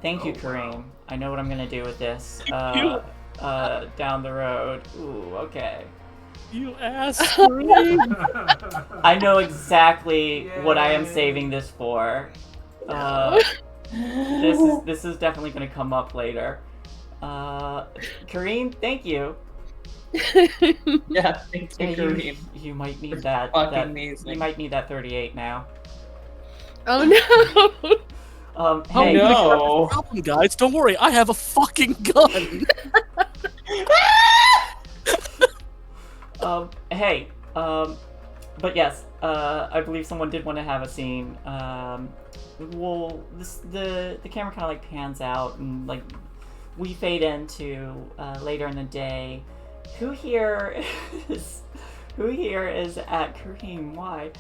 Thank you, Oh, Kareem. wow. I know what I'm gonna do with this. Down the road. Ooh, okay. You ass scream. I know exactly what I am Yay. saving this for. This is definitely gonna come up later. Kareem, thank you. Yeah, thank you, Yeah, Kareem. you might need that. Fucking that amazing. you might need that 38 now. Oh no. Hey, no. Problem, guys. Don't worry. I have a fucking gun. Hey, but yes, I believe someone did want to have a scene. The camera kind of like pans out and like we fade into later in the day. Who here is at Kareem? Why?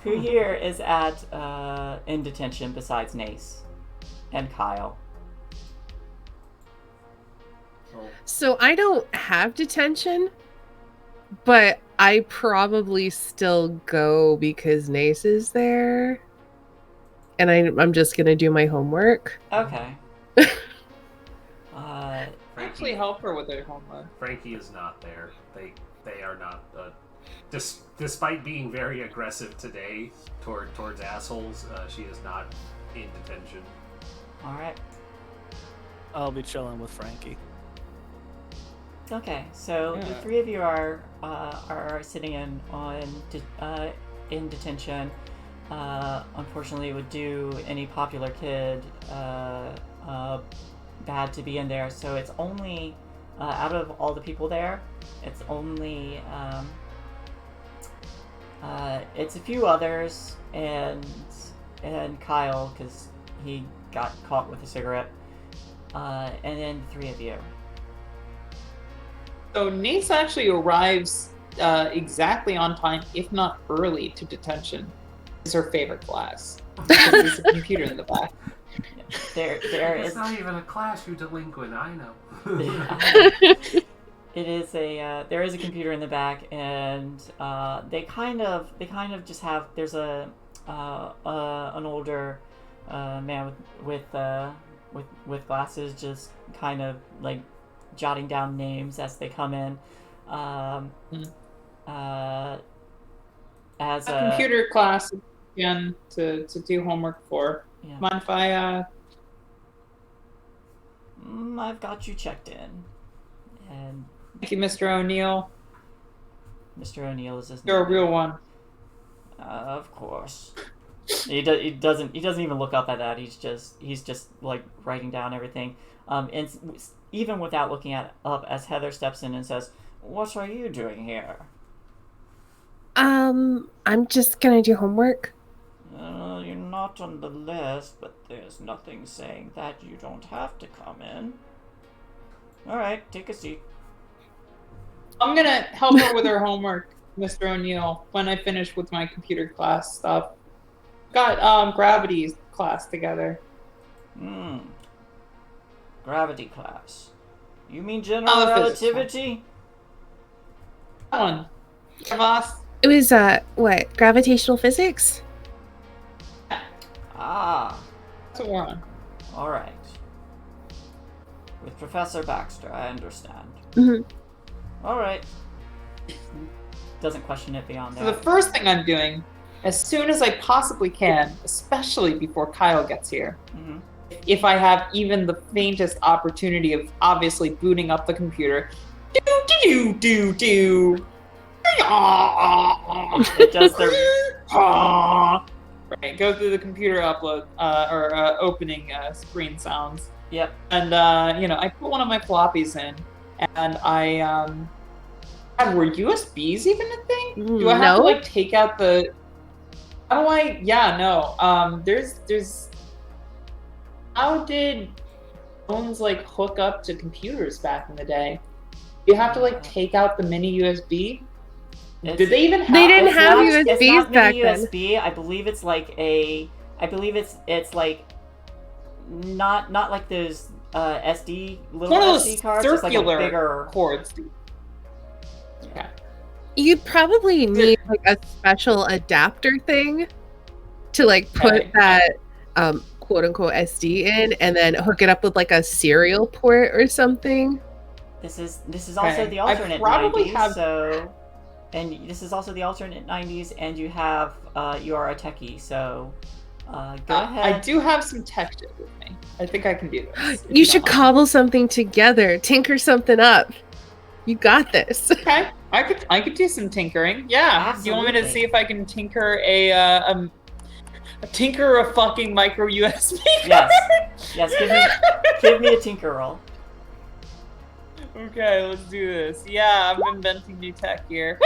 Who here is at in detention besides Nace and Kyle? So I don't have detention, but I probably still go because Nace is there. And I'm just gonna do my homework. Okay. Actually help her with her homework. Frankie is not there. They are not. Despite being very aggressive today towards assholes, she is not in detention. All right. I'll be chilling with Frankie. Okay, so the Yeah. three of you are sitting in detention. Unfortunately, it would do any popular kid bad to be in there. So it's only out of all the people there, it's only it's a few others and Kyle because he got caught with a cigarette, and then the three of you. So Nace actually arrives exactly on time, if not early, to detention. It's her favorite class. Because there's a computer in the back. There It's is. not even a class, you delinquent. I know. It is a there is a computer in the back, and they kind of just have there's an older man with glasses just kind of like jotting down names as they come in. As A computer class again to do homework for. Yeah. Mind if I I've got you checked in, and thank you, Mr. O'Neill. Mr. O'Neill is his You're a name. real one. Of course. He doesn't even look up at that. He's just like writing down everything. And even without looking up, as Heather steps in and says, "What are you doing here?" I'm just gonna do homework. You're not on the list, but there's nothing saying that you don't have to come in. All right, take a seat. I'm gonna help her with her homework, Mr. O'Neill, when I finish with my computer class stuff. Got gravity class together. Gravity class. You mean general physics relativity? That one. Yeah, boss. It was what? Gravitational physics? Ah, That's what we're on. all right. With Professor Baxter, I understand. Mm-hmm. All right. Doesn't question it beyond So the that. first thing I'm doing, as soon as I possibly can, especially before Kyle gets here, Mhm. if I have even the faintest opportunity of obviously booting up the computer, do. It does the Right, go through the computer upload or opening screen sounds, yep. and I put one of my floppies in, and I God, were USBs even a thing? Do I have to No. like take out the? How do I? Yeah, no. There's. How did phones like hook up to computers back in the day? You have to like take out the mini USB. It's- Did they even have? They didn't It's have not- USBs it's not back mini then. USB. I believe it's like I believe it's like not like those SD little One of those SD cards. It's like a circular bigger. cords. Okay. You'd probably need like a special adapter thing to like put Okay. that quote unquote SD in and then hook it up with like a serial port or something. This is also Okay. the I alternate probably 90s. have- So, and this is also the alternate 90s, and you have you are a techie. So, go ahead. I do have some tech shit with me. I think I can do this. if You should don't mind. cobble something together, tinker something up. You got this. Okay, I could do some tinkering. Yeah. Do you want me to Absolutely. see if I can tinker a fucking micro USB? Yes, give me a tinker roll. Okay, let's do this. Yeah, I'm inventing new tech here.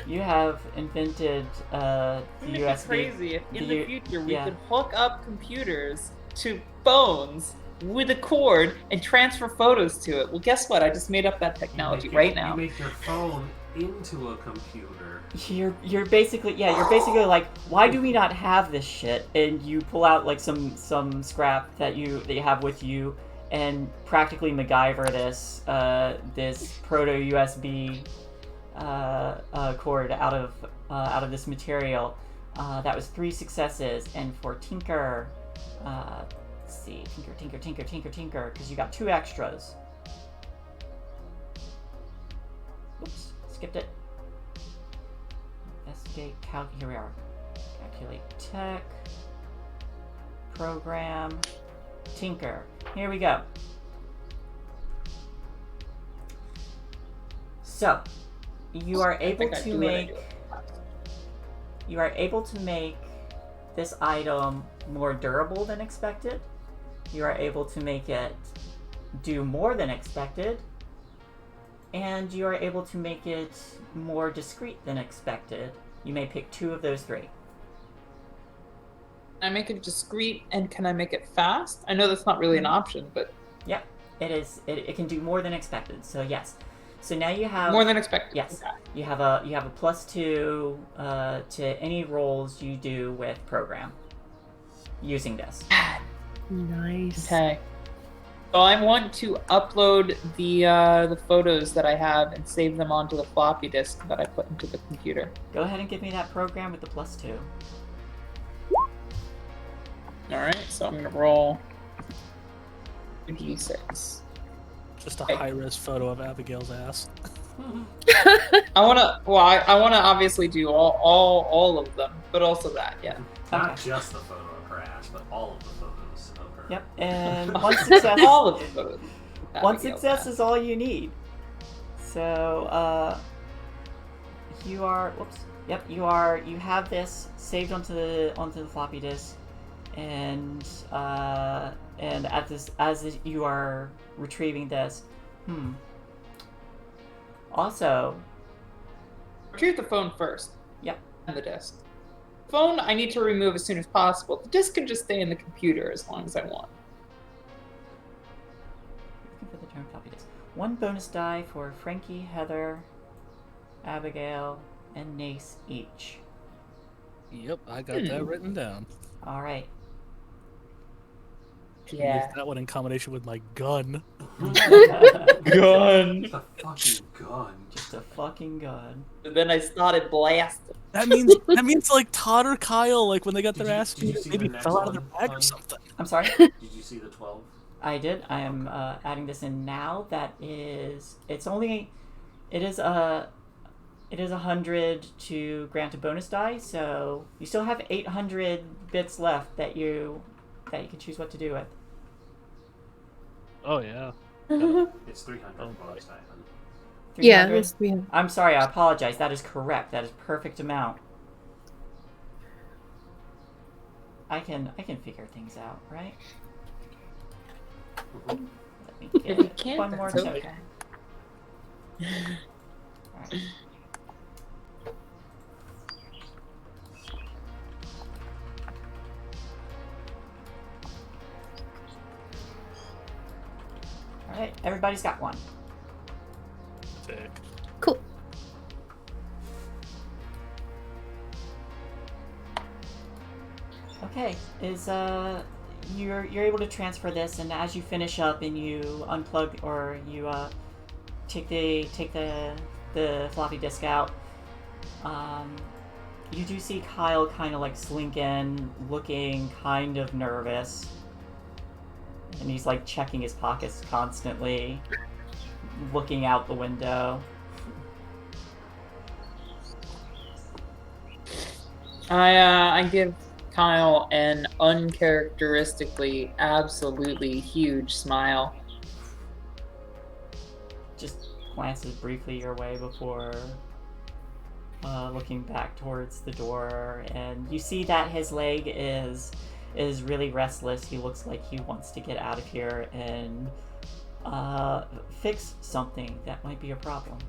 You have invented the Wouldn't it be USB. crazy if in the future we yeah. could hook up computers to phones with a cord and transfer photos to it? Well, guess what? I just made up that technology right now. You make your phone into a computer. You're basically like, why do we not have this shit? And you pull out like some scrap that you have with you, and practically MacGyver this proto USB cord out of this material. That was 3 successes, and for tinker, let's see, tinker, because you got 2 extras. Oops, skipped it. Investigate, here we are. Calculate tech, program, tinker. Here we go. So, you are able think I to do what I make. do. You are able to make this item more durable than expected. You are able to make it do more than expected. And you are able to make it more discreet than expected. You may pick 2 of those 3. Can I make it discreet and can I make it fast? I know that's not really an option, but Yep, it is. It can do more than expected. So yes. So now you have more than expected. Yes, Okay. you have a +2 to any rolls you do with program using this. Nice. Okay. So I want to upload the photos that I have and save them onto the floppy disk that I put into the computer. Go ahead and give me that program with the +2. All right. So I'm gonna roll 2d6. Just a Okay. high-res photo of Abigail's ass. I wanna. Well, I wanna obviously do all of them, but also that. Yeah. Not Okay. just the photo of her ass, but all of the photos of her. Yep, and one success. all of the photos. One success is all you need. So, you are. Whoops. Yep, you are. You have this saved onto the floppy disk, and as you are retrieving this, Also, retrieve the phone first. Yep. And the disk. Phone I need to remove as soon as possible. The disk can just stay in the computer as long as I want. looking for the term floppy disk. 1 bonus die for Frankie, Heather, Abigail, and Nace each. Yep, I got that written down. All right. Yeah. Use that one in combination with my gun. Gun. The fucking gun. Just a fucking gun. And then I started blasting. That means like Todd or Kyle, like when they got Did their you- ass did you beat, see maybe the next fell out of their one, bag or Hun? something. I'm sorry. Did you see the 12? I did. I am adding this in now. That is. It is 100 to grant a bonus die. So you still have 800 bits left that you can choose what to do with. Oh yeah. It's 300 bonus die. Hun. Yeah, 300? yeah. I'm sorry. I apologize. That is correct. That is perfect amount. I can figure things out, right? Let me If you get can't, one more that's token. okay. Alright. Alright, everybody's got one. Sick. Cool. Okay, you're able to transfer this, and as you finish up and you unplug or you take the floppy disk out, you do see Kyle kind of like slink in, looking kind of nervous, and he's like checking his pockets constantly, looking out the window. I give Kyle an uncharacteristically, absolutely huge smile. Just glances briefly your way before looking back towards the door, and you see that his leg is really restless. He looks like he wants to get out of here and fix something that might be a problem.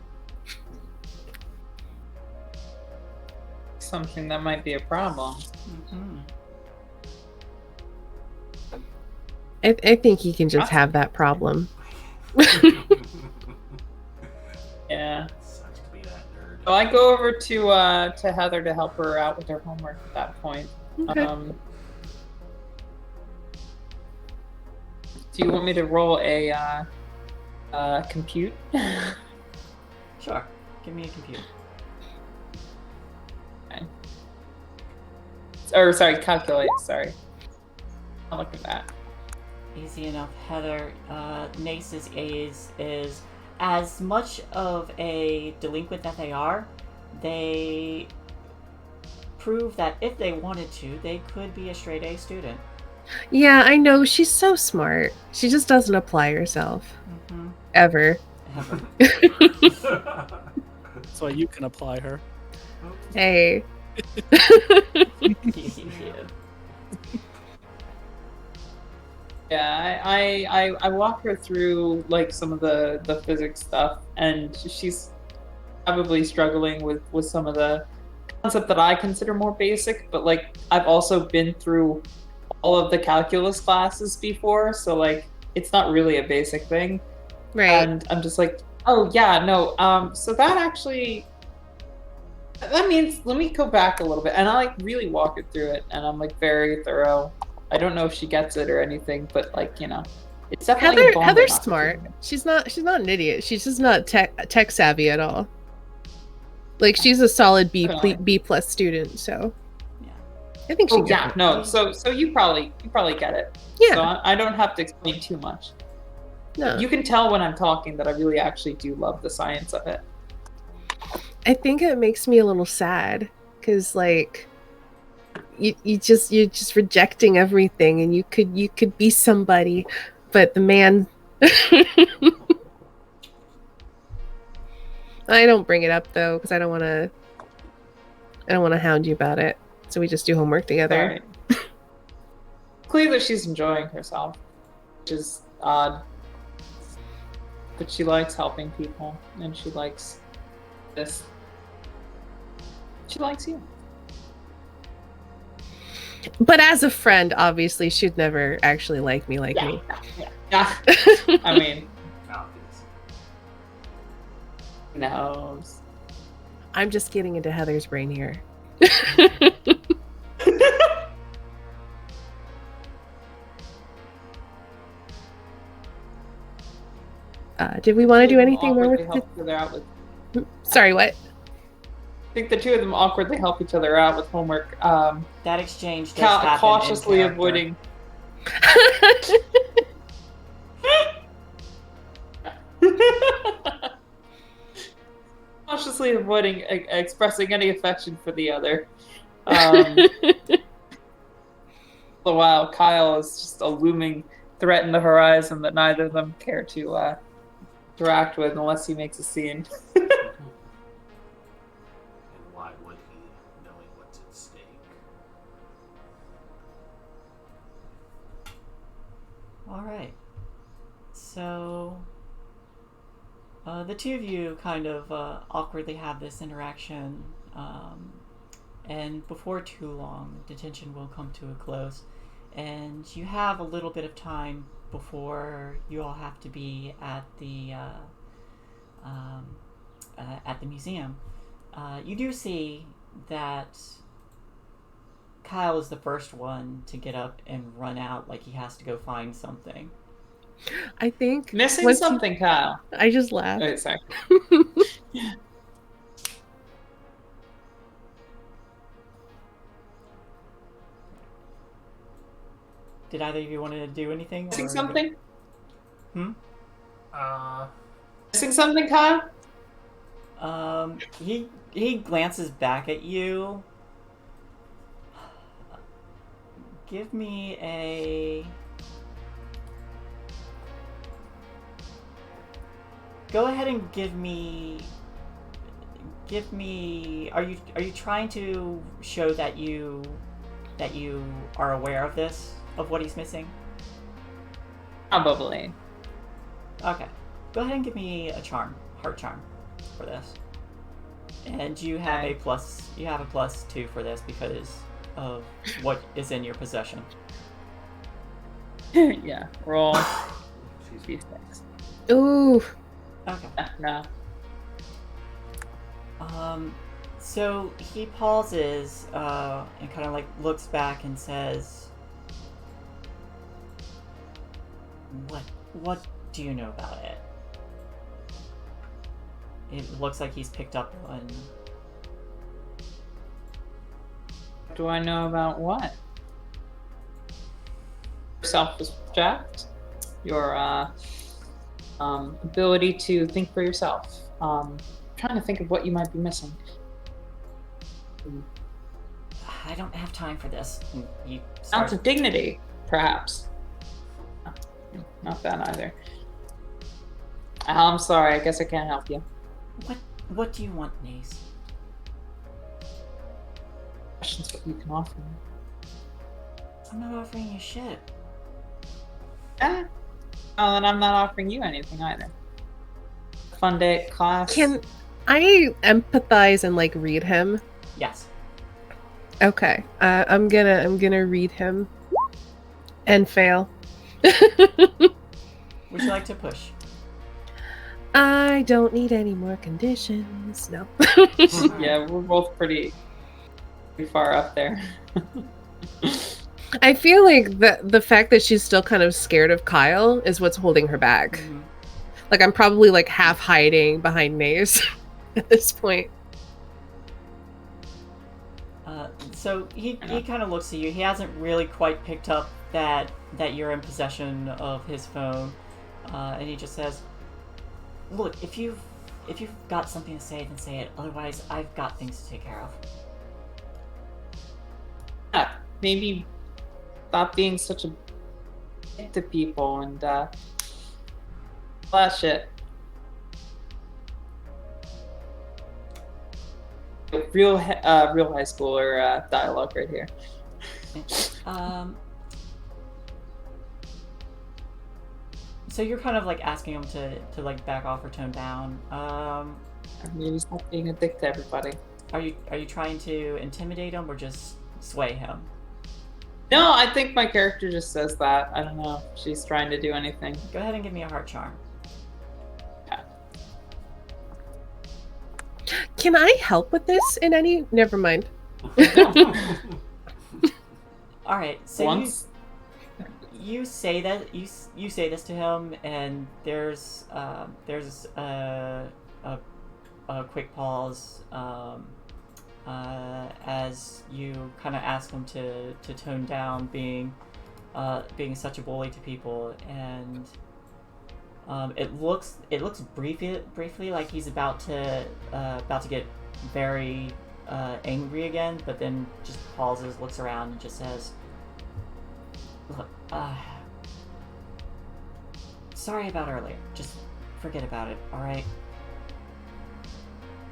Something that might be a problem. Mm-hmm. I think he can just have that problem. Yeah. Sucks to be that nerd. So I go over to Heather to help her out with her homework at that point. Okay. Do you want me to roll a compute? Sure. Give me a computer. Okay. Or sorry, calculate. Sorry. I'll look at that. Easy enough. Heather, Nace's is as much of a delinquent that they prove that if they wanted to, they could be a straight A student. Yeah, I know. She's so smart. She just doesn't apply herself. Mm-hmm. Ever. Heather. So you can apply her. Hey. Yeah, I walk her through like some of the physics stuff, and she's probably struggling with some of the concept that I consider more basic, but like I've also been through all of the calculus classes before, so like it's not really a basic thing. Right. And I'm just like, oh yeah, no, so that means let me go back a little bit, and I like really walk it through it, and I'm like very thorough. I don't know if she gets it or anything, but like, you know, it's definitely Heather's smart. She's not an idiot. She's just not tech savvy at all. Like she's a solid B plus student, so yeah. I think she. Oh yeah, no. So you probably get it. Yeah. So I don't have to explain too much. No. You can tell when I'm talking that I really actually do love the science of it. I think it makes me a little sad because like you're just rejecting everything, and you could be somebody, but the man. I don't bring it up though because I don't want to hound you about it. So we just do homework together. Right. Clearly, she's enjoying herself, which is odd. But she likes helping people, and she likes this. She likes you. But as a friend, obviously, she'd never actually like me like me. Yeah. I mean, who knows? I'm just getting into Heather's brain here. Did we want to do anything more with Sorry, what? I think the two of them awkwardly help each other out with homework. That exchange does happen cautiously in avoiding. Cautiously avoiding expressing any affection for the other. While Kyle is just a looming threat in the horizon that neither of them care to interact with unless he makes a scene. All right. So, the two of you kind of awkwardly have this interaction, and before too long, detention will come to a close, and you have a little bit of time before you all have to be at the museum. You do see that Kyle is the first one to get up and run out like he has to go find something. I think missing something, Kyle. I just laughed. Oh, sorry. Did either of you want to do anything? Missing something? Hmm? Missing something, Kyle? He glances back at you. Give me a... Go ahead and give me... Are you trying to show that you are aware of this, of what he's missing? Probably. Okay. Go ahead and give me a charm, heart charm, for this. And you have a +2 for this because of what is in your possession. Yeah, roll. Ooh. Okay. No. So he pauses and kind of like looks back and says, "What do you know about it?" It looks like he's picked up on... What do I know about what? Self-respect, your ability to think for yourself. Trying to think of what you might be missing. I don't have time for this. You Ounce of dignity, perhaps. Not that either. I'm sorry. I guess I can't help you. What do you want, Naze? Questions what you can offer me. I'm not offering you shit. Yeah. Oh, and I'm not offering you anything either. Fun day at class. Can I empathize and like read him? Yes. Okay. I'm gonna read him and fail. Would you like to push? I don't need any more conditions. No. Yeah, we're both pretty far up there. I feel like the fact that she's still kind of scared of Kyle is what's holding her back. Mhm. Like I'm probably like half hiding behind Maze at this point. So he kind of looks at you. He hasn't really quite picked up that you're in possession of his phone, and he just says, "Look, if you've got something to say, then say it. Otherwise, I've got things to take care of." Yeah, maybe stop being such a dick to people and all that shit. Real high schooler dialogue right here. So you're kind of like asking him to like back off or tone down. Maybe stop being a dick to everybody. Are you trying to intimidate him or just sway him? No, I think my character just says that. I don't know if she's trying to do anything. Go ahead and give me a heart charm. Can I help with this in any? Never mind. All right, so Once. you say that you say this to him, and there's a quick pause as you kind of ask him to tone down being such a bully to people, and it looks briefly like he's about to get very angry again, but then just pauses, looks around, and just says, "Look, sorry about earlier. Just forget about it. All right."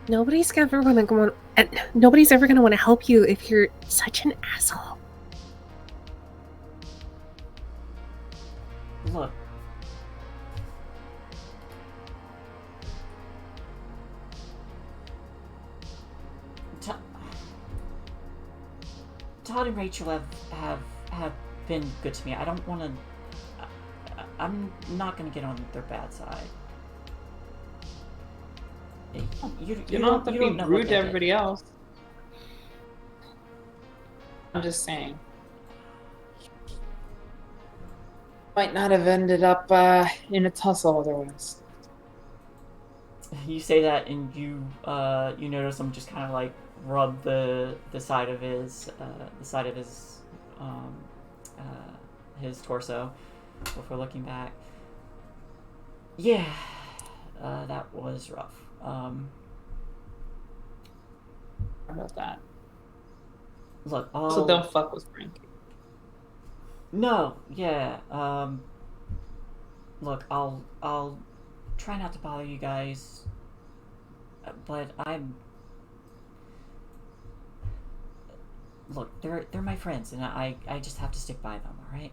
Nobody's ever gonna want to help you if you're such an asshole. Look. Todd and Rachel have been good to me. I don't want to. I'm not going to get on their bad side. You don't have to be know rude what to they everybody did. else. I'm just saying. Might not have ended up in a tussle otherwise. You say that, and you notice him just kind of like rub the side of his his torso before looking back. Yeah, that was rough. How about that? Look, So don't fuck with Frankie. No, yeah. Look, I'll try not to bother you guys, but look, they're my friends, and I just have to stick by them. All right.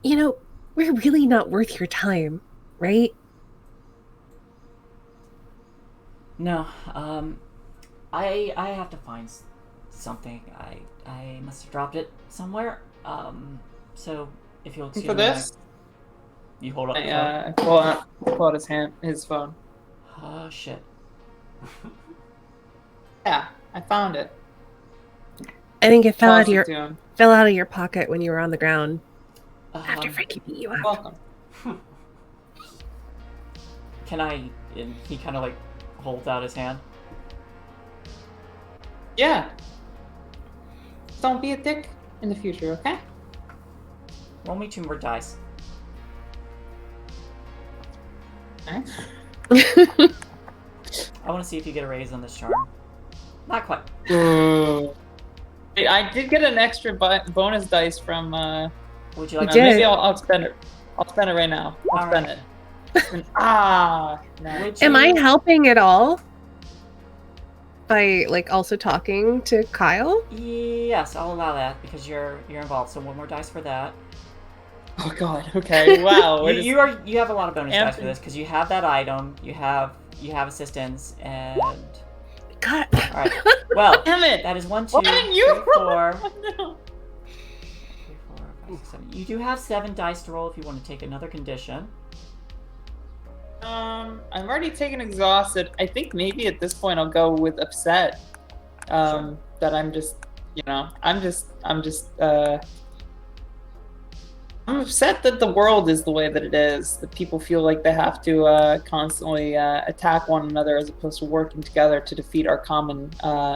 You know, we're really not worth your time, right? No, I have to find something. I must have dropped it somewhere. So if you'll For this, you hold up the I phone. pull out his phone. Oh shit. Yeah, I found it. I think it fell Toss out of it your to him. pocket when you were on the ground after Um, Frankie beat you up. Welcome. Can I? And he kind of like holds out his hand. Yeah. Don't be a dick in the future, okay? Roll me 2 more dice. Okay. I want to see if you get a raise on this charm. Not quite. Hey, I did get an extra bonus dice from. Would you like? You did. Maybe I'll spend it. I'll spend it right now. I'll spend Alright. it. No. Would Am I you- helping at all? By like also talking to Kyle? Yes, I'll allow that because you're involved. So one more dice for that. Oh God. Okay. Wow. You have a lot of bonus dice for this because you have that item, you have assistance, and all God. right. Well, Damn it! that is 1, 2, Why didn't you 3, 4, roll? No. 3, 4, 5, 6, 7. You do have 7 dice to roll if you want to take another condition. I'm already taken exhausted. I think maybe at this point I'll go with upset. That I'm just, I'm upset that the world is the way that it is. That people feel like they have to constantly attack one another as opposed to working together to defeat our common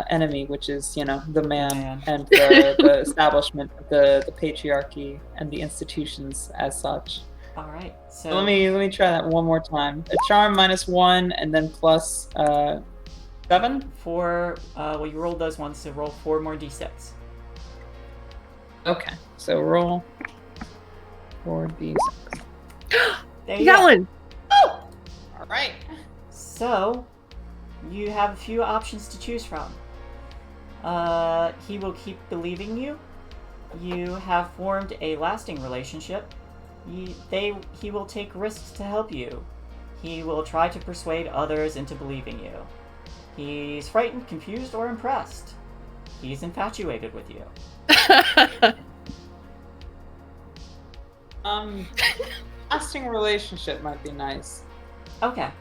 enemy, which is, the man and the establishment of the patriarchy and the institutions as such. All right. So Let me try that one more time. A charm -1 and then plus 7. for well, you rolled those ones, so roll 4 more d6. Okay, so roll 4d6. There You got go. one. Oh! All right. So, you have a few options to choose from. He will keep believing you. You have formed a lasting relationship. He will take risks to help you. He will try to persuade others into believing you. He's frightened, confused, or impressed. He's infatuated with you. Lasting relationship might be nice. Okay.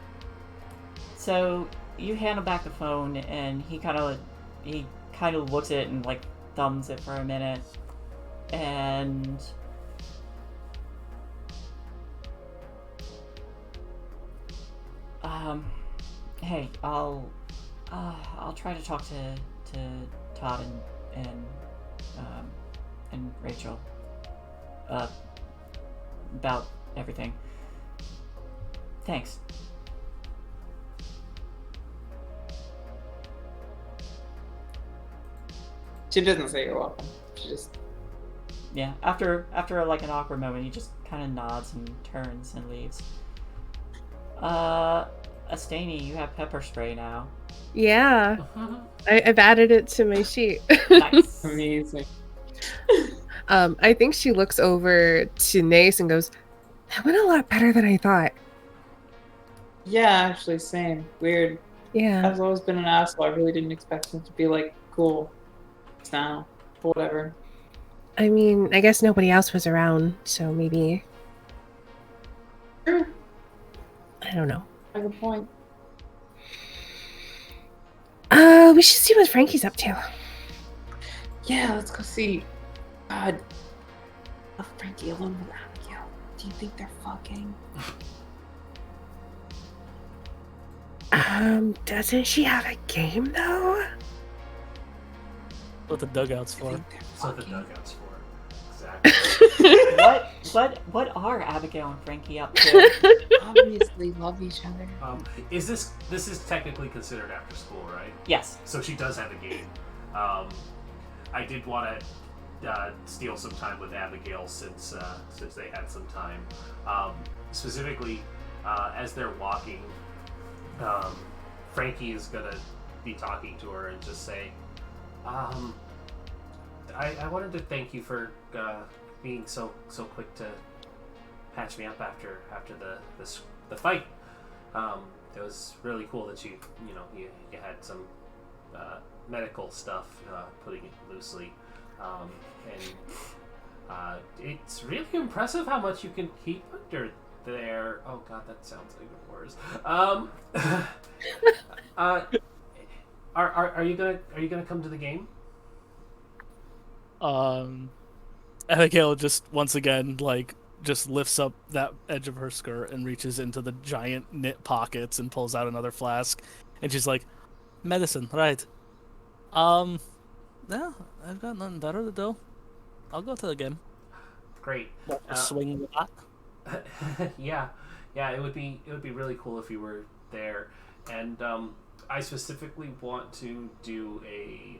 So you hand him back the phone, and he kind of looks at it and like thumbs it for a minute, and hey, I'll try to talk to Todd and Rachel about everything. Thanks. She doesn't say you're welcome. She just. Yeah. After like an awkward moment, he just kind of nods and turns and leaves. Astani, you have pepper spray now. Yeah. I've added it to my sheet. Nice. Amazing. I think she looks over to Nace and goes, that went a lot better than I thought. Yeah, actually, same. Weird. Yeah. I've always been an asshole. I really didn't expect him to be like cool. Now, whatever. I mean, I guess nobody else was around, so maybe. True. I don't know. I have a point. We should see what Frankie's up to. Yeah, let's go see. God. Left Frankie alone with Abigail. Do you think they're fucking? Doesn't she have a game though? What the dugout's for? That's what the dugout's for. Exactly. What are Abigail and Frankie up to? Obviously love each other. This is technically considered after school, right? Yes. So she does have a game. I did want to steal some time with Abigail since they had some time. Specifically, as they're walking, Frankie is gonna be talking to her and just say, I wanted to thank you for being so quick to patch me up after the fight. It was really cool that you had some medical stuff, putting it loosely, and it's really impressive how much you can keep under there. Oh god, that sounds even worse. Are you gonna come to the game? Abigail just once again just lifts up that edge of her skirt and reaches into the giant knit pockets and pulls out another flask, and she's like, medicine, right? Yeah, I've got nothing better to do. I'll go to the game. Great. Swing that. Yeah, it would be really cool if you were there, and I specifically want to do a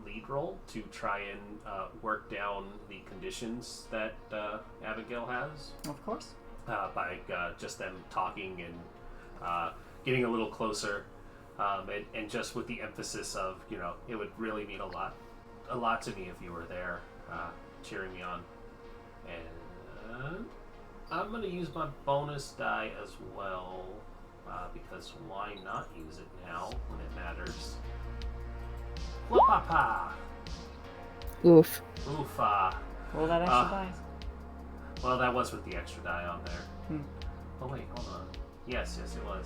lead roll to try and work down the conditions that Abigail has. Of course. by just them talking and getting a little closer, and just with the emphasis of, it would really mean a lot to me if you were there, cheering me on. And I'm going to use my bonus die as well, because why not use it now when it matters? Whoop-a-pa! Oof. Oofa. Roll that extra dice. Well, that was with the extra die on there. Oh wait, hold on. Yes, it was.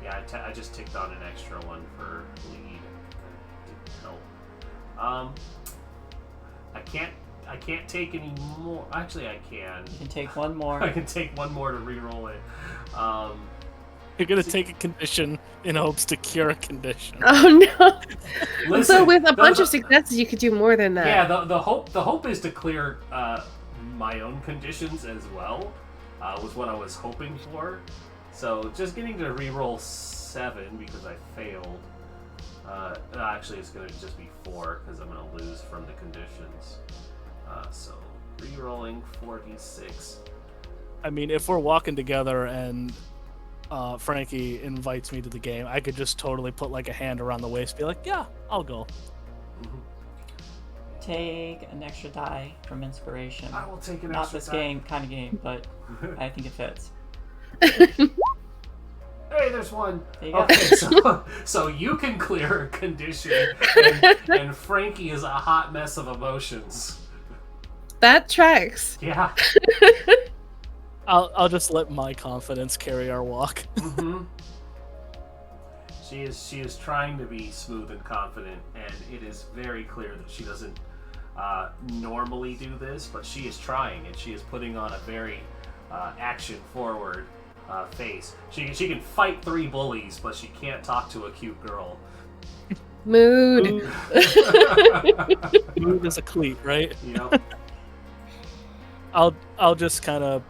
Yeah, I just ticked on an extra one for lead. That didn't help. I can't take any more. Actually, I can. You can take one more. I can take one more to re-roll it. You're gonna take a condition in hopes to cure a condition. Oh no! Listen, So with a bunch of successes, you could do more than that. Yeah, the hope is to clear my own conditions as well. Was what I was hoping for. So just getting to re-roll 7 because I failed. Actually, it's going to just be 4 because I'm going to lose from the conditions. So re-rolling 4d6. I mean, if we're walking together and Frankie invites me to the game, I could just totally put like a hand around the waist, be like, "Yeah, I'll go." Mm-hmm. Take an extra die from inspiration. I will take an Not extra this die. kind of game, but I think it fits. Hey, there's one. There you go. Okay, so you can clear a condition, and Frankie is a hot mess of emotions. That tracks. Yeah. I'll just let my confidence carry our walk. Mm-hmm. She is trying to be smooth and confident, and it is very clear that she doesn't normally do this, but she is trying, and she is putting on a very action forward face. She can fight 3 bullies, but she can't talk to a cute girl. Mood. Mood is a cleat, right? Yep. I'll just kind of,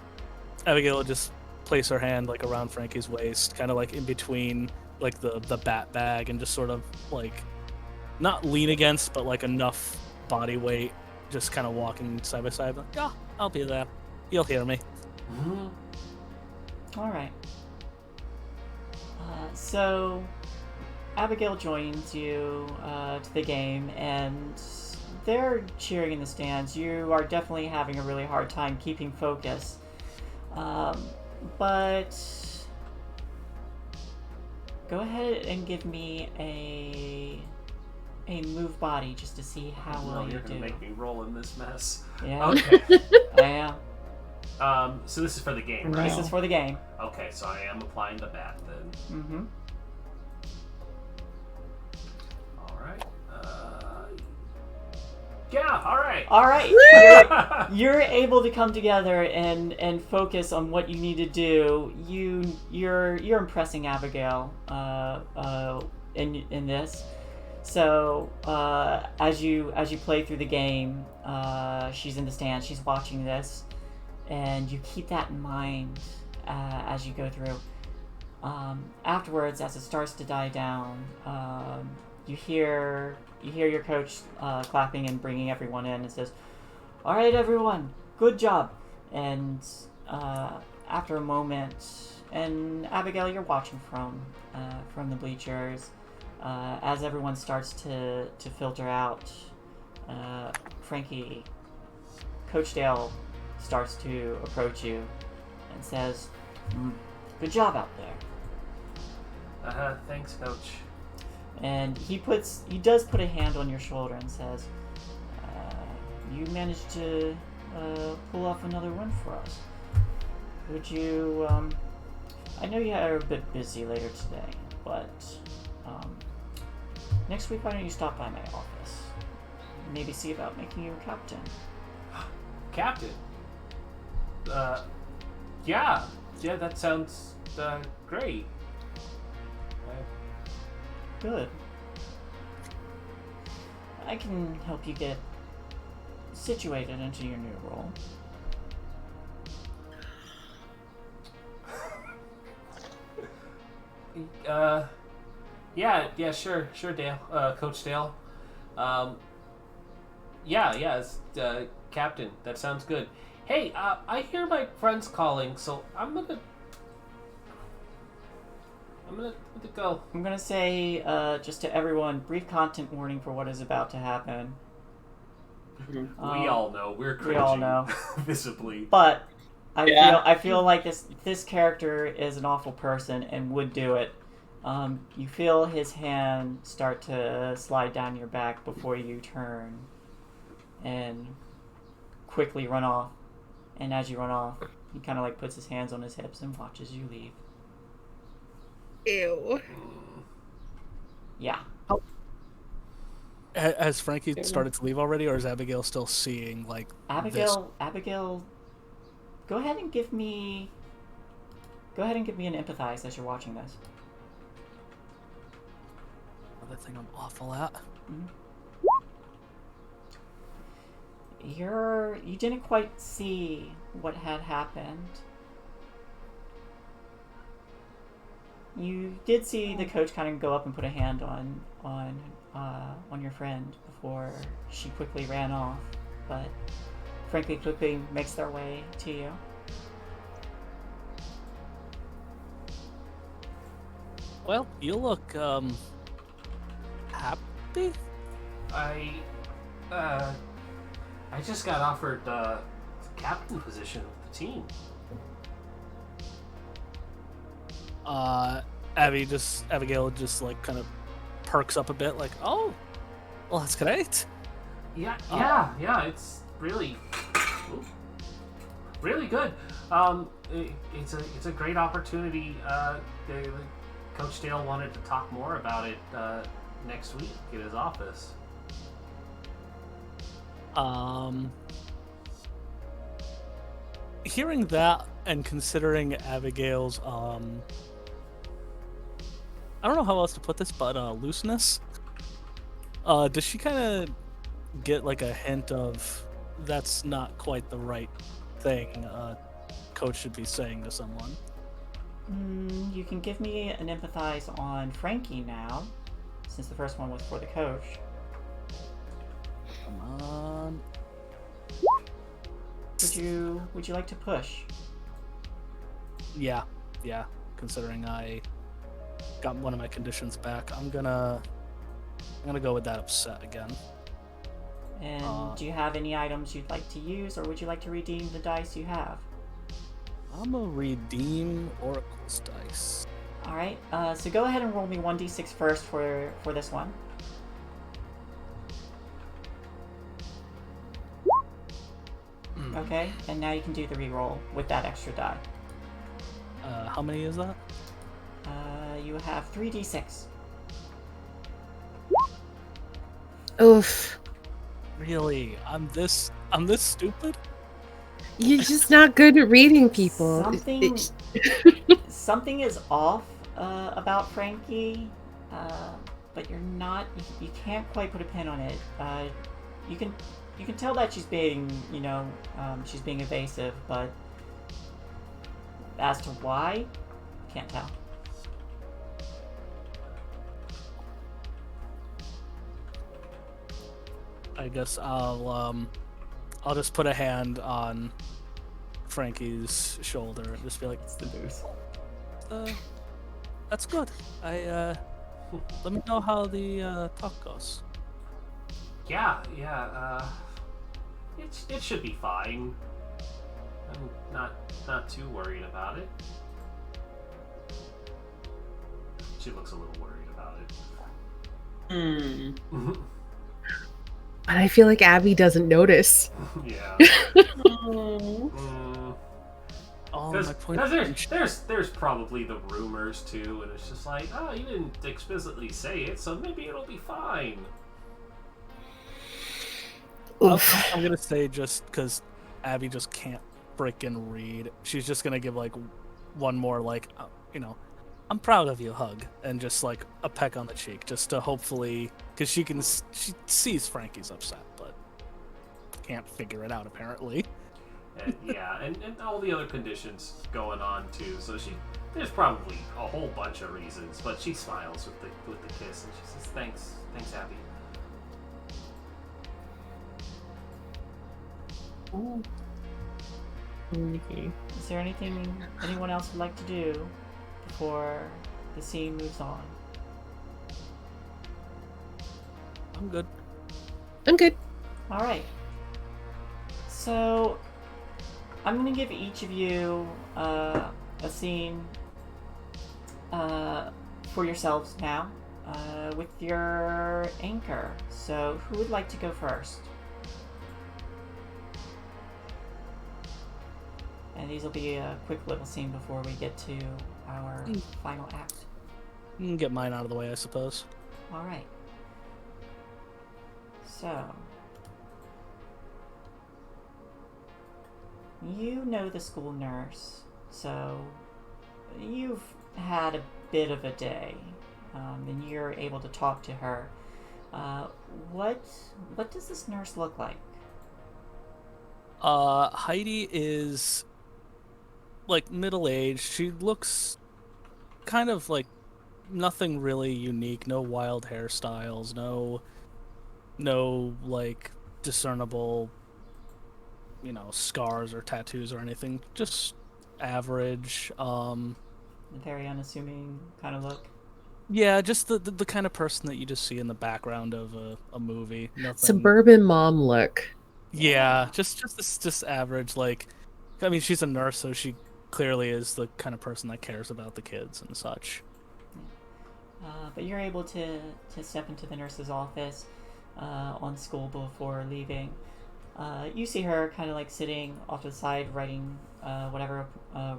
Abigail will just place her hand like around Frankie's waist, kind of like in between like the bat bag, and just sort of like not lean against, but like enough body weight, just kind of walking side by side. Like, yeah, I'll be there. You'll hear me. Mm-hmm. All right. So Abigail joins you to the game, and they're cheering in the stands. You are definitely having a really hard time keeping focus. But go ahead and give me a move body just to see how well you You're do. gonna make me roll in this mess. Yeah, Okay. I am. So this is for the game, right? This is for the game. Okay, so I am applying the bat then. Mm-hmm. All right. Yeah. All right. All right. You're able to come together and focus on what you need to do. You're impressing Abigail in this. So as you play through the game, she's in the stands. She's watching this, and you keep that in mind as you go through. Afterwards, as it starts to die down, you hear your coach clapping and bringing everyone in and says, "All right, everyone, good job." And after a moment, and Abigail, you're watching from the bleachers, as everyone starts to filter out. Frankie, Coach Dale starts to approach you and says, "Good job out there." Thanks, Coach. And he does put a hand on your shoulder and says, "You managed to pull off another win for us. Would you? I know you are a bit busy later today, but next week why don't you stop by my office? Maybe see about making you a captain." Captain. Yeah, that sounds great. Good. I can help you get situated into your new role. Yeah, sure, Dale, Coach Dale. Captain, that sounds good. Hey, I hear my friends calling, so I'm gonna go. I'm gonna say, just to everyone, brief content warning for what is about to happen. We all know. We're cringing. We all know. Visibly. But Yeah. I feel like this character is an awful person and would do it. You feel his hand start to slide down your back before you turn and quickly run off. And as you run off, he kind of like puts his hands on his hips and watches you leave. Ew. Yeah. Has Frankie started to leave already, or is Abigail still seeing like Abigail, go ahead and give me an empathize as you're watching this. Another thing I'm awful at? You didn't quite see what had happened. You did see the coach kind of go up and put a hand on your friend before she quickly ran off, but Frankie quickly makes their way to you. Well, you look happy. I just got offered the captain position of the team. Abigail just like kind of perks up a bit, like, oh, well, that's great. Yeah, it's really good. It's a great opportunity. Coach Dale wanted to talk more about it next week in his office. Hearing that and considering Abigail's I don't know how else to put this, but looseness. Does she kind of get like a hint of that's not quite the right thing coach should be saying to someone? You can give me an empathize on Frankie now, since the first one was for the coach. Come on. Would you like to push? Yeah. Considering I got one of my conditions back, I'm gonna go with that upset again. And do you have any items you'd like to use, or would you like to redeem the dice you have? I'm gonna redeem Oracle's dice. Alright, so go ahead and roll me 1d6 first for this one. Okay, and now you can do the reroll with that extra die. How many is that? You have 3d6. Oof. Really? I'm this stupid? You're just not good at reading people. Something is off about Frankie, but you're not. You can't quite put a pin on it. You can tell that she's being, she's being evasive, but as to why, can't tell. I guess I'll just put a hand on Frankie's shoulder and just be like, It's the booze. that's good. Let me know how the talk goes. Yeah. It should be fine. I'm not too worried about it. She looks a little worried about it. But I feel like Abby doesn't notice. Yeah. Oh, my point. There's probably the rumors too, and it's just like, oh, you didn't explicitly say it, so maybe it'll be fine. I'm gonna say just because Abby just can't freaking read, she's just gonna give like one more like, I'm proud of you hug, and just like a peck on the cheek, just to hopefully, because she sees Frankie's upset, but can't figure it out apparently. And, yeah, and all the other conditions going on too. So there's probably a whole bunch of reasons, but she smiles with the kiss and she says, "Thanks, Abby." Ooh. Freaky. Is there anything anyone else would like to do before the scene moves on? I'm good. I'm good. All right. So I'm going to give each of you a scene for yourselves now with your anchor. So who would like to go first? And these will be a quick little scene before we get to our final act. You can get mine out of the way, I suppose. All right. So, you know the school nurse, so you've had a bit of a day, and you're able to talk to her. What does this nurse look like? Heidi is like middle-aged. She looks kind of like nothing really unique. No wild hairstyles. No like discernible, scars or tattoos or anything. Just average. Very unassuming kind of look. Yeah, just the kind of person that you just see in the background of a movie. Nothing. Suburban mom look. Yeah, just average. Like, I mean, she's a nurse, so she clearly is the kind of person that cares about the kids and such. But you're able to step into the nurse's office on school before leaving. You see her kind of like sitting off to the side writing whatever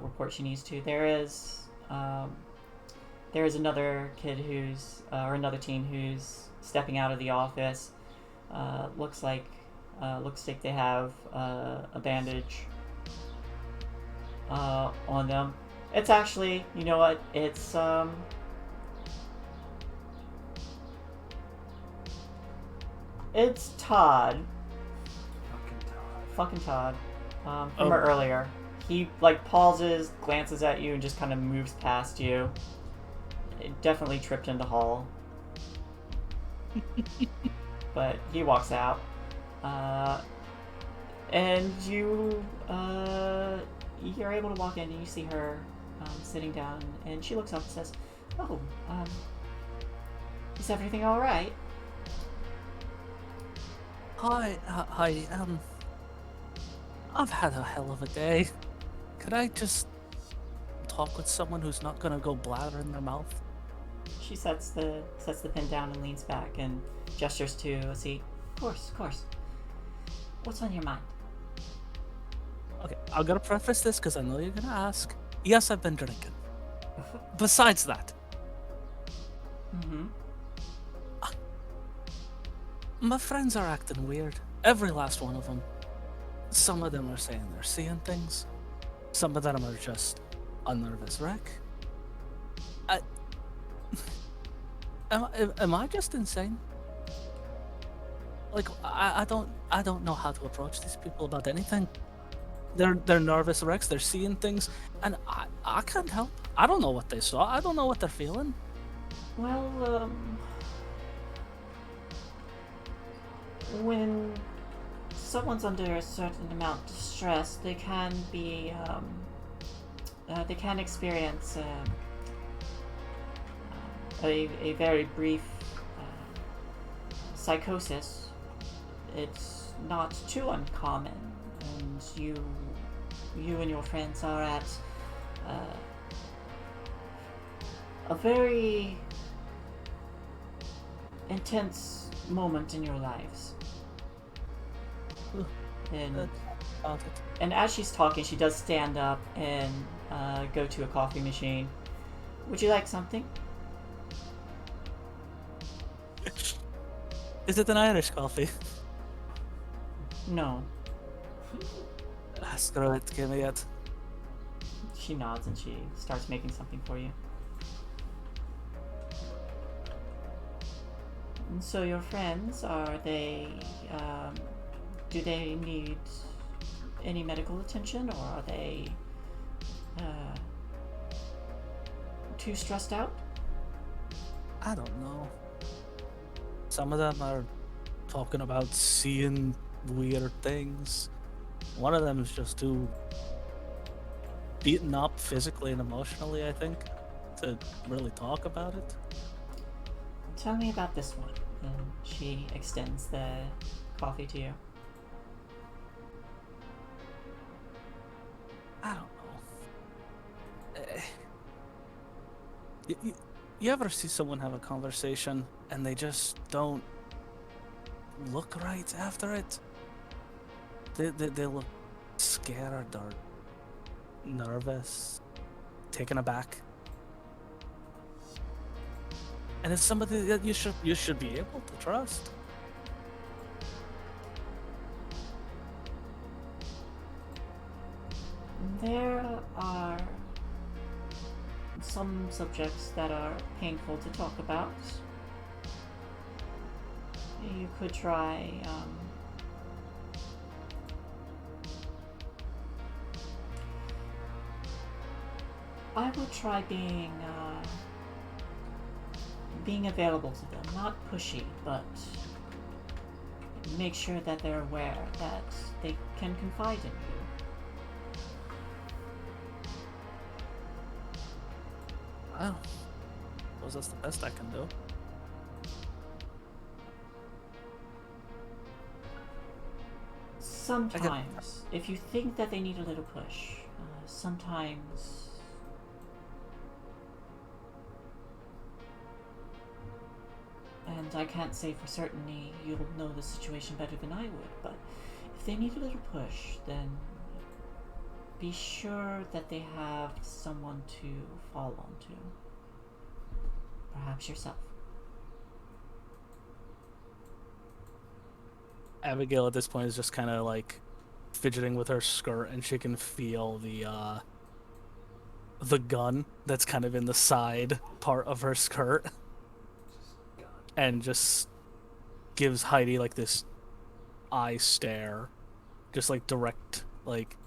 report she needs to. There is another kid or another teen who's stepping out of the office. Looks like they have a bandage on them. It's actually, you know what? It's Todd. Fucking Todd. From earlier. He like pauses, glances at you, and just kind of moves past you. It definitely tripped in the hall. But he walks out. And you're able to walk in and you see her sitting down, and she looks up and says, "Oh, is everything all right?" Hi, I've had a hell of a day. Could I just talk with someone who's not gonna go blather in their mouth? She sets the pen down and leans back and gestures to a seat. Of course. What's on your mind? Okay, I'm gonna preface this because I know you're gonna ask. Yes, I've been drinking. Besides that, my friends are acting weird. Every last one of them. Some of them are saying they're seeing things. Some of them are just a nervous wreck. Am I just insane? Like, I don't know how to approach these people about anything. They're nervous wrecks. They're seeing things, and I can't help. I don't know what they saw. I don't know what they're feeling. Well, when someone's under a certain amount of stress, they can experience a very brief psychosis. It's not too uncommon, and you and your friends are at a very intense moment in your lives. And as she's talking, she does stand up and go to a coffee machine. Would you like something? Is it an Irish coffee? No. Screw it, give me it. She nods and she starts making something for you. And so your friends, do they need any medical attention, or are they too stressed out? I don't know. Some of them are talking about seeing weird things. One of them is just too beaten up physically and emotionally, I think, to really talk about it. Tell me about this one. And she extends the coffee to you. I don't know. You ever see someone have a conversation and they just don't look right after it? They look scared or nervous, taken aback. And it's somebody that you should be able to trust. There are some subjects that are painful to talk about. You could try, I would try being available to them. Not pushy, but make sure that they're aware that they can confide in you. Wow. Suppose that's the best I can do. Sometimes, if you think that they need a little push, sometimes and I can't say for certainty you'll know the situation better than I would, but if they need a little push, then be sure that they have someone to fall onto. Perhaps yourself. Abigail at this point is just kind of like fidgeting with her skirt, and she can feel the gun that's kind of in the side part of her skirt, and just gives Heidi like this eye stare, just like direct, like,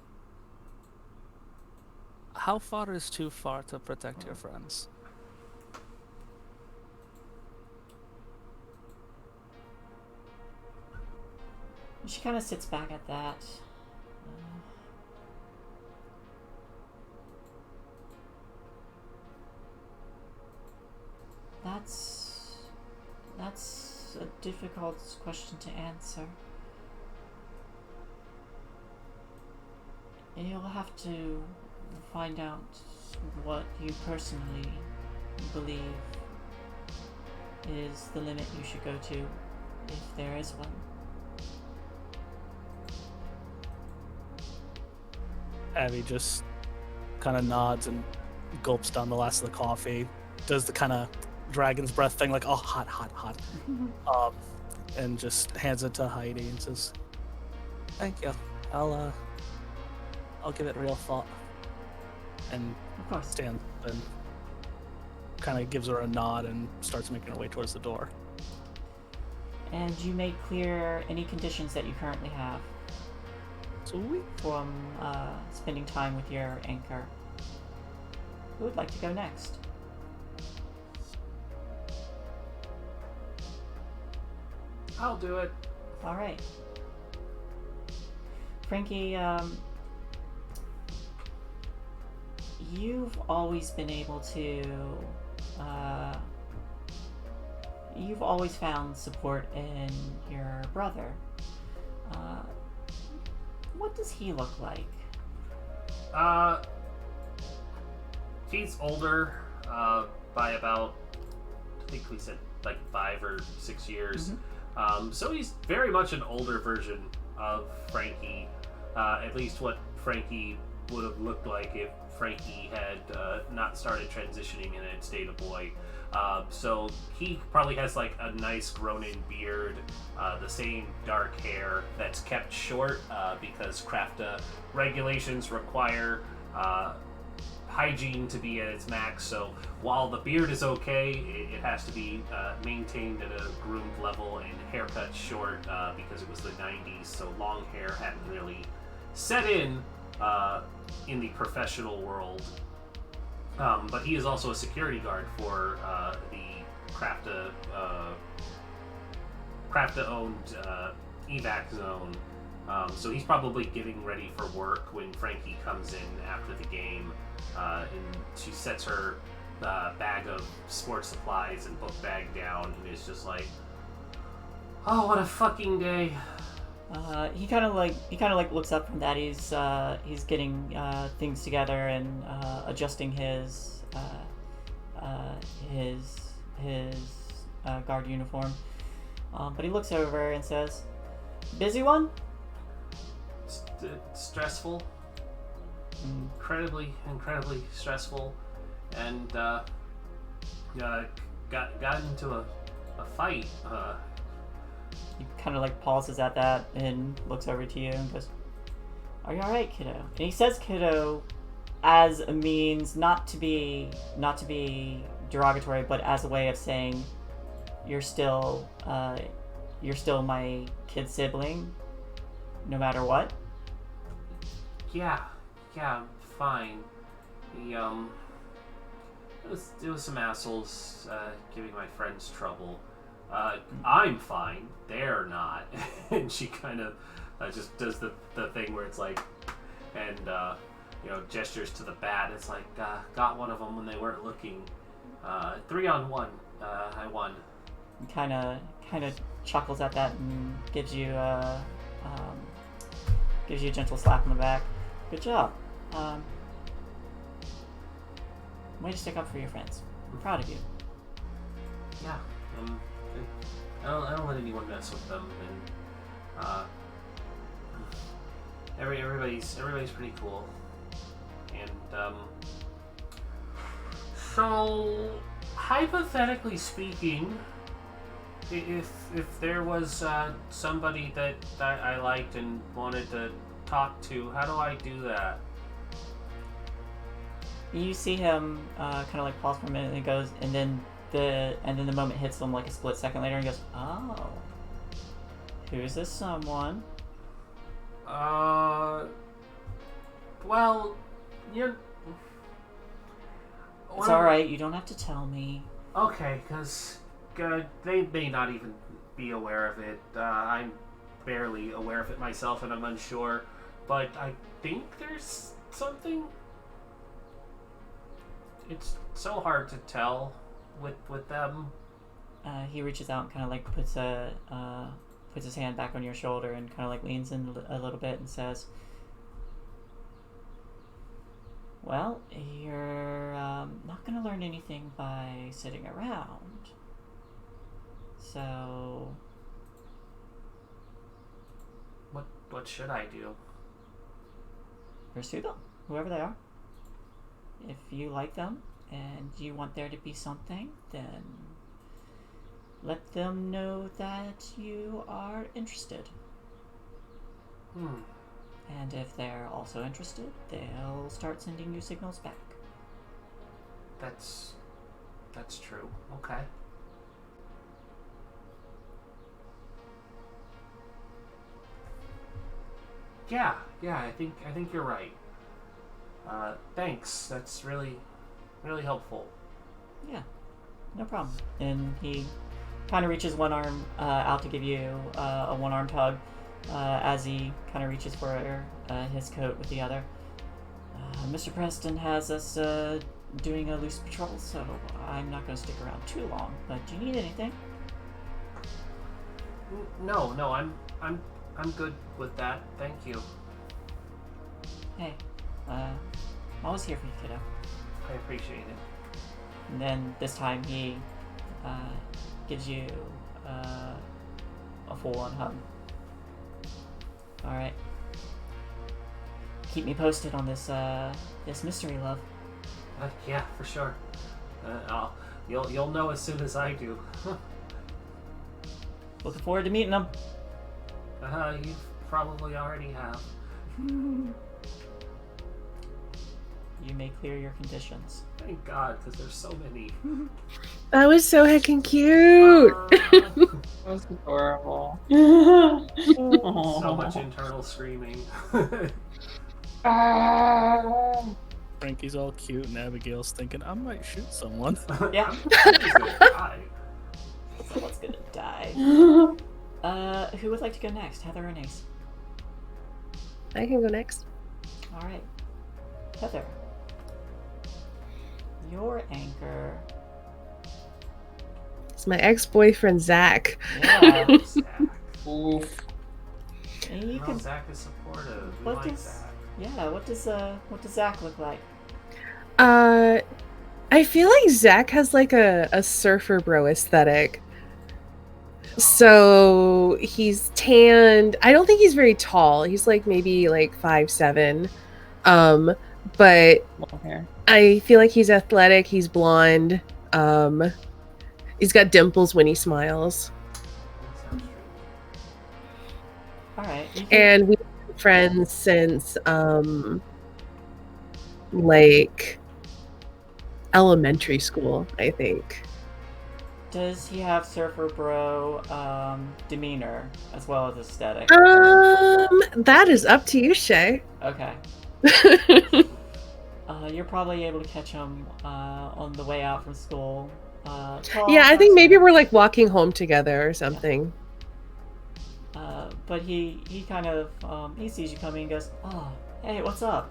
how far is too far to protect your friends? She kind of sits back at that. That's a difficult question to answer. You'll have to find out what you personally believe is the limit you should go to, if there is one. Abby just kind of nods and gulps down the last of the coffee, does the kind of dragon's breath thing, like, oh, hot, hot, hot, and just hands it to Heidi and says, "Thank you. I'll give it real thought." And Of course. stands up and kind of gives her a nod and starts making her way towards the door. And you make clear any conditions that you currently have Sweet. from spending time with your anchor. Who would like to go next? I'll do it. All right. Frankie, you've always been able to, you've always found support in your brother. What does he look like? He's older, by about, I think we said like 5 or 6 years. So he's very much an older version of Frankie, at least what Frankie would have looked like if Frankie had not started transitioning and had stayed a boy. So he probably has like a nice grown-in beard, the same dark hair that's kept short because Crafta regulations require hygiene to be at its max. So while the beard is okay, it has to be maintained at a groomed level and haircut short because it was the 90s, so long hair hadn't really set in the professional world. But he is also a security guard for the Crafta-owned evac zone So he's probably getting ready for work when Frankie comes in after the game, and she sets her bag of sports supplies and book bag down, and is just like, "Oh, what a fucking day!" He kind of like looks up from that. He's getting things together and adjusting his guard uniform. But he looks over and says, "Busy one?" Stressful, incredibly stressful, and got into a fight. He kind of like pauses at that and looks over to you and goes, "Are you all right, kiddo?" And he says "kiddo" as a means not to be derogatory, but as a way of saying you're still my kid sibling, no matter what. Yeah, I'm fine. It was some assholes giving my friends trouble. I'm fine. They're not. And she kind of just does the thing where it's like, and gestures to the bat. It's like, got one of them when they weren't looking. 3-on-1. I won. Kind of chuckles at that and gives you a gentle slap on the back. Good job. Way to stick up for your friends. I'm proud of you. Yeah. I don't let anyone mess with them, and everybody's pretty cool. And so hypothetically speaking, if there was somebody that I liked and wanted to talk to, how do I do that? You see him kind of like pause for a minute, and he goes, and then the moment hits him like a split second later, and he goes, "Oh, who's this someone?" Well, you're. It's all right. You don't have to tell me. Okay, because they may not even be aware of it. I'm barely aware of it myself, and I'm unsure. But I think there's something. It's so hard to tell with them. He reaches out and kind of like puts his hand back on your shoulder and kind of like leans in a little bit and says, "Well, you're not going to learn anything by sitting around. So, What should I do?" Pursue them, whoever they are. If you like them and you want there to be something, then let them know that you are interested. And if they're also interested, they'll start sending you signals back. That's true. Okay. Yeah, I think you're right. Thanks. That's really helpful. Yeah, no problem. And he kind of reaches one arm out to give you a one-armed hug as he kind of reaches for his coat with the other. Mr. Preston has us doing a loose patrol, so I'm not going to stick around too long. But do you need anything? No, I'm good with that. Thank you. Hey, I'm always here for you, kiddo. I appreciate it. And then this time he gives you a full-on hug. All right. Keep me posted on this this mystery, love. Yeah, for sure. You'll know as soon as I do. Looking forward to meeting them. You probably already have. You may clear your conditions. Thank God, because there's so many. That was so heckin' cute. That was adorable. So much internal screaming. Frankie's all cute, and Abigail's thinking, I might shoot someone. Yeah. Somebody's gonna die. Someone's gonna die. Who would like to go next? Heather or Nace? I can go next. All right. Heather. Your anchor. It's my ex-boyfriend, Zach. Yeah. Zach. Oof. And you Well, can. Zach is supportive. We What like does? Zach. Yeah. What does Zach look like? I feel like Zach has like a surfer bro aesthetic. So he's tanned. I don't think he's very tall. He's like maybe like 5'7". But Long hair. I feel like he's athletic. He's blonde. He's got dimples when he smiles. That sounds true. All right. You can, And we've been friends since like elementary school, I think. does he have surfer bro demeanor as well as aesthetic? That is up to you, Shae. Okay. You're probably able to catch him on the way out from school. Tall, Yeah, I think maybe dark-skinned. we're like walking home together or something. But he kind of he sees you coming and goes, "Oh, hey, what's up?"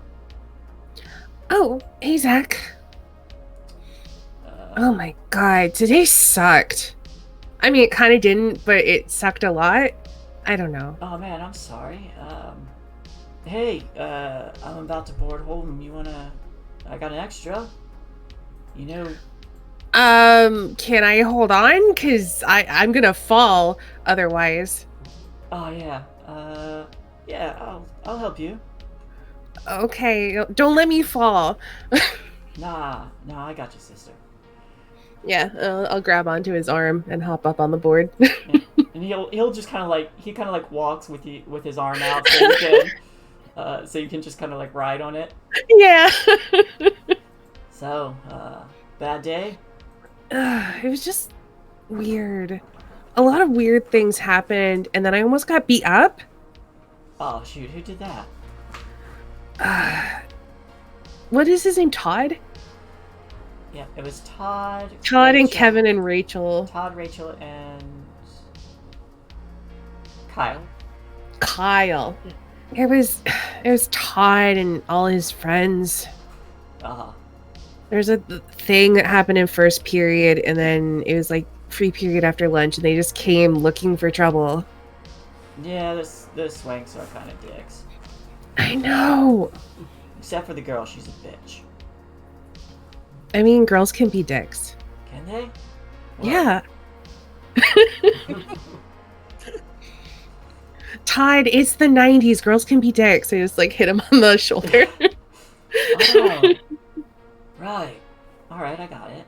Oh, hey, Zach. Uh, Oh my god, today sucked. I mean, it kind of didn't, but it sucked a lot. I don't know. Oh man, I'm sorry. Hey, I'm about to board home. You wanna? I got an extra. You know. Can I hold on? Cause I'm gonna fall otherwise. Oh yeah. Yeah. I'll help you. Okay, don't let me fall. Nah, I got you, sister. Yeah, I'll grab onto his arm and hop up on the board. And he'll just kind of like walks with you with his arm out so you can just kind of like ride on it. Yeah. So, bad day? It was just weird. A lot of weird things happened, and then I almost got beat up. Oh shoot, who did that? What is his name? Todd? Yeah, it was Todd. Todd and Rachel- Kevin and Rachel. Todd, Rachel, and Kyle. Kyle. It was Todd and all his friends. Uh-huh. There's a thing that happened in first period, and then it was like free period after lunch, and they just came looking for trouble. Yeah, the swanks are kind of dicks. I know. Except for the girl, she's a bitch. I mean, girls can be dicks. Can they? Yeah. Todd, it's the 90s. Girls can be dicks. I just like hit him on the shoulder. Oh. Right. Alright, I got it.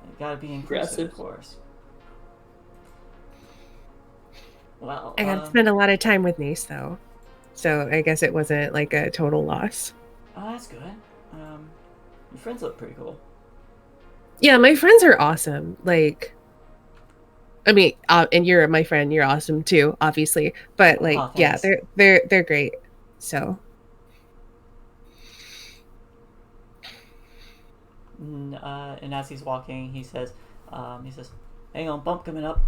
You gotta be inclusive, Aggressive. of course. Well, I got to spend a lot of time with Nace, though. So I guess it wasn't like a total loss. oh, that's good. Your friends look pretty cool. Yeah, my friends are awesome. Like, I mean, and you're my friend. You're awesome too, obviously. But like, Oh, yeah, thanks. they're great. So And as he's walking, he says, "Hang on, bump coming up."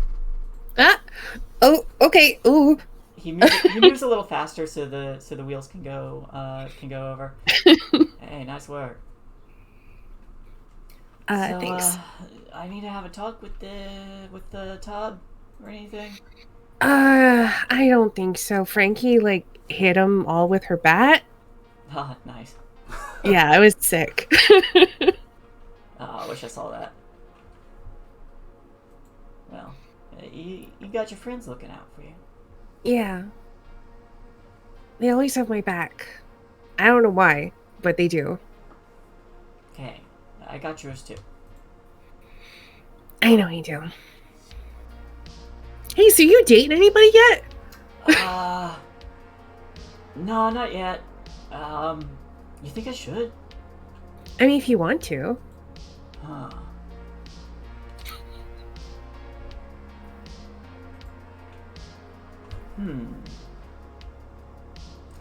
oh, okay. Ooh, He moves a little faster so the wheels can go over. Hey, nice work. thanks. I need to have a talk with the Todd or anything. I don't think so. Frankie like hit them all with her bat. Ah, nice. Yeah, I was sick. Oh, I wish I saw that. Well, you got your friends looking out for you. Yeah, they always have my back. I don't know why, but they do. Okay, I got yours too. I know you do. Hey, so you dating anybody yet? No, not yet. You think I should? I mean, if you want to. Huh.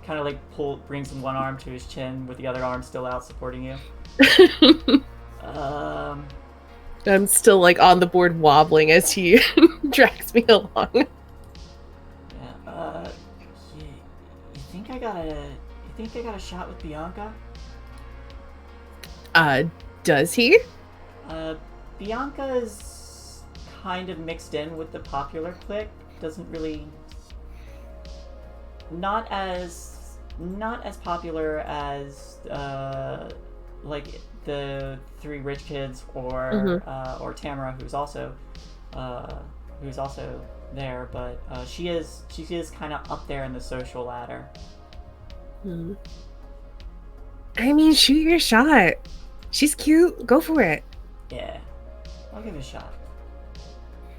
Kind of like brings one arm to his chin with the other arm still out supporting you. I'm still like on the board wobbling as he drags me along. Yeah. think I got a. You think I got a shot with Bianca? Does he? Bianca is kind of mixed in with the popular clique. Doesn't really. Not as popular as like the three rich kids or Tamara, who's also there, but she is kind of up there in the social ladder. I mean, shoot your shot. She's cute. Go for it. Yeah, I'll give it a shot.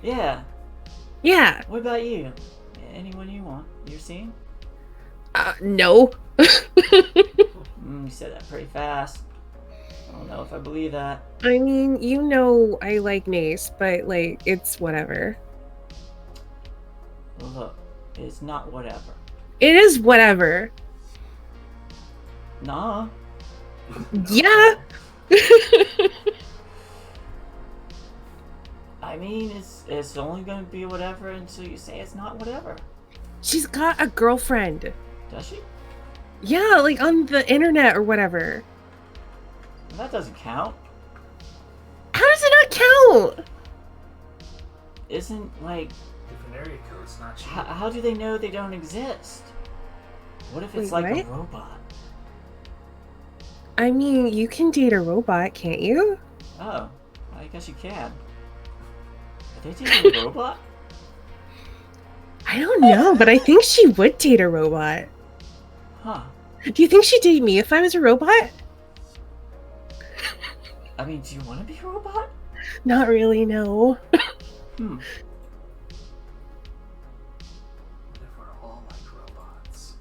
Yeah. Yeah. What about you? Anyone you want? You're seeing? No. You said that pretty fast. I don't know if I believe that. I mean, you know I like Nace, but, like, it's whatever. Look, it's not whatever. It is whatever. Nah. Yeah. I mean, it's only gonna be whatever until you say it's not whatever. She's got a girlfriend. Does she? Yeah, like on the internet or whatever. That doesn't count. How does it not count? Isn't, like... Different area codes, not cheap. How do they know they don't exist? What if it's Wait, like what? a robot? I mean, you can date a robot, can't you? Oh, I guess you can. Are they dating a robot? I don't know, but I think she would date a robot. Huh. Do you think she'd date me if I was a robot? I mean, do you want to be a robot? Not really, no. What if we're all like robots?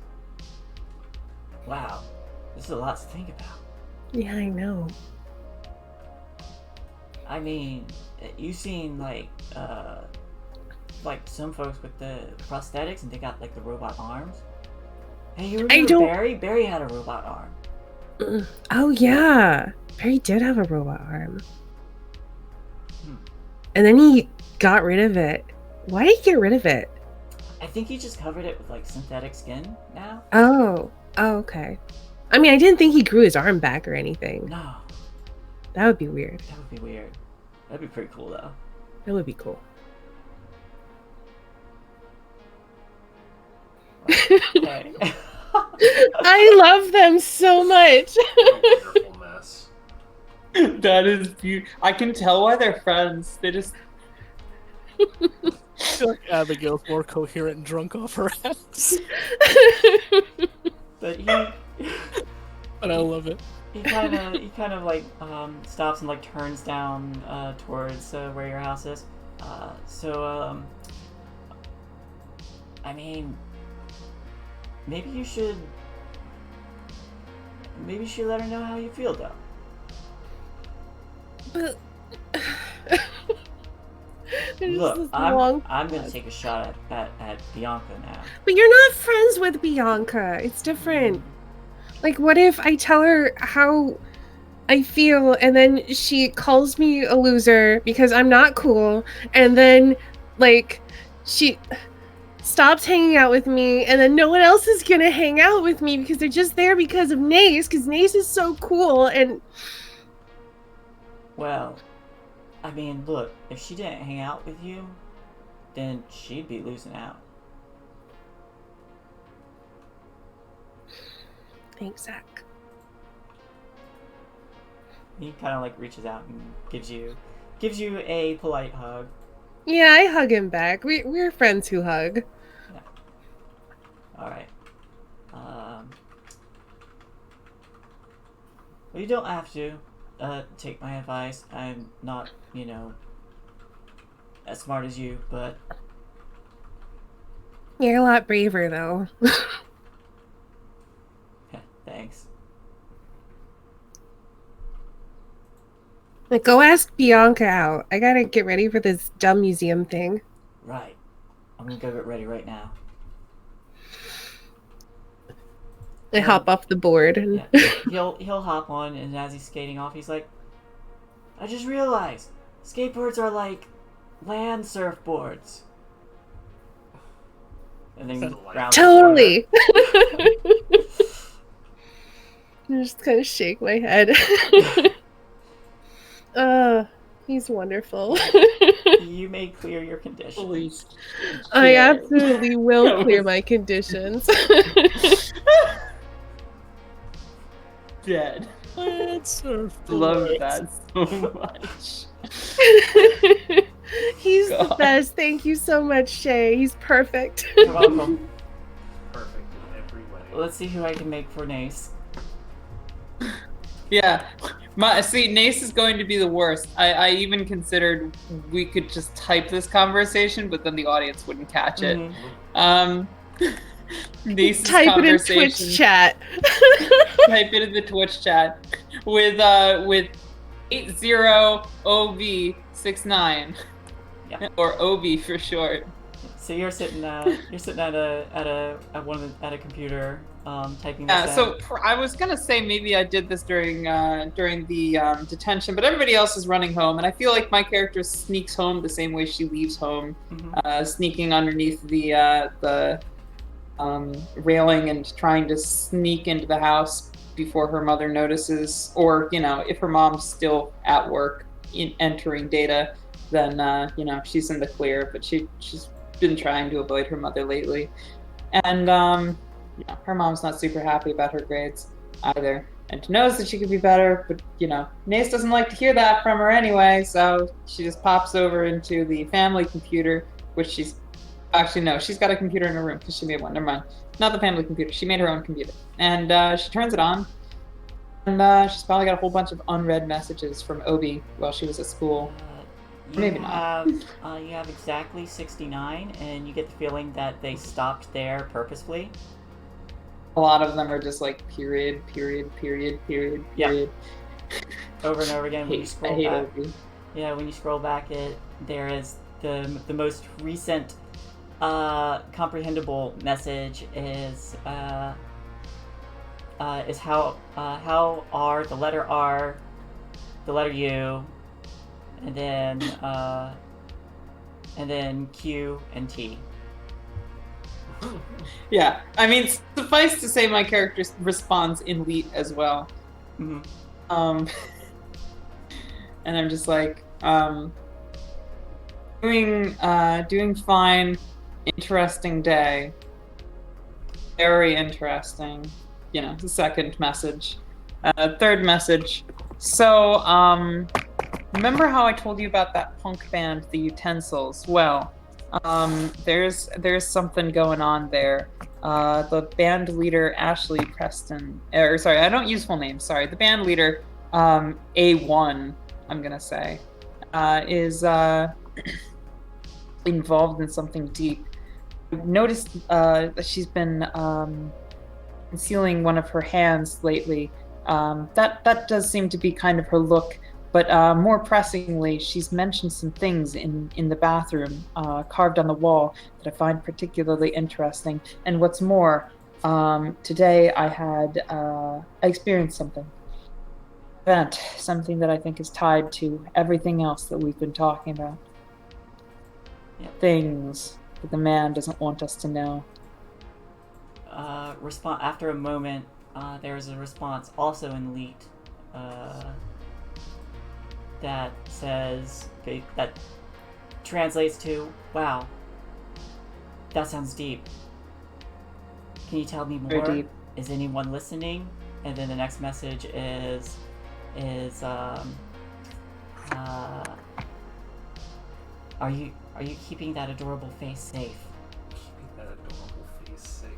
Wow. This is a lot to think about. Yeah, I know. I mean, you've seen, like some folks with the prosthetics and they got, like, the robot arms. Hey, you remember Barry? Barry had a robot arm. Oh, yeah. Barry did have a robot arm. And then he got rid of it. Why did he get rid of it? I think he just covered it with, like, synthetic skin now. Oh, okay. I mean, I didn't think he grew his arm back or anything. No. That would be weird. That would be weird. That'd be pretty cool, though. That would be cool. Okay. I love them so much. Wonderful mess. That is beautiful. I can tell why they're friends. They just. I feel like Abigail's more coherent and drunk off her ass. But But I love it. he kind of like stops and like turns down towards where your house is. I mean, maybe you should let her know how you feel, though. But Look, I'm gonna take a shot at Bianca now. But you're not friends with Bianca. It's different. Like, what if I tell her how I feel and then she calls me a loser because I'm not cool, and then, like, she stops hanging out with me, and then no one else is gonna hang out with me because they're just there because of Nace, because Nace is so cool, and... Well, I mean, look, if she didn't hang out with you, then she'd be losing out. Thanks, Zach. He kind of like reaches out and gives you a polite hug. Yeah, I hug him back. We're friends who hug. Yeah. All right. Well, you don't have to take my advice. I'm not, as smart as you, but You're a lot braver, though. thanks. Like, go ask Bianca out. I gotta get ready for this dumb museum thing. Right. I'm gonna go get ready right now. I hop off the board. And... Yeah. He'll hop on, and as he's skating off, he's like, I just realized skateboards are like land surfboards. And then round Totally. I just kind of shake my head. He's wonderful. You may clear your conditions. Holy I shit. absolutely will That clear was- my conditions. Dead. Let's surf the Love waves. that so much. He's the God. best. Thank you so much, Shae. He's perfect. You're welcome. Perfect in every way. Let's see who I can make for Nace. Yeah. See, Nace is going to be the worst. I even considered we could just type this conversation, but then the audience wouldn't catch it. Mhm. Nace's Type it in conversation. Twitch chat. Type it in the Twitch chat with 80OV69. Yeah. Or OV for short. So you're sitting at a computer, typing this Yeah, out. so I was gonna say maybe I did this during the detention, but everybody else is running home, and I feel like my character sneaks home the same way she leaves home, sneaking underneath the railing and trying to sneak into the house before her mother notices, or if her mom's still at work entering data, then she's in the clear. But she's been trying to avoid her mother lately, and her mom's not super happy about her grades either, and knows that she could be better, but Nace doesn't like to hear that from her anyway, so she just pops over into the family computer, which she's got a computer in her room because she made one. Never mind, not the family computer. She made her own computer, and she turns it on, and she's probably got a whole bunch of unread messages from Obi while she was at school. Maybe not. You have exactly 69, and you get the feeling that they stopped there purposefully. A lot of them are just like period. Yeah. Over and over again when you I scroll hate back. Obi. Yeah, when you scroll back, there is the most recent comprehensible message is how are the letter R, the letter U, and then Q and T. Yeah, I mean, suffice to say, my character responds in Leet as well. Mm-hmm. And I'm just like, doing fine. Interesting day. Very interesting. The second message. Third message. So, remember how I told you about that punk band, the Utensils? Well, there's something going on there. The band leader, Ashley Preston, sorry, I don't use full names, sorry. The band leader, A1, I'm gonna say, is involved in something deep. I've noticed that she's been concealing one of her hands lately. That does seem to be kind of her look. But more pressingly, she's mentioned some things in the bathroom, carved on the wall, that I find particularly interesting. And what's more, today I experienced something. Something that I think is tied to everything else that we've been talking about. Yep. Things that the man doesn't want us to know. After a moment, there is a response also in Leet. That says, that translates to, wow, that sounds deep. Can you tell me more? Very deep. Is anyone listening? And then the next message is are you keeping that adorable face safe? Keeping that adorable face safe.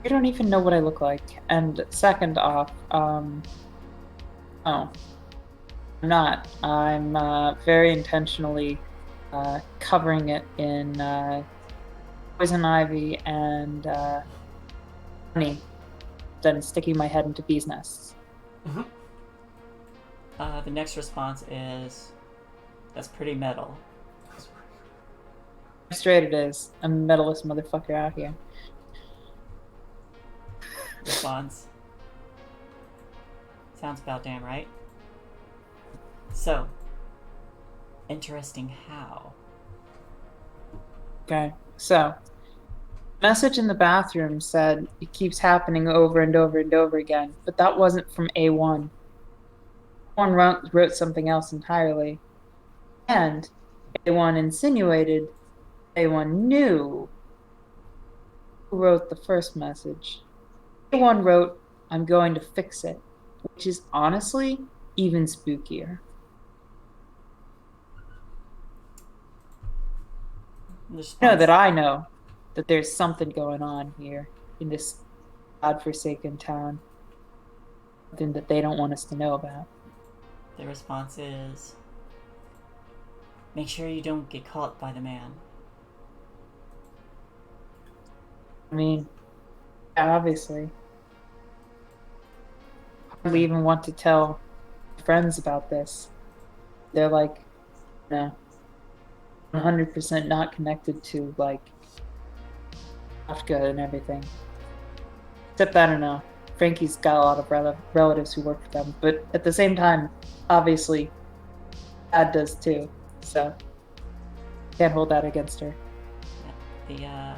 You don't even know what I look like. And second off, I'm not. I'm very intentionally covering it in poison ivy and honey, then sticking my head into bees' nests. Mm-hmm. The next response is, that's pretty metal. Straight it is. I'm a metalist motherfucker out here. Response. Sounds about damn right. So, interesting how? Okay, so Message in the bathroom said it keeps happening over and over and over again, but that wasn't from A1. A1 wrote something else entirely. And A1 insinuated A1 knew who wrote the first message. A1 wrote, "I'm going to fix it," which is honestly even spookier. I know that there's something going on here in this godforsaken town. Something that they don't want us to know about. The response is, make sure you don't get caught by the man. I mean, obviously. I hardly even want to tell friends about this. They're like, no, 100% not connected to, like, Africa and everything. Except, I don't know, Frankie's got a lot of relatives who work for them, but at the same time, obviously, Dad does too, so can't hold that against her. The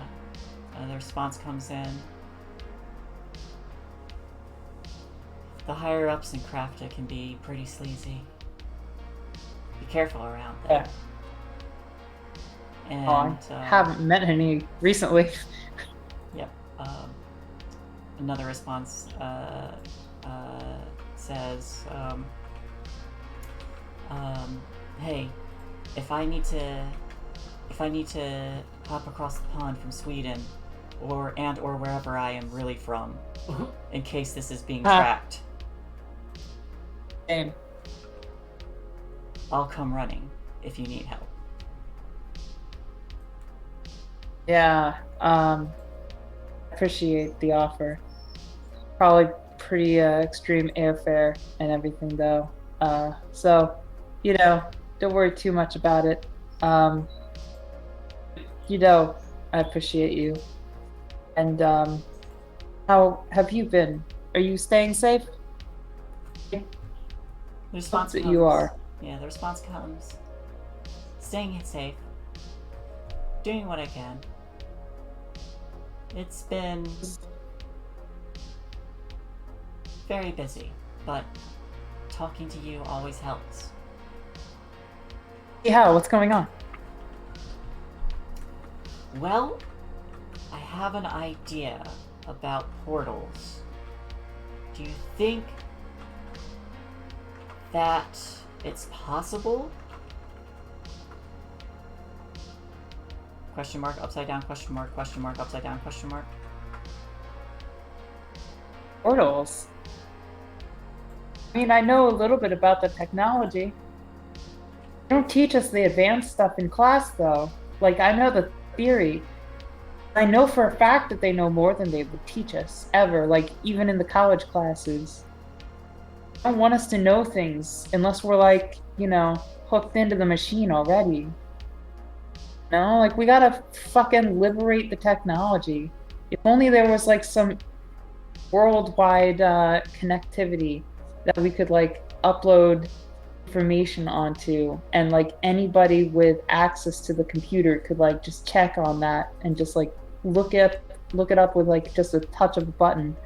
response comes in. The higher ups in Crafta can be pretty sleazy. Be careful around there. Yeah. And I haven't met any recently. Yep. Another response says, "Hey, if I need to hop across the pond from Sweden, or wherever I am really from, in case this is being tracked, Same. I'll come running if you need help." Yeah. Appreciate the offer. Probably pretty extreme airfare and everything though. So, don't worry too much about it. I appreciate you. And how have you been? Are you staying safe? The response that comes, you are. Yeah, the response comes, staying safe, doing what I can. It's been very busy, but talking to you always helps. Yeah, what's going on? Well, I have an idea about portals. Do you think that it's possible? Question mark, upside down, question mark, upside down, question mark. Portals? I mean, I know a little bit about the technology. They don't teach us the advanced stuff in class, though. Like, I know the theory. I know for a fact that they know more than they would teach us, ever. Like, even in the college classes. They don't want us to know things unless we're, like, hooked into the machine already. No, like, we gotta fucking liberate the technology. If only there was, like, some worldwide connectivity that we could, like, upload information onto, and, like, anybody with access to the computer could, like, just check on that and just, like, look it up with, like, just a touch of a button.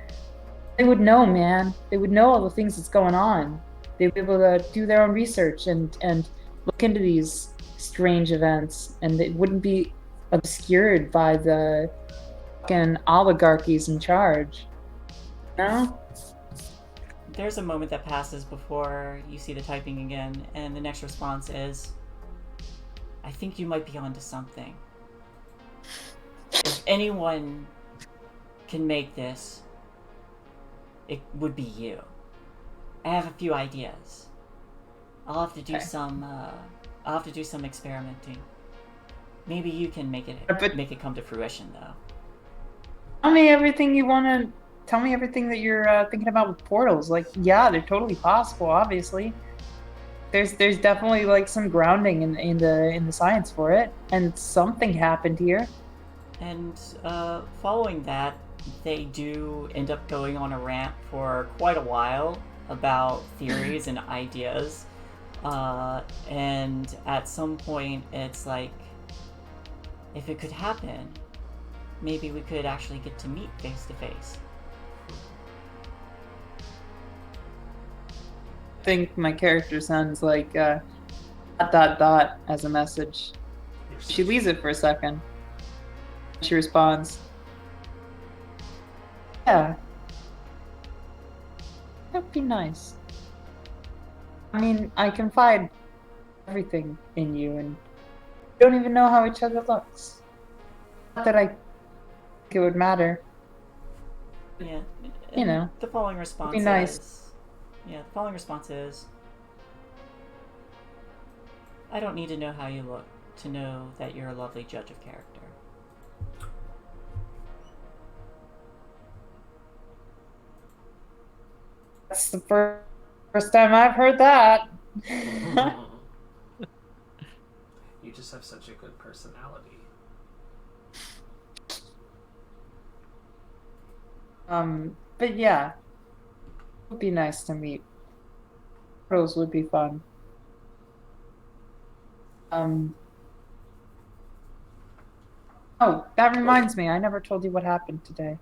They would know, man. They would know all the things that's going on. They'd be able to do their own research and look into these strange events, and it wouldn't be obscured by the fucking oligarchies in charge. No? There's a moment that passes before you see the typing again, and the next response is, I think you might be onto something. If anyone can make this, it would be you. I have a few ideas. I'll have to do some experimenting. Maybe you can make it come to fruition, though. Tell me everything you want to. Tell me everything that you're thinking about with portals. Like, yeah, they're totally possible. Obviously, there's definitely, like, some grounding in the science for it, and something happened here. And following that, they do end up going on a rant for quite a while about theories and ideas. And at some point, it's like, if it could happen, maybe we could actually get to meet face to face. I think my character sounds like ... as a message. She leaves it for a second. She responds, yeah, that'd be nice. I mean, I confide everything in you and don't even know how each other looks. Not that I think it would matter. Yeah. You know, the following response be nice. The following response is, I don't need to know how you look to know that you're a lovely judge of character. That's the first time I've heard that. You just have such a good personality. But yeah, it would be nice to meet. Pros would be fun. Oh, that reminds me, I never told you what happened today.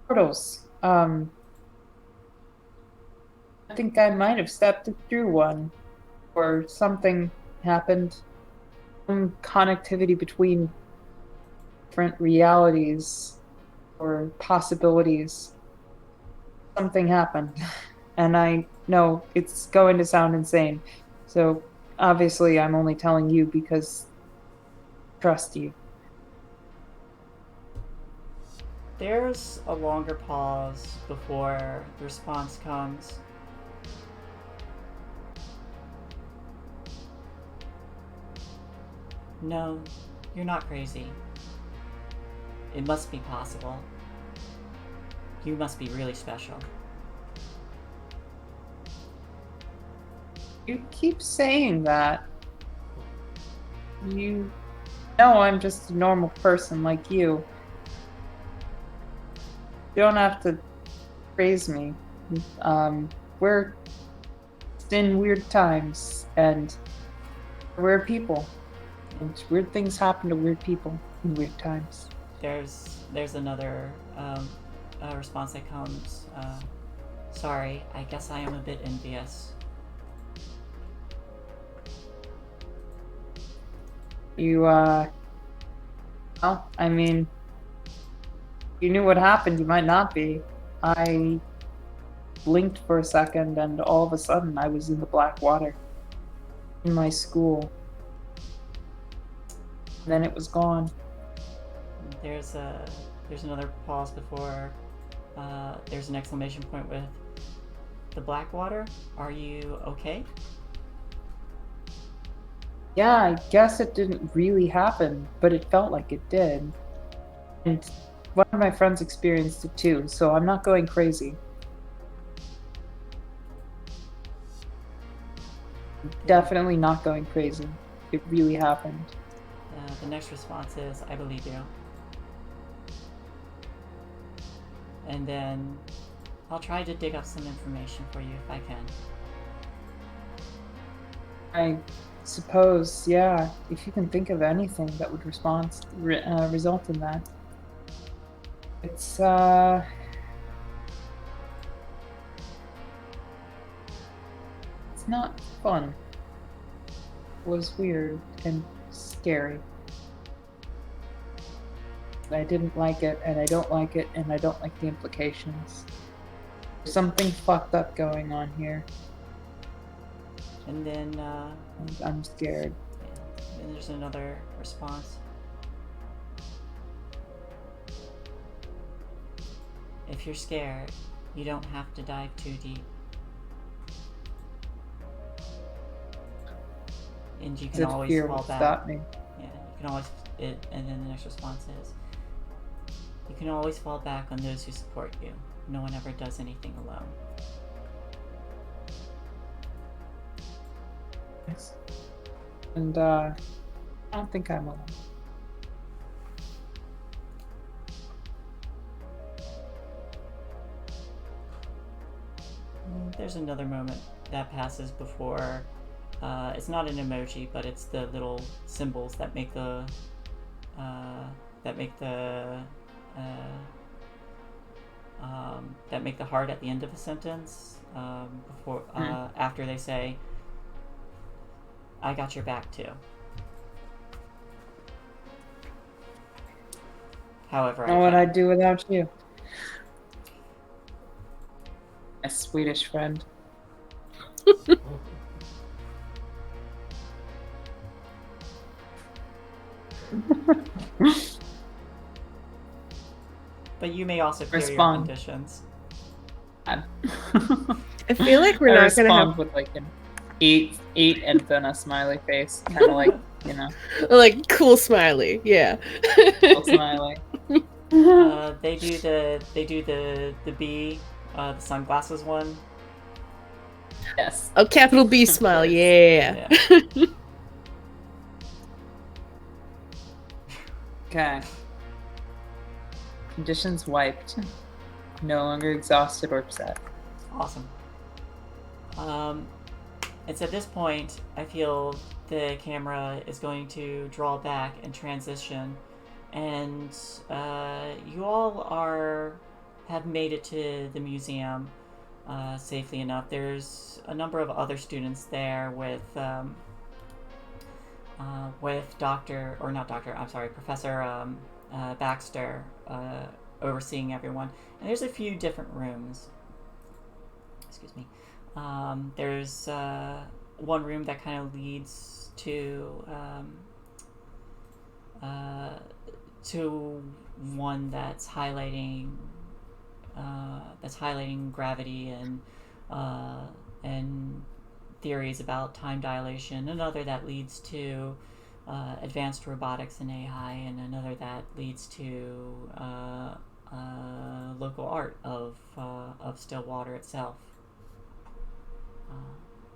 Portals. I think I might have stepped through one, or something happened. Some connectivity between different realities or possibilities. Something happened. And I know it's going to sound insane. So obviously I'm only telling you because I trust you. There's a longer pause before the response comes. No, you're not crazy. It must be possible. You must be really special. You keep saying that. You know I'm just a normal person like you. You don't have to praise me. We're in weird times, and we're people. And weird things happen to weird people in weird times. There's another response that comes. Sorry, I guess I am a bit envious. You, well, I mean, you knew what happened, you might not be. I blinked for a second, and all of a sudden I was in the black water. In my school. Then it was gone. There's another pause before there's an exclamation point with the Blackwater. Are you okay? Yeah, I guess it didn't really happen, but it felt like it did. And one of my friends experienced it too, so I'm not going crazy. Definitely not going crazy. It really happened. The next response is, I believe you. And then I'll try to dig up some information for you if I can. I suppose, yeah, if you can think of anything that would result in that. It's not fun. It was weird and scary. I didn't like it, and I don't like it, and I don't like the implications. There's something fucked up going on here. And then I'm scared. yeah, and there's another response. If you're scared, you don't have to dive too deep. And you can always fear fall would back. stop me. Yeah, you can always and then the next response is, you can always fall back on those who support you. No one ever does anything alone. Yes. And I don't think I'm alone. There's another moment that passes before. It's not an emoji, but it's the little symbols that make the that make the heart at the end of a sentence before after they say, "I got your back too." However, Know what I'd do without you. A Swedish friend. But you may also clear Respond. your conditions. I feel like we're I not gonna respond have with like an eight and then a smiley face, kind of like, you know, like cool smiley. Yeah. little smiley. They do the B, the sunglasses one. Yes. Oh, capital B smile. Yeah. Okay. Conditions wiped. No longer exhausted or upset. Awesome. It's at this point I feel the camera is going to draw back and transition, and you all have made it to the museum safely enough. There's a number of other students there with Professor Baxter overseeing everyone. And there's a few different rooms. Excuse me. There's one room that kind of leads to one that's highlighting gravity and theories about time dilation. Another that leads to advanced robotics and AI, and another that leads to local art of Stillwater itself.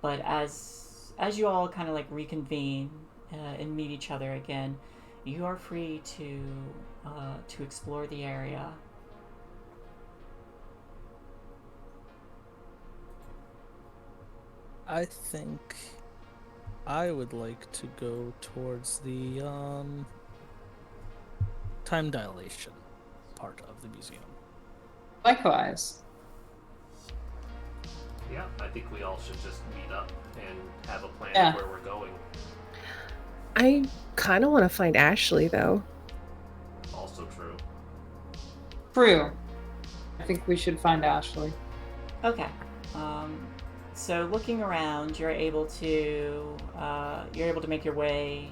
But as you all kind of like reconvene and meet each other again, you are free to explore the area. I think I would like to go towards the time dilation part of the museum. Likewise. Yeah, I think we all should just meet up and have a plan Yeah. of where we're going. I kind of want to find Ashley though. Also true. True. I think we should find Ashley. Okay. So looking around, you're able to make your way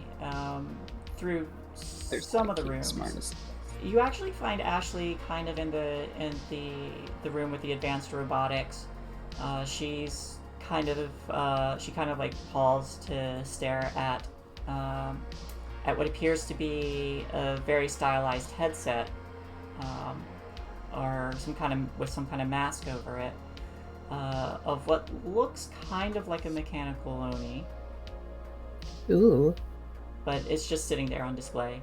through some of the rooms. Smartest. You actually find Ashley kind of in the room with the advanced robotics. She's kind of like paused to stare at what appears to be a very stylized headset, or some kind of mask over it, of what looks kind of like a mechanical Oni, Ooh. but it's just sitting there on display.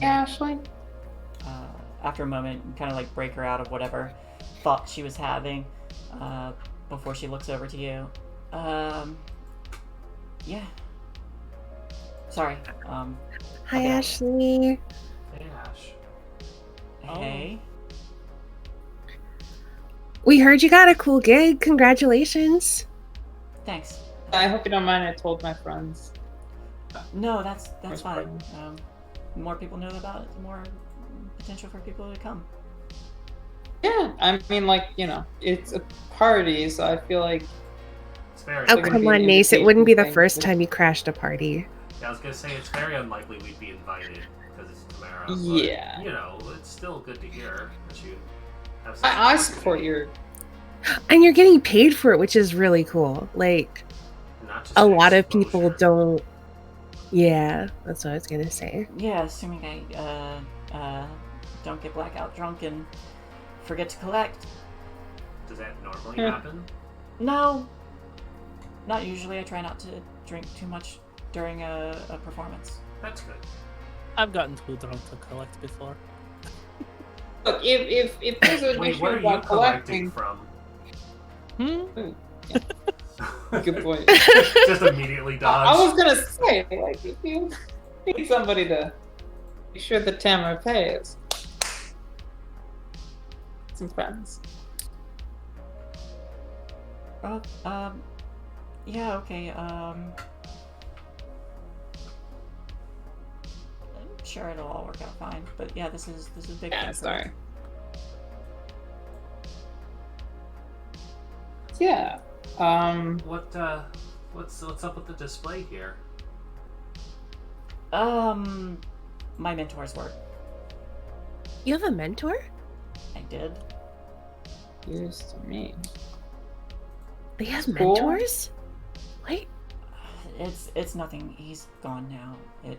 Ashley? After a moment, you kind of like break her out of whatever thought she was having before she looks over to you. Yeah. Sorry. Hi, Ashley. Hey, Ash. Hey. We heard you got a cool gig. Congratulations. Thanks. I hope you don't mind I told my friends. No, that's That's fine. The more people know about it, the more potential for people to come. Yeah, I mean, like, you know, it's a party, so I feel like... It's very. Oh, Like, come be on, an Nace. It wouldn't be the invitation first thing. time you crashed a party. Yeah, I was gonna say it's very unlikely we'd be invited because it's Tamara. Yeah. But, you know, it's still good to hear that you have. such I an support opportunity. your... And you're getting paid for it, which is really cool. Like, Not just a lot of exposure. people don't. Yeah, that's what I was gonna say. Yeah, assuming I don't get blackout drunk and forget to collect. Does that normally Yeah. happen? No, not usually. I try not to drink too much during a performance. That's good. I've gotten too drunk to collect before. Look, if there's an Wait, issue where are you about collecting collecting... from? Hmm? Good point. Just immediately dodge. I was gonna say, like, if you need somebody to make sure that Tamara pays. Some friends. Oh, yeah, okay, I'm sure it'll all work out fine. But yeah, this is big. Yeah, thing for me. sorry. Yeah. What's up with the display here? My mentor's work. You have a mentor? I did. Used to me. They have Cool. mentors? Wait. It's nothing. He's gone now. It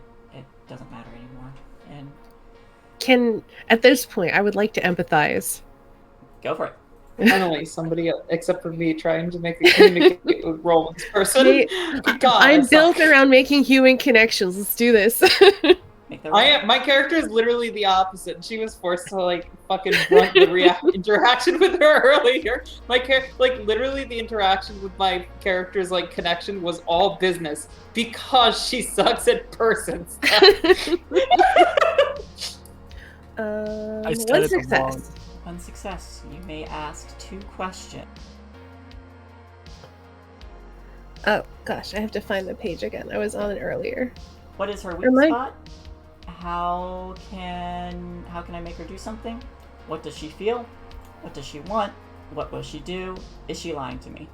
doesn't matter anymore. And At this point, I would like to empathize. go for it. Finally, somebody else, except for me trying to make a communicate role with this person. Hey, God, I I'm suck. built around making human connections. Let's do this. Make the I am. My character is literally the opposite. She was forced to like fucking brunt the interaction with her earlier. My literally the interaction with my character's like connection was all business because she sucks at person stuff. I said One it success. wrong. One success. You may ask 2 questions. Oh gosh, I have to find the page again. I was on it earlier. What is her weak Am I- spot? How can I make her do something? What does she feel? What does she want? What will she do? Is she lying to me?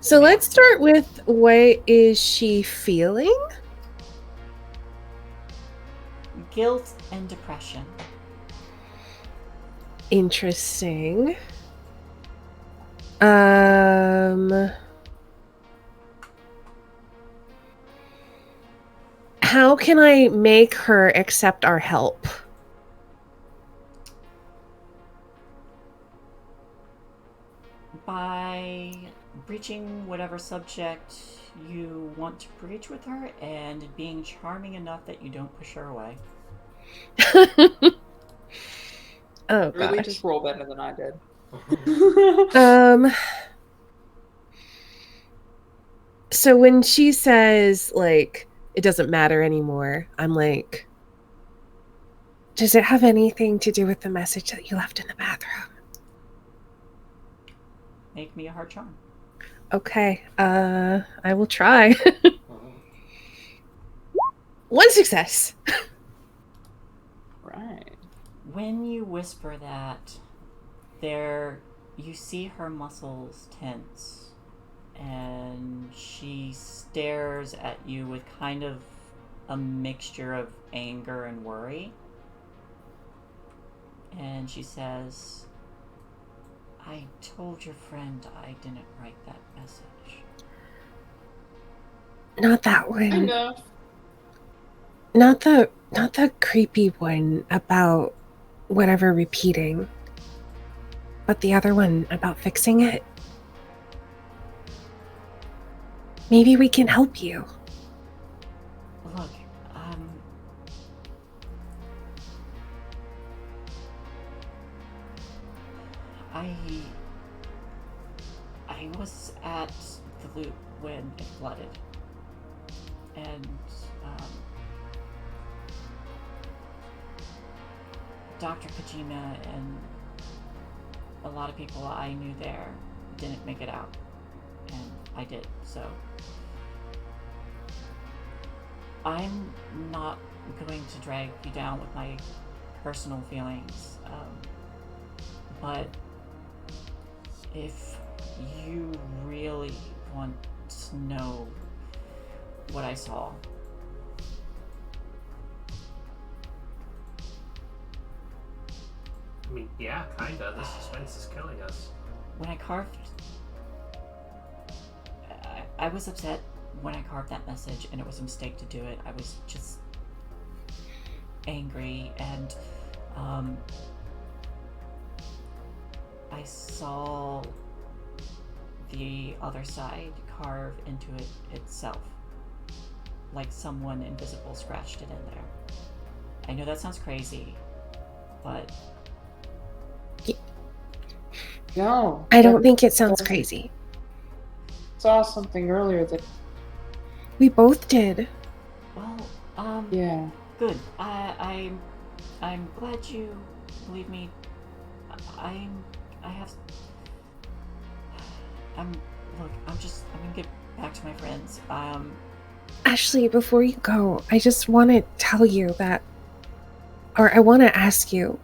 So let's start with what is she feeling? Guilt and depression. Interesting. How can I make her accept our help? By breaching whatever subject you want to breach with her and being charming enough that you don't push her away. Oh Really, gosh. just roll better than I did. So when she says like it doesn't matter anymore, I'm like, does it have anything to do with the message that you left in the bathroom? Make me a hard charm. Okay, I will try. 1 success. Right. When you whisper that, you see her muscles tense, and she stares at you with kind of a mixture of anger and worry. And she says, I told your friend I didn't write that message. Not that one. Kind of. Not the creepy one about whatever repeating. But the other one about fixing it. Maybe we can help you. Look, I was at the loop when it flooded, and Dr. Kojima and a lot of people I knew there didn't make it out, and I did, so I'm not going to drag you down with my personal feelings, but if you really want to know what I saw, I mean, yeah, kinda. The suspense is killing us. when I carved, I was upset when I carved that message, and it was a mistake to do it. I was just angry, and I saw the other side carve into it itself, like someone invisible scratched it in there. I know that sounds crazy, but No. I don't think it sounds crazy. saw something earlier that. We both did. Well, Yeah. good. I'm glad you believe me. I have. Look, I'm gonna get back to my friends. Ashley, before you go, I just want to tell you that, or I want to ask you,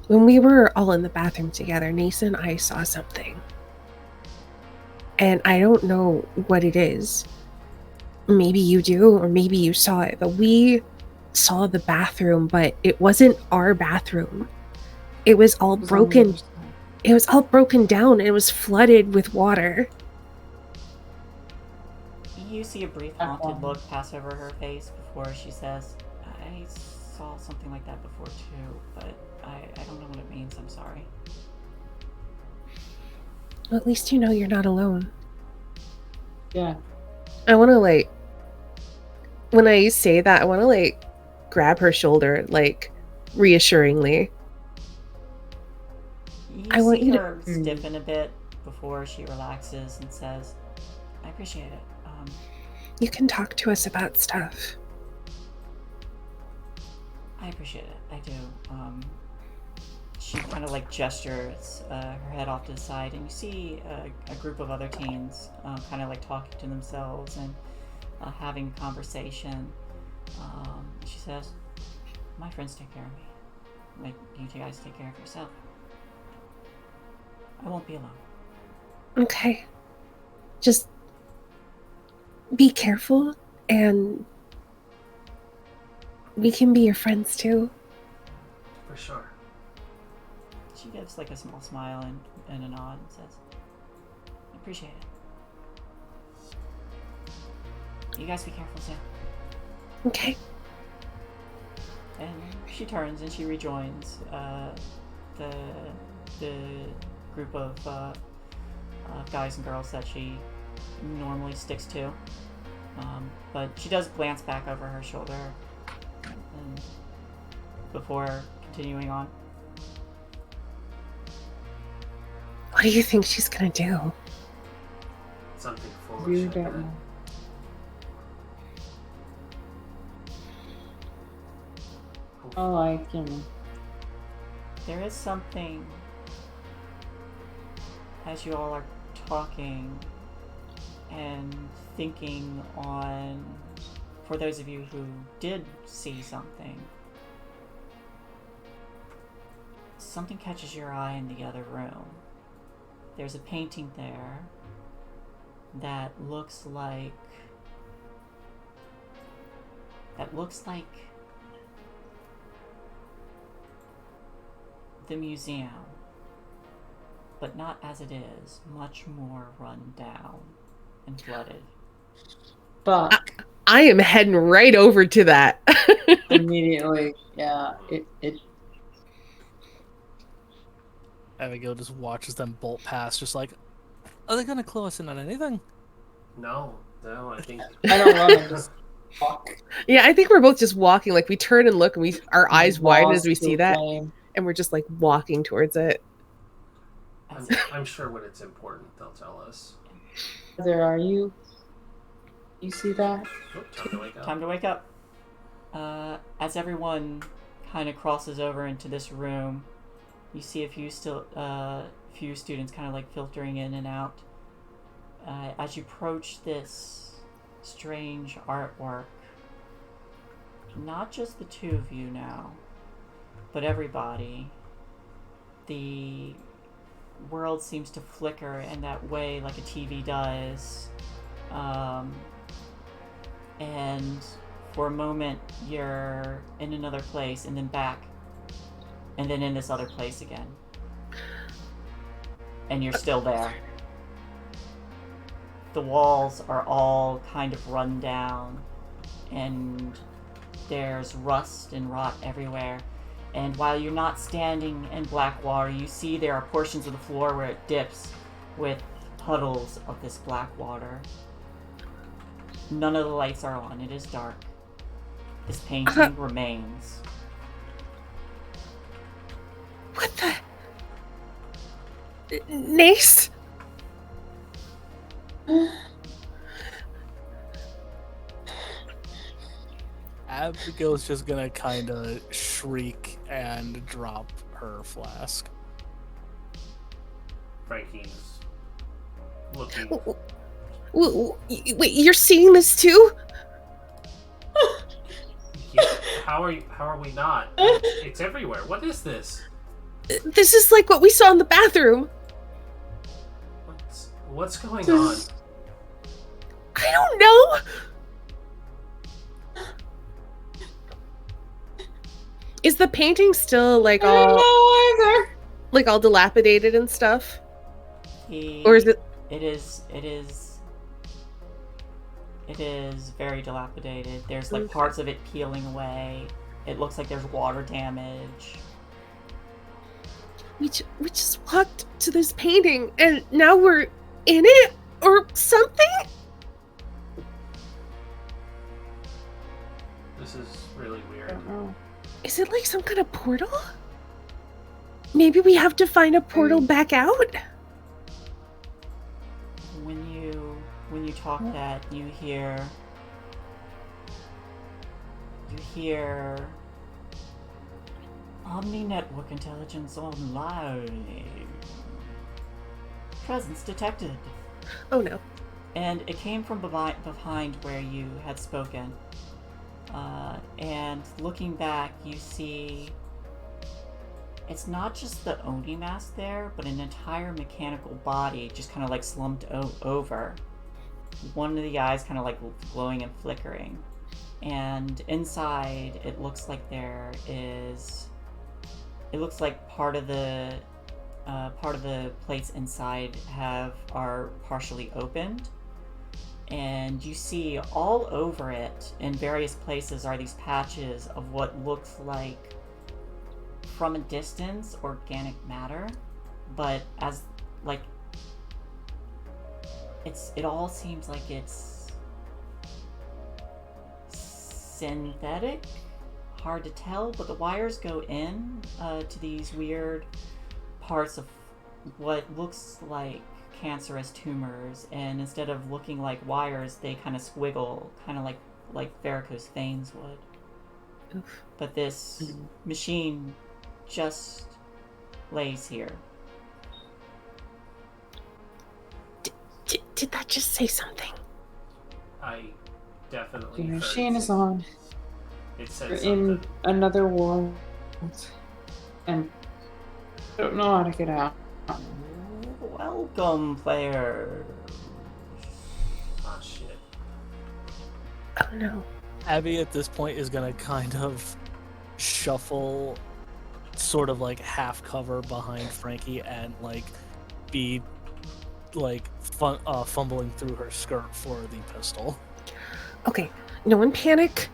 when we were all in the bathroom together, Nisa and I saw something. And I don't know what it is. Maybe you do, or maybe you saw it, but we saw the bathroom, but it wasn't our bathroom. It was all broken. It was all broken down. It was flooded with water. You see a brief haunted look pass over her face before she says, I saw something like that before too, but I don't know what it means. I'm sorry. Well, at least you know you're not alone. Yeah. I want to, when I say that, I want to, grab her shoulder, reassuringly. I want you her to stiffen a bit before she relaxes and says, I appreciate it. You can talk to us about stuff. I appreciate it. I do. She kind of gestures her head off to the side, and you see a group of other teens kind of talking to themselves and having a conversation. She says, my friends take care of me. You guys take care of yourself. I won't be alone. Okay. Just be careful, and we can be your friends too. For sure. She gives a small smile and a nod and says, I appreciate it. You guys be careful too. Okay. And she turns and she rejoins the group of guys and girls that she normally sticks to. But she does glance back over her shoulder before continuing on. What do you think she's gonna do? Something foolish. You don't know. Oh, I can. There is something, as you all are talking and thinking on, for those of you who did see something, something catches your eye in the other room. There's a painting there that looks like the museum, but not as it is, much more run down and flooded. Fuck. I am heading right over to that. Immediately. Yeah. It Abigail just watches them bolt past, just like, are they gonna clue us in on anything? No, I think. I don't run, I just walk. Yeah, I think we're both just walking. We turn and look, and our eyes widen as we see that, flame. and we're just walking towards it. I'm sure when it's important, they'll tell us. There are you. You see that? Oh, time to wake up. Time to wake up. As everyone kind of crosses over into this room, you see a few students kind of filtering in and out. As you approach this strange artwork, not just the two of you now, but everybody, the world seems to flicker in that way like a TV does. And for a moment you're in another place, and then back, and then in this other place again. And you're still there. The walls are all kind of run down, and there's rust and rot everywhere. And while you're not standing in black water, you see there are portions of the floor where it dips with puddles of this black water. None of the lights are on. It is dark. This painting remains. What the? Nace? Abigail's just gonna kind of shriek and drop her flask. Frankie's looking. Wait, you're seeing this too? How are we not? It's everywhere. What is this? This is like what we saw in the bathroom. What's going on? I don't know. Is the painting still like I don't know either. like all dilapidated and stuff? Or is it? It is very dilapidated. There's like parts of it peeling away. It looks like there's water damage. We just walked to this painting and now we're in it or something? This is really weird. I don't know. Is it like some kind of portal? Maybe we have to find a portal back out? When you talk that, you hear Omni Network Intelligence Online. Presence detected. Oh no. And it came from behind where you had spoken. And looking back, you see it's not just the Oni mask there, but an entire mechanical body just kind of like slumped over. One of the eyes kind of like glowing and flickering. And inside, it looks like it looks like part of the plates inside are partially opened. And you see all over it in various places are these patches of what looks like, from a distance, organic matter, but as like it all seems like it's synthetic. Hard to tell, but the wires go in to these weird parts of what looks like cancerous tumors, and instead of looking like wires, they kind of squiggle, kind of like varicose veins would. Oof. But this machine just lays here. Did that just say something? I definitely. The heard machine it. is on. It said We're something. in another world. And I don't know how to get out. Welcome, players. Ah, shit. Oh no. Abby at this point is gonna kind of shuffle, sort of like half cover behind Frankie and like be like fumbling through her skirt for the pistol. Okay, no one panic.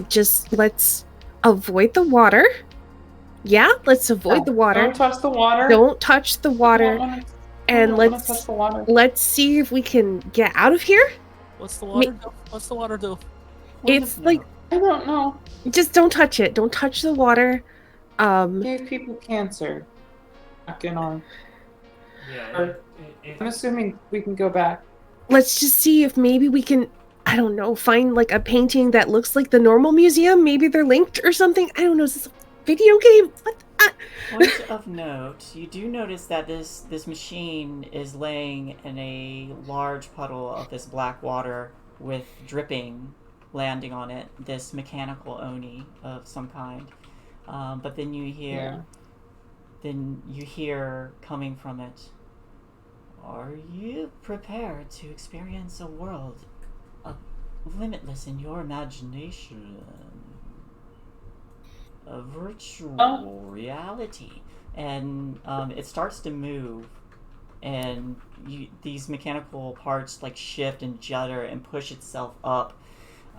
Just let's avoid the water. Yeah, let's avoid the water. Don't touch the water. Don't touch the water. And I don't wanna touch the water. let's see if we can get out of here. What's the water do? What's the water do? It's like, I don't know. just don't touch it. Don't touch the water. Gave people cancer. Back in on. Yeah. I'm assuming we can go back. Let's just see if maybe we can, I don't know, find like a painting that looks like the normal museum. Maybe they're linked or something. I don't know. Is this a video game? What? Point of note, you do notice that this machine is laying in a large puddle of this black water with dripping landing on it, this mechanical Oni of some kind. But then you hear coming from it, are you prepared to experience a world limitless in your imagination? A virtual reality. And it starts to move, and these mechanical parts like shift and judder and push itself up.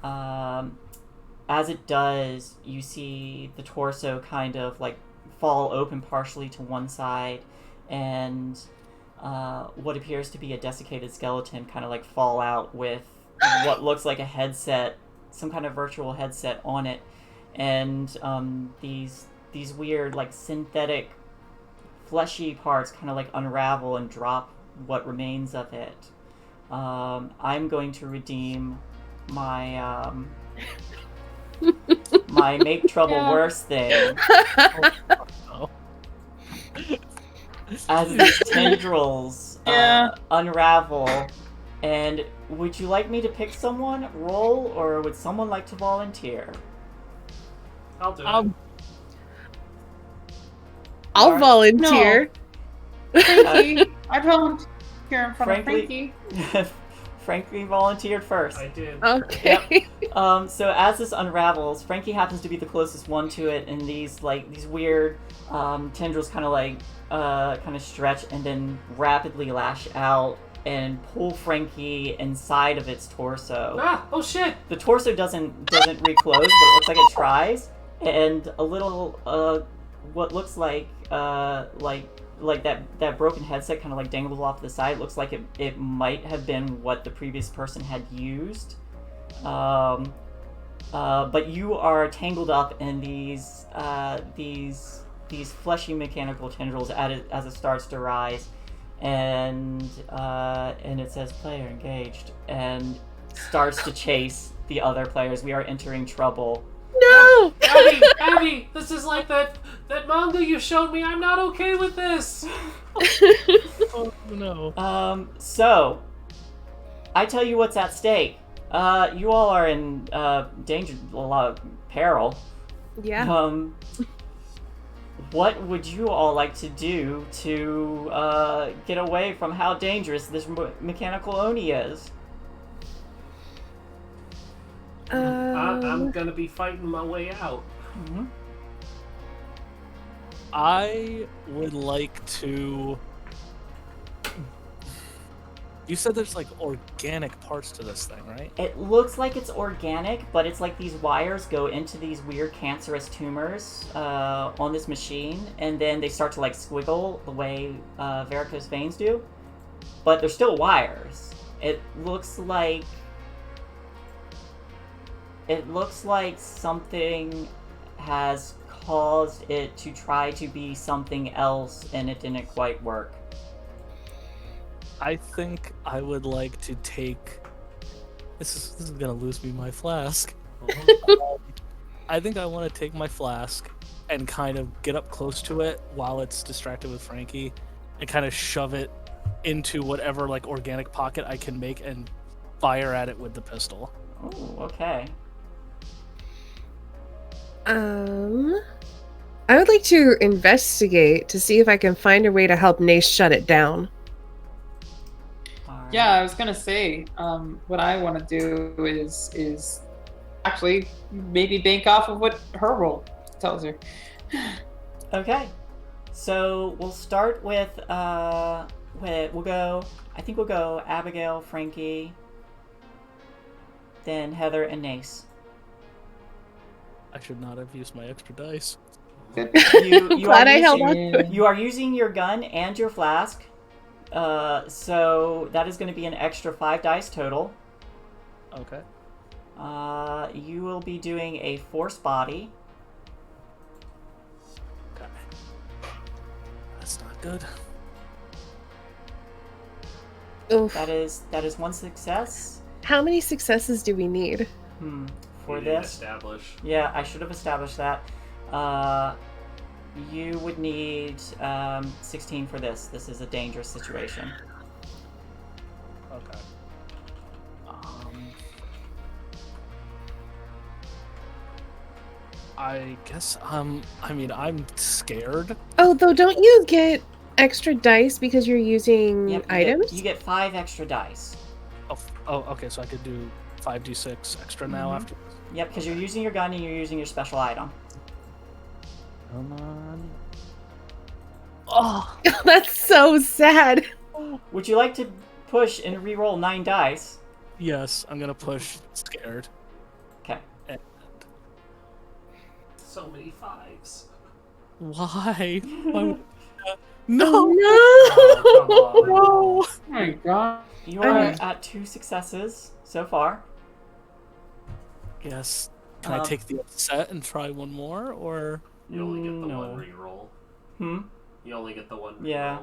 As it does, you see the torso kind of like fall open partially to one side, and what appears to be a desiccated skeleton kind of like fall out with what looks like a headset, some kind of virtual headset on it. And these weird like synthetic fleshy parts kind of like unravel and drop what remains of it. I'm going to redeem my my make trouble Yeah. worse thing. Oh. As these tendrils Yeah. unravel. And would you like me to pick someone, roll, or would someone like to volunteer? I'll do it. I'll Alright. volunteer. Frankie, I volunteer in front of Frankly- Frankie. Frankie volunteered first. I did. Okay. So as this unravels, Frankie happens to be the closest one to it, and these weird tendrils kind of stretch and then rapidly lash out and pull Frankie inside of its torso. Ah! Oh shit! The torso doesn't reclose, but it looks like it tries, and a little what looks like that broken headset kind of like dangles off the side. It looks like it might have been what the previous person had used. But you are tangled up in these fleshy mechanical tendrils as it starts to rise, and it says "player engaged" and starts to chase the other players. We are entering trouble. No! Abby, this is like that manga you showed me. I'm not okay with this. Oh no. So I tell you what's at stake. You all are in danger, a lot of peril. Yeah. What would you all like to do to get away from how dangerous this mechanical Oni is? I'm gonna be fighting my way out. Mm-hmm. I would like to. You said there's like organic parts to this thing, right? It looks like it's organic, but it's like these wires go into these weird cancerous tumors on this machine, and then they start to like squiggle the way varicose veins do. But they're still wires. It looks like something has caused it to try to be something else, and it didn't quite work. I think I would like to take. This is gonna lose me my flask. I think I want to take my flask and kind of get up close to it while it's distracted with Frankie, and kind of shove it into whatever like organic pocket I can make and fire at it with the pistol. Oh, okay. I would like to investigate to see if I can find a way to help Nace shut it down. Alright. Yeah, I was gonna say, what I want to do is actually maybe bank off of what her role tells her. Okay. So we'll start with we'll go Abigail, Frankie, then Heather and Nace. I should not have used my extra dice. You Glad are I held using- on. You are using your gun and your flask. So that is going to be an extra 5 dice total. Okay. You will be doing a force body. Okay. That's not good. Oof. That is 1 success. How many successes do we need? For We didn't this. establish. Yeah, I should have established that. You would need 16 for this. This is a dangerous situation. Okay. I guess I mean I'm scared. Oh, though, don't you get extra dice because you're using Yep, items? You get 5 extra dice. Oh, okay, so I could do 5d6 extra now Mhm. after. Yep, because you're using your gun and you're using your special item. Come on. Oh, That's so sad. Would you like to push and re-roll 9 dice? yes, I'm gonna push scared. Okay. So many 5s. Why? Why would... No, No! Oh, come on. No! Oh my god. You are Okay. at 2 successes so far. Yes. Can I take the set and try one more, or You only get the No. one reroll. You only get the one reroll. Yeah.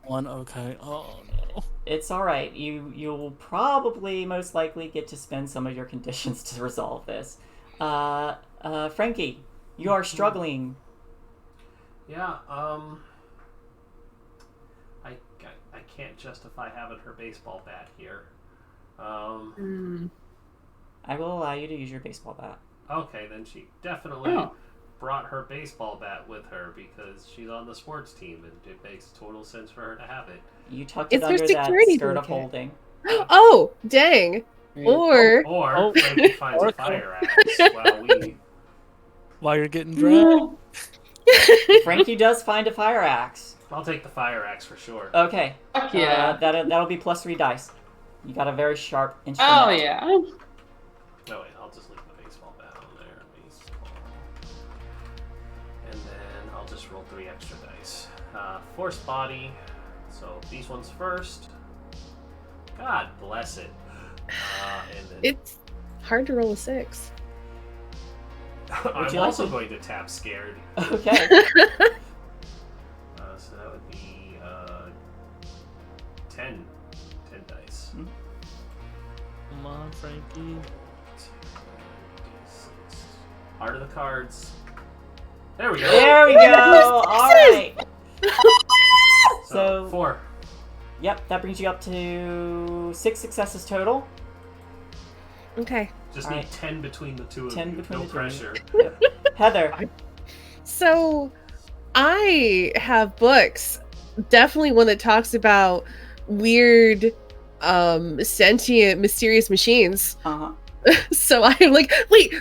one? Okay. Oh no. It's alright. You'll probably most likely get to spend some of your conditions to resolve this. Frankie, you are struggling. Yeah, I can't justify having her baseball bat here. I will allow you to use your baseball bat. Okay, then she definitely brought her baseball bat with her because she's on the sports team and it makes total sense for her to have it. You tucked It's it her under that security skirt of blanket. holding. Oh, dang. Or Or Frankie finds a fire axe while you're getting dragged. Frankie does find a fire axe. I'll take the fire axe for sure. Okay. Fuck yeah. That'll be plus 3 dice. You got a very sharp instrument. Oh yeah. Oh wait, I'll just leave the baseball bat on there. Baseball. And then I'll just roll 3 extra dice. Force body. So these ones first. God bless it. And then it's hard to roll a 6. I'm also going to tap scared. Okay. So that would be 10 dice. Come on, Frankie. Heart of the cards. There we go. There we go. All right. So So 4. Yep, that brings you up to 6 successes total. Okay. Just All need right. 10 between the two of 10 you. between No the two of pressure. Yep. Heather. So I have books. Definitely one that talks about weird, sentient, mysterious machines. Uh-huh. So I'm like, wait,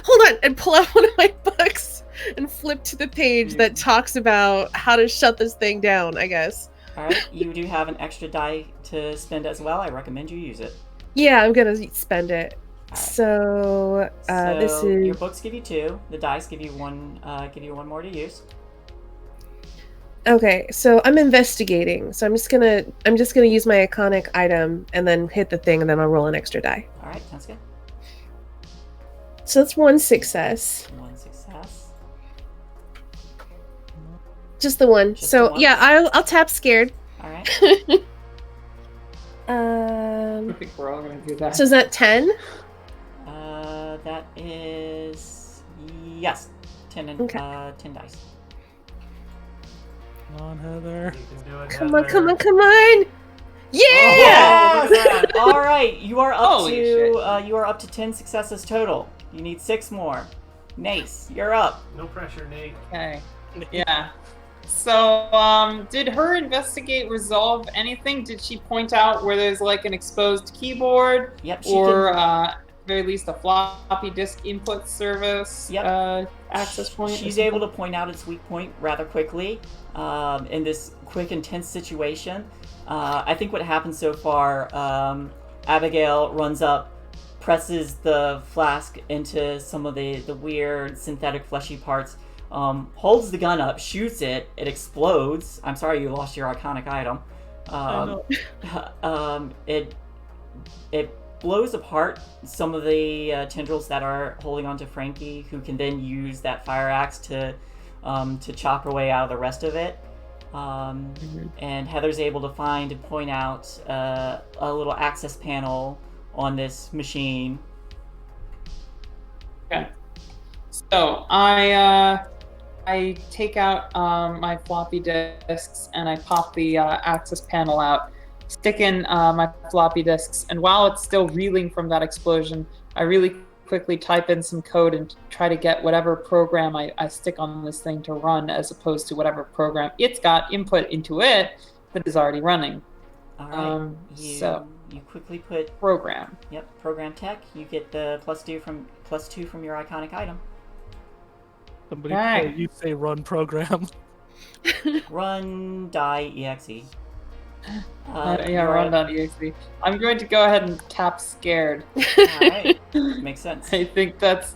hold on, and pull out one of my books and flip to the page that talks about how to shut this thing down, I guess. All right, you do have an extra die to spend as well. I recommend you use it. Yeah, I'm gonna spend it. All right. So, this So is your books give you 2. The dice give you 1. Give you 1 more to use. okay. So I'm investigating. So I'm just gonna use my iconic item and then hit the thing, and then I'll roll an extra die. All right, sounds good. So that's 1 success. 1 success. Just the one. Just so the one? yeah, I'll tap scared. All right. I think we're all gonna do that. So is that 10? That is yes, 10 and Okay. 10 dice. Come on, Heather. You can do it, Come on, Heather. come on, come on! Yeah! Yes! All right, you are up Holy shit. you are up to 10 successes total. You need 6 more. Nace, you're up. No pressure, Nate. Okay. Yeah. So, did her investigate resolve anything? Did she point out where there's like an exposed keyboard, Yep, she or can. at the very least a floppy disk input service access point? She's able to point out its weak point rather quickly in this quick, intense situation. I think what happened so far, Abigail runs up, presses the flask into some of the weird synthetic fleshy parts, holds the gun up, shoots it, it explodes. I'm sorry you lost your iconic item. It blows apart some of the tendrils that are holding onto Frankie, who can then use that fire axe to chop her way out of the rest of it. And Heather's able to find and point out a little access panel on this machine. Okay. So I take out my floppy disks and I pop the access panel out, stick in my floppy disks, and while it's still reeling from that explosion, I really quickly type in some code and try to get whatever program I stick on this thing to run, as opposed to whatever program it's got input into it that is already running. All right. So you quickly put program. Yep, program tech. You get the +2 from your iconic item. Somebody Right. you say run program. Run die exe. Yeah, run.exe. I'm going to go ahead and tap scared. Alright. Makes sense. I think that's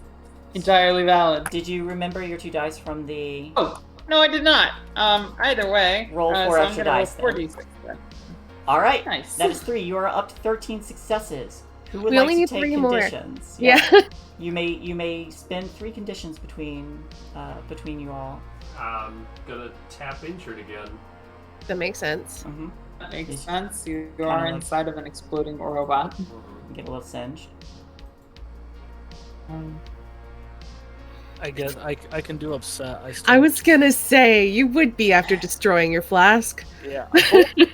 entirely valid. Did you remember your 2 dice from the... Oh, no, I did not. Either way. Roll 4 so extra I'm gonna dice roll then. 4d6 then. Alright. Nice. That is 3. You are up to 13 successes. Who would We like only to need take 3 more. conditions? Yeah. You may spend 3 conditions between you all. I'm gonna tap injured again. That makes sense. Mm-hmm. That makes It's sense. You kinda are like- inside of an exploding robot. Get a little singed. I guess I can do upset. I was gonna say, you would be after destroying your flask. Yeah,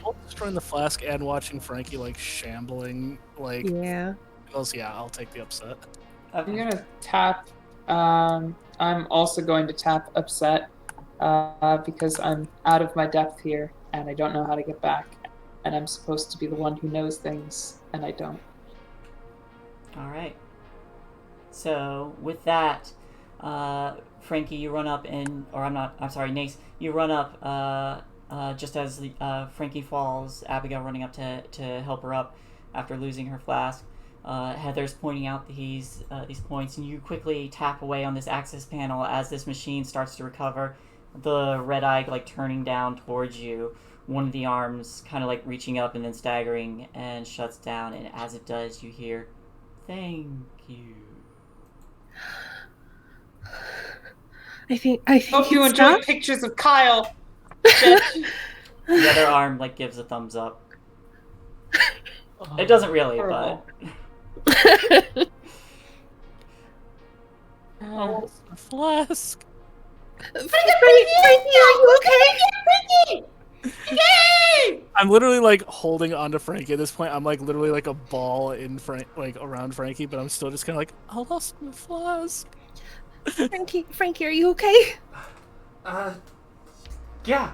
both destroying the flask and watching Frankie like shambling, like Yeah. goes. Yeah, I'll take the upset. I'm Okay. gonna tap. I'm also going to tap upset because I'm out of my depth here and I don't know how to get back. And I'm supposed to be the one who knows things, and I don't. All right. So with that, Frankie, you run up and, or I'm sorry, Nace, you run up just as Frankie falls. Abigail running up to help her up after losing her flask. Heather's pointing out these points, and you quickly tap away on this access panel as this machine starts to recover. The red eye like turning down towards you. One of the arms kind of like reaching up and then staggering and shuts down. And as it does, you hear, "Thank you." I think Hope you it enjoy stopped. pictures of Kyle. The other arm like gives a thumbs up. It doesn't really, Horrible. but Oh, the flask. Frankie, are you okay? I'm literally like holding onto Frankie at this point. I'm like literally like a ball in like around Frankie, but I'm still just kind of like, I lost my flask. Frankie, are you okay? Yeah,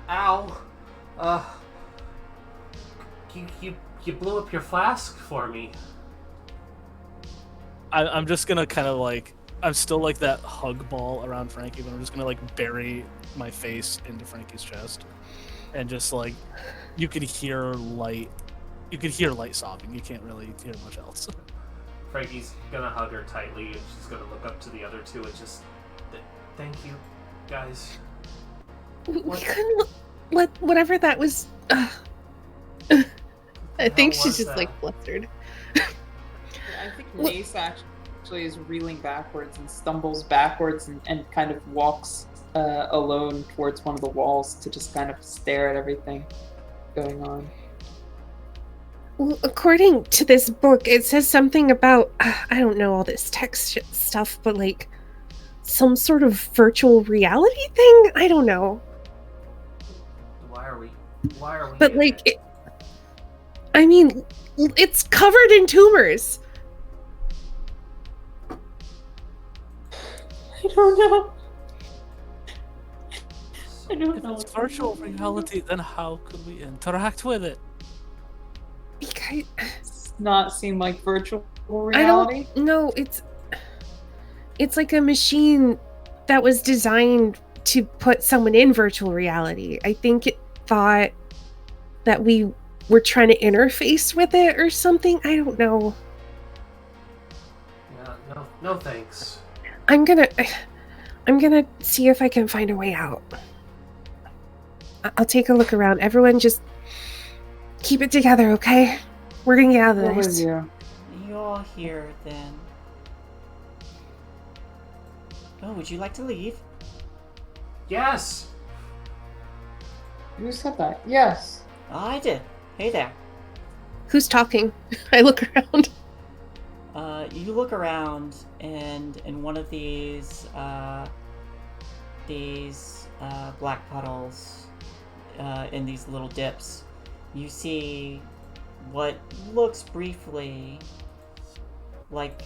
ow. You blew up your flask for me. I'm just gonna kind of like, I'm still like that hug ball around Frankie, but I'm just gonna like bury my face into Frankie's chest, and just like, you could hear light sobbing. You can't really hear much else. Frankie's gonna hug her tightly, and she's gonna look up to the other two and just, thank you, guys. We What? couldn't let whatever that was. I think hell she's was just like that? flustered. I think Mace actually is reeling backwards and stumbles backwards and kind of walks alone towards one of the walls to just kind of stare at everything going on. Well, according to this book, it says something about I don't know all this text stuff, but like some sort of virtual reality thing. I don't know, Why are we but in like, it? I mean, it's covered in tumors. I don't know. I don't If know. it's virtual reality, then how could we interact with it? Because Does not seem like virtual I reality. don't know. It's like a machine that was designed to put someone in virtual reality. I think it thought that we were trying to interface with it or something. I don't know. Yeah, no thanks. I'm gonna see if I can find a way out. I'll take a look around. Everyone just keep it together, okay? We're gonna get out of What was this. you? you're here then. Oh, would you like to leave? Yes. Who said that? Yes. I did. Hey there. Who's talking? I look around. You look around, and in one of these black puddles, in these little dips, you see what looks briefly like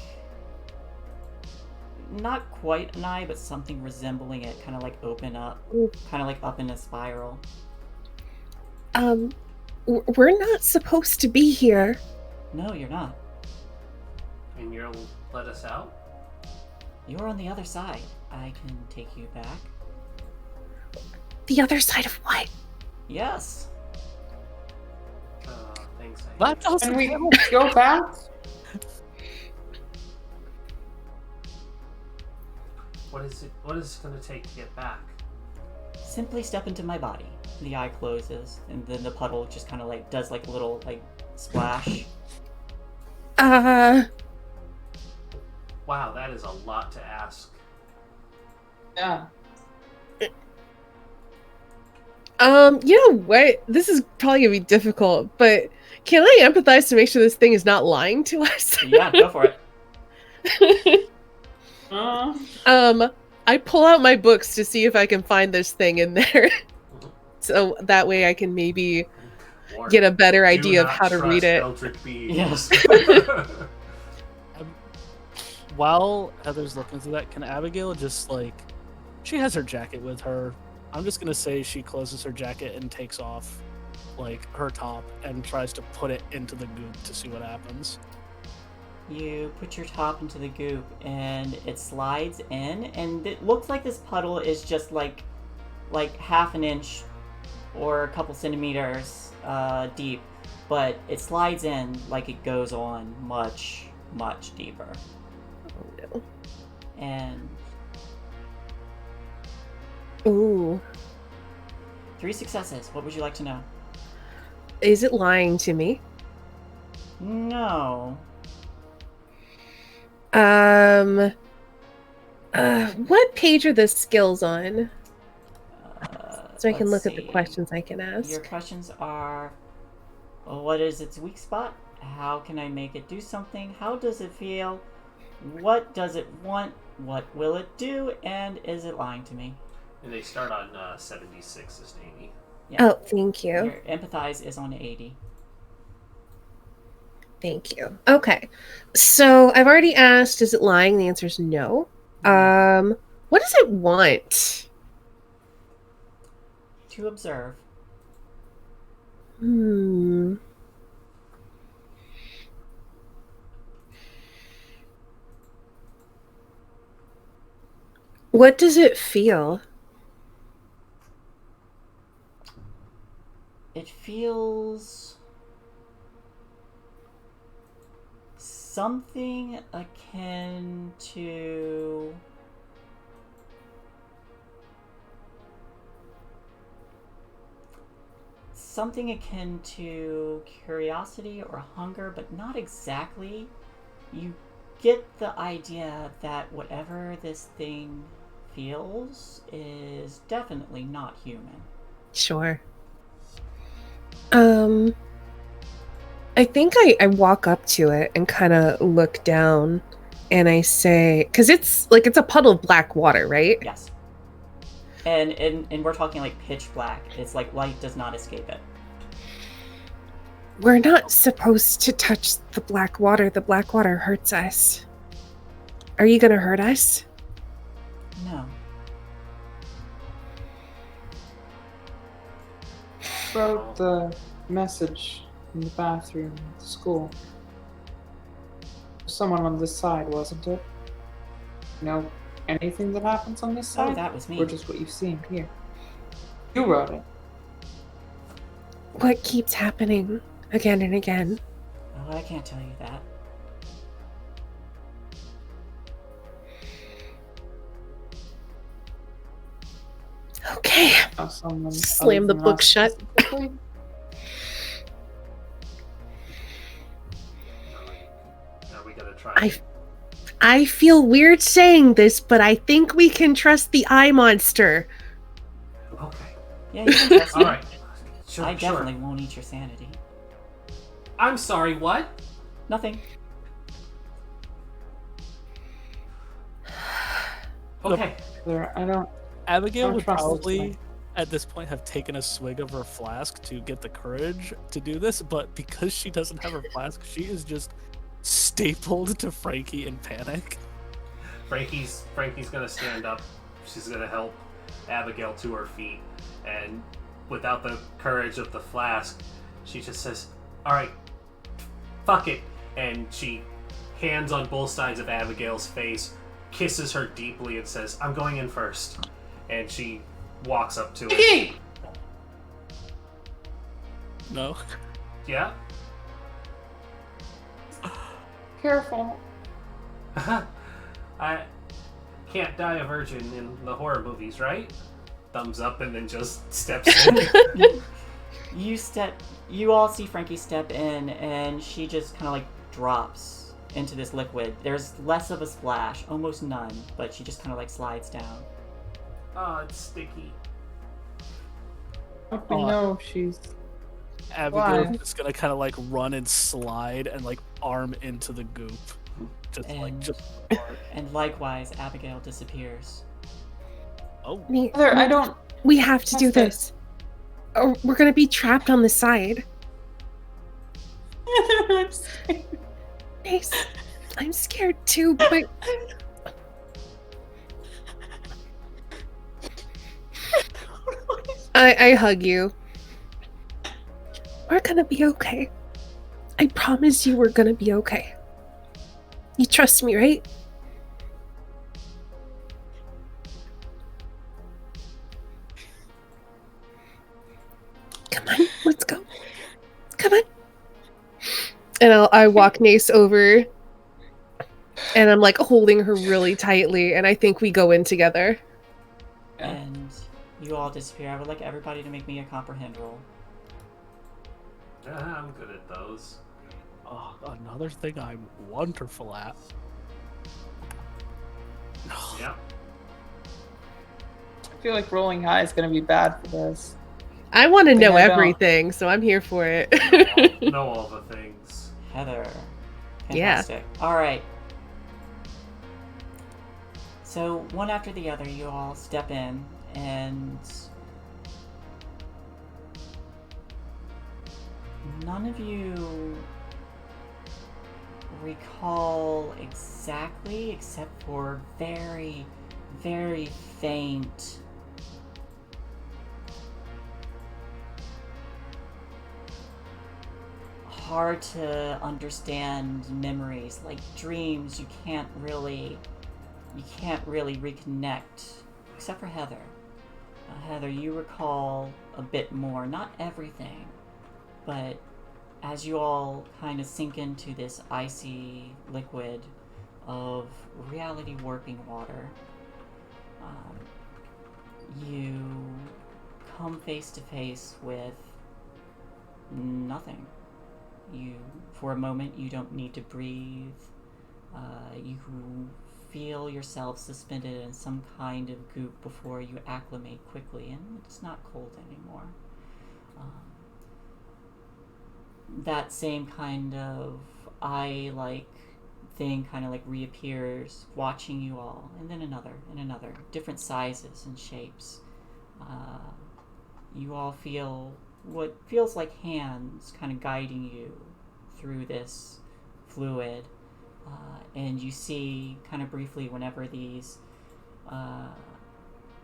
not quite an eye, but something resembling it, kind of like open up, kind of like up in a spiral. We're not supposed to be here. No, you're not. And you'll let us out? You're on the other side. I can take you back. The other side of what? Yes. Thanks. That doesn't Can we help. go back? What is it going to take to get back? Simply step into my body. The eye closes, and then the puddle just kind of like does like a little like splash. Wow, that is a lot to ask. Yeah. You know what? This is probably gonna be difficult, but can I empathize to make sure this thing is not lying to us? Yeah, go for it. I pull out my books to see if I can find this thing in there. So that way I can maybe get a better idea of how to read it. Eldritch beings. Yes. While Heather's looking through that, can Abigail just she has her jacket with her. I'm just gonna say she closes her jacket and takes off her top and tries to put it into the goop to see what happens. You put your top into the goop and it slides in, and it looks like this puddle is just like half an inch or a couple centimeters deep, but it slides in like it goes on much, much deeper. Oh no. And Ooh. 3 successes. What would you like to know? Is it lying to me? No. What page are the skills on? So I can Let's look at the see. questions I can ask. Your questions are, what is its weak spot? How can I make it do something? How does it feel? What does it want? What will it do? And is it lying to me? And they start on 76, Sistani. Yeah. Oh, thank you. Your empathize is on 80. Thank you. Okay. So I've already asked, is it lying? The answer is no. What does it want? To observe. What does it feel? It feels something akin to curiosity or hunger, but not exactly. You get the idea that whatever this thing feels is definitely not human. Sure. I think I walk up to it and kind of look down and I say, because it's a puddle of black water, right? Yes. And we're talking like pitch black. It's like light does not escape it. We're not supposed to touch the black water. The black water hurts us. Are you gonna hurt us? No. Wrote the message in the bathroom at the school. Someone on this side, wasn't it? You know anything that happens on this side? Oh, that was me. Or just what you've seen here? You wrote it. What keeps happening again and again? Oh, I can't tell you that. Okay. Someone Slam the book shut. Are we gonna try? I feel weird saying this, but I think we can trust the eye monster. Okay. Yeah, you can trust me. All right. Sure. I definitely won't eat your sanity. I'm sorry. What? Nothing. Okay. I don't. Abigail Don't would trust this probably, thing. at this point, have taken a swig of her flask to get the courage to do this, but because she doesn't have her flask, she is just stapled to Frankie in panic. Frankie's gonna stand up. She's gonna help Abigail to her feet, and without the courage of the flask, she just says, "All right, fuck it," and she hands on both sides of Abigail's face, kisses her deeply, and says, "I'm going in first." And she walks up to it. No. Yeah? Careful. I can't die a virgin in the horror movies, right? Thumbs up and then just steps in. You all see Frankie step in, and she just kind of like drops into this liquid. There's less of a splash, almost none, but she just kind of like slides down. Oh, it's sticky. Hope we know she's. Abigail's Why? just gonna kind of run and slide and arm into the goop. Just And likewise, Abigail disappears. oh, Heather, I don't. We have to do Trust this. Or we're gonna be trapped on the side. I'm scared. Mace, I'm scared too, but I hug you. We're gonna be okay. I promise you we're gonna be okay. You trust me, right? Come on, let's go. Come on. And I walk Nace over, and I'm like holding her really tightly, and I think we go in together. Yeah. And you all disappear. I would like everybody to make me a comprehend roll. I'm good at those. another thing I'm wonderful at. Yep. I feel like rolling high is going to be bad for this. I want to know I don't. everything, so I'm here for it. Know all the things. Heather. Yeah. Fantastic. All right. So one after the other, you all step in, and none of you recall exactly, except for very, very faint hard to understand memories, like dreams you can't really reconnect, except for Heather. Heather, you recall a bit more, not everything, but as you all kind of sink into this icy liquid of reality warping water, you come face to face with nothing. For a moment, you don't need to breathe. You feel yourself suspended in some kind of goop before you acclimate quickly, and it's not cold anymore. That same kind of eye-like thing kind of like reappears, watching you all, and then another, and another, different sizes and shapes. You all feel what feels like hands kind of guiding you through this fluid, and you see kind of briefly whenever these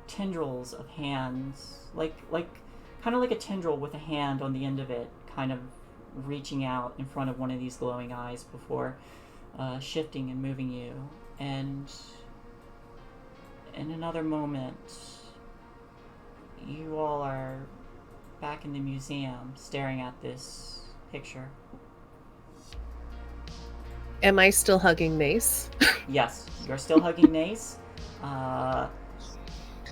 tendrils of hands, like kind of like a tendril with a hand on the end of it, kind of reaching out in front of one of these glowing eyes before shifting and moving you. And in another moment, you all are back in the museum staring at this picture. Am I still hugging Mace? Yes, you're still hugging Nace.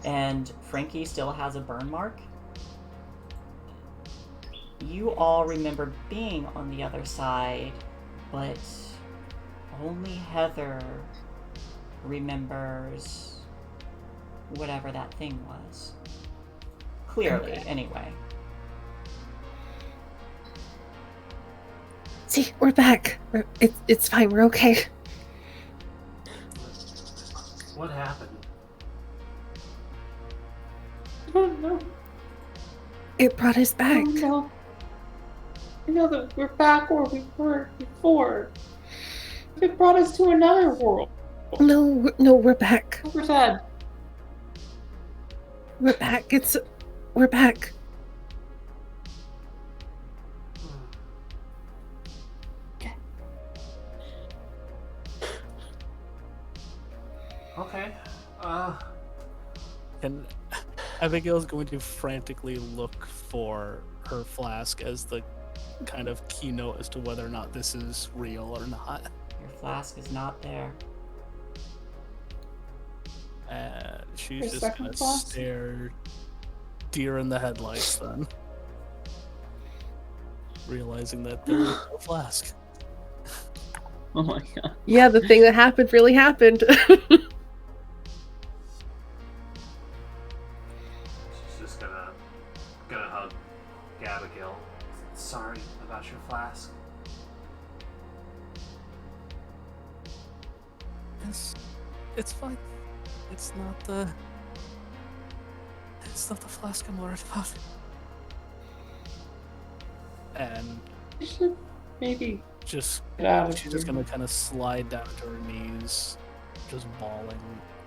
And Frankie still has a burn mark. You all remember being on the other side, but only Heather remembers whatever that thing was. Clearly, anyway. See, we're back. It's fine. We're okay. What happened? I don't know. It brought us I back. don't know. I know that we're back where we were before. It brought us to another world. No, we're back. Otherside. We're back. We're back. Okay. And Abigail's going to frantically look for her flask as the kind of keynote as to whether or not this is real or not. Your flask is not there. And she's Your just second gonna flask? stare deer in the headlights then. Realizing that there is no flask. Oh my god. Yeah, the thing that happened really happened. She's just gonna hug Abigail. Sorry about your flask. It's fine. It's not the flask I'm worried about. And You should maybe just get out of she's just here. gonna kind of slide down to her knees, just bawling,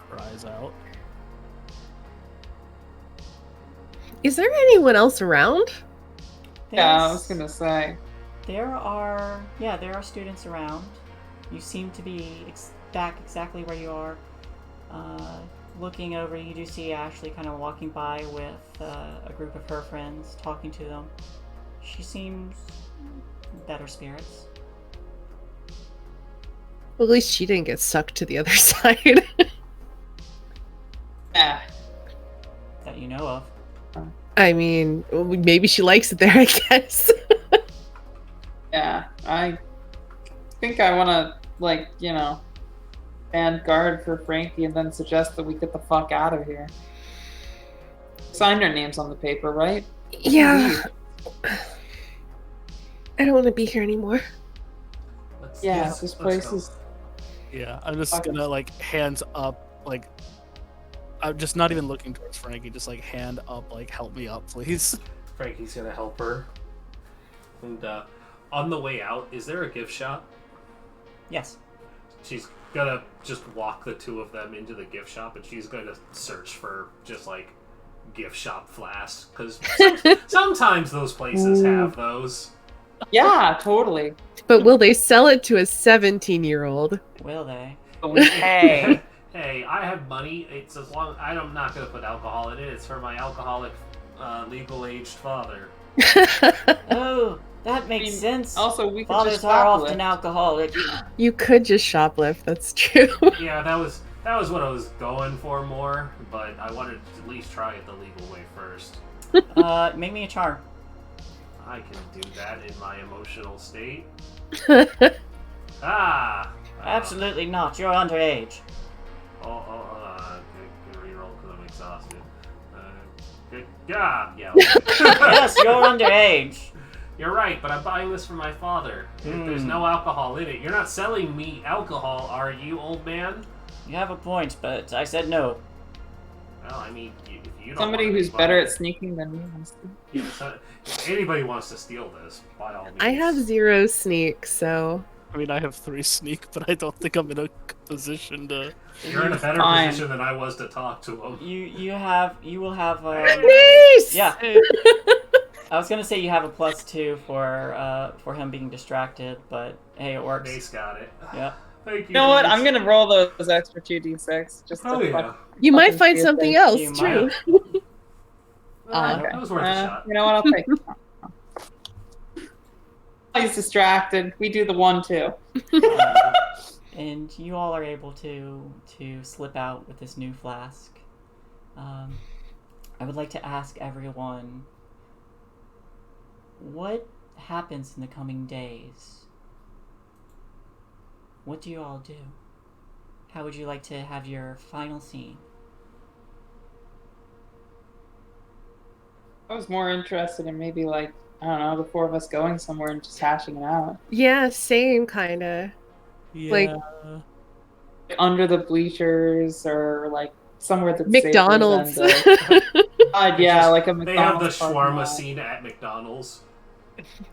cries out. Is there anyone else around? Yeah, I was There's- gonna say. There are students around. You seem to be back exactly where you are. Looking over, you do see Ashley kind of walking by with a group of her friends, talking to them. She seems better spirits. Well, at least she didn't get sucked to the other side. Yeah. That you know of. I mean, maybe she likes it there, I guess. Yeah. I think I wanna, like, stand guard for Frankie and then suggest that we get the fuck out of here. Sign our names on the paper, right? Yeah. I don't want to be here anymore. Yeah, this place go. is. Yeah, I'm just Okay. gonna like hands up, like I'm just not even looking towards Frankie, just like hand up, like help me up, please. Frankie's gonna help her. And on the way out, is there a gift shop? Yes. She's gonna just walk the two of them into the gift shop, and she's gonna search for just like gift shop flasks, because sometimes those places have those. Yeah, totally. But will they sell it to a 17-year-old? Will they? Hey. Hey, I have money. It's as long I'm not gonna put alcohol in it. It's for my alcoholic, legal-aged father. Oh, that makes sense. Also, we could Fathers just are shoplift. often alcoholic. You could just shoplift, that's true. Yeah, that was what I was going for more, but I wanted to at least try it the legal way first. Make me a charm. I can do that in my emotional state. Absolutely. Absolutely not. You're underage. Good reroll because I'm exhausted. Good. Yeah. Yes, you're underage. You're right, but I'm buying this for my father. If there's no alcohol in it, you're not selling me alcohol, are you, old man? You have a point, but I said no. Well, I mean, if you don't Somebody want to who's be better buying- at sneaking than me. Honestly. Yeah, if anybody wants to steal this, by all means. I have 0 sneak, so I mean, I have 3 sneak, but I don't think I'm in a position to. You're in a better Fine. position than I was to talk to him. You will have nice. yeah. I was gonna say you have a +2 for him being distracted, but hey, it works. Mace got it. Yeah. Thank you. You know what? Mace. I'm gonna roll those extra 2d6 just to Oh yeah. fuck. You might Fucking find see if something they- else. You True. That was worth a shot. You know what? I'll take it. He's distracted. We do the 1-2. And you all are able to slip out with this new flask. I would like to ask everyone, what happens in the coming days? What do you all do? How would you like to have your final scene? I was more interested in maybe like, I don't know, the 4 of us going somewhere and just hashing it out. Yeah, same kind of. Yeah. Like- Under the bleachers or like somewhere that's McDonald's. safer than the, yeah, like a They have the McDonald's parking shawarma lot. scene at McDonald's.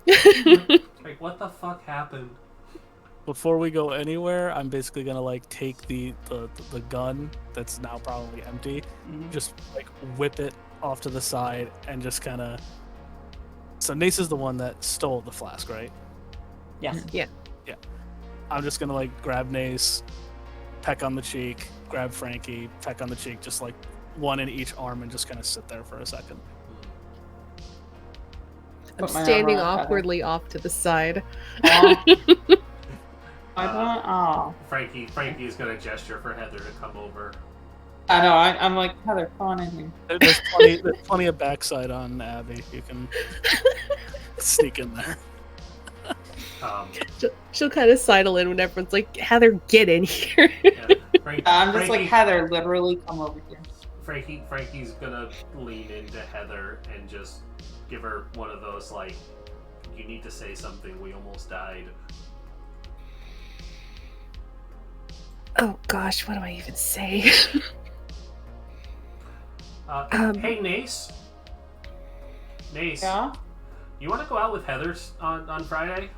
Like, what the fuck happened? Before we go anywhere, I'm basically gonna like take the gun that's now probably empty, Mhm. just like whip it off to the side and just kind of. So Nace is the one that stole the flask, right? Yes. I'm just gonna like grab Nace, peck on the cheek, grab Frankie, peck on the cheek, just like one in each arm, and just kind of sit there for a second. I'm Put my arm standing around Heather. awkwardly off to the side. Aw. I don't. Oh, Frankie is gonna gesture for Heather to come over. I know. I'm like Heather, come on in here. There's plenty of backside on Abby. You can sneak in there. She'll kind of sidle in when everyone's like, Heather, get in here. Yeah, I'm just like Heather, literally come over here. Frankie's gonna lean into Heather and just give her one of those like, you need to say something. We almost died. Oh gosh, what do I even say? Hey, Nace. Nace. Yeah? You want to go out with Heather's on Friday?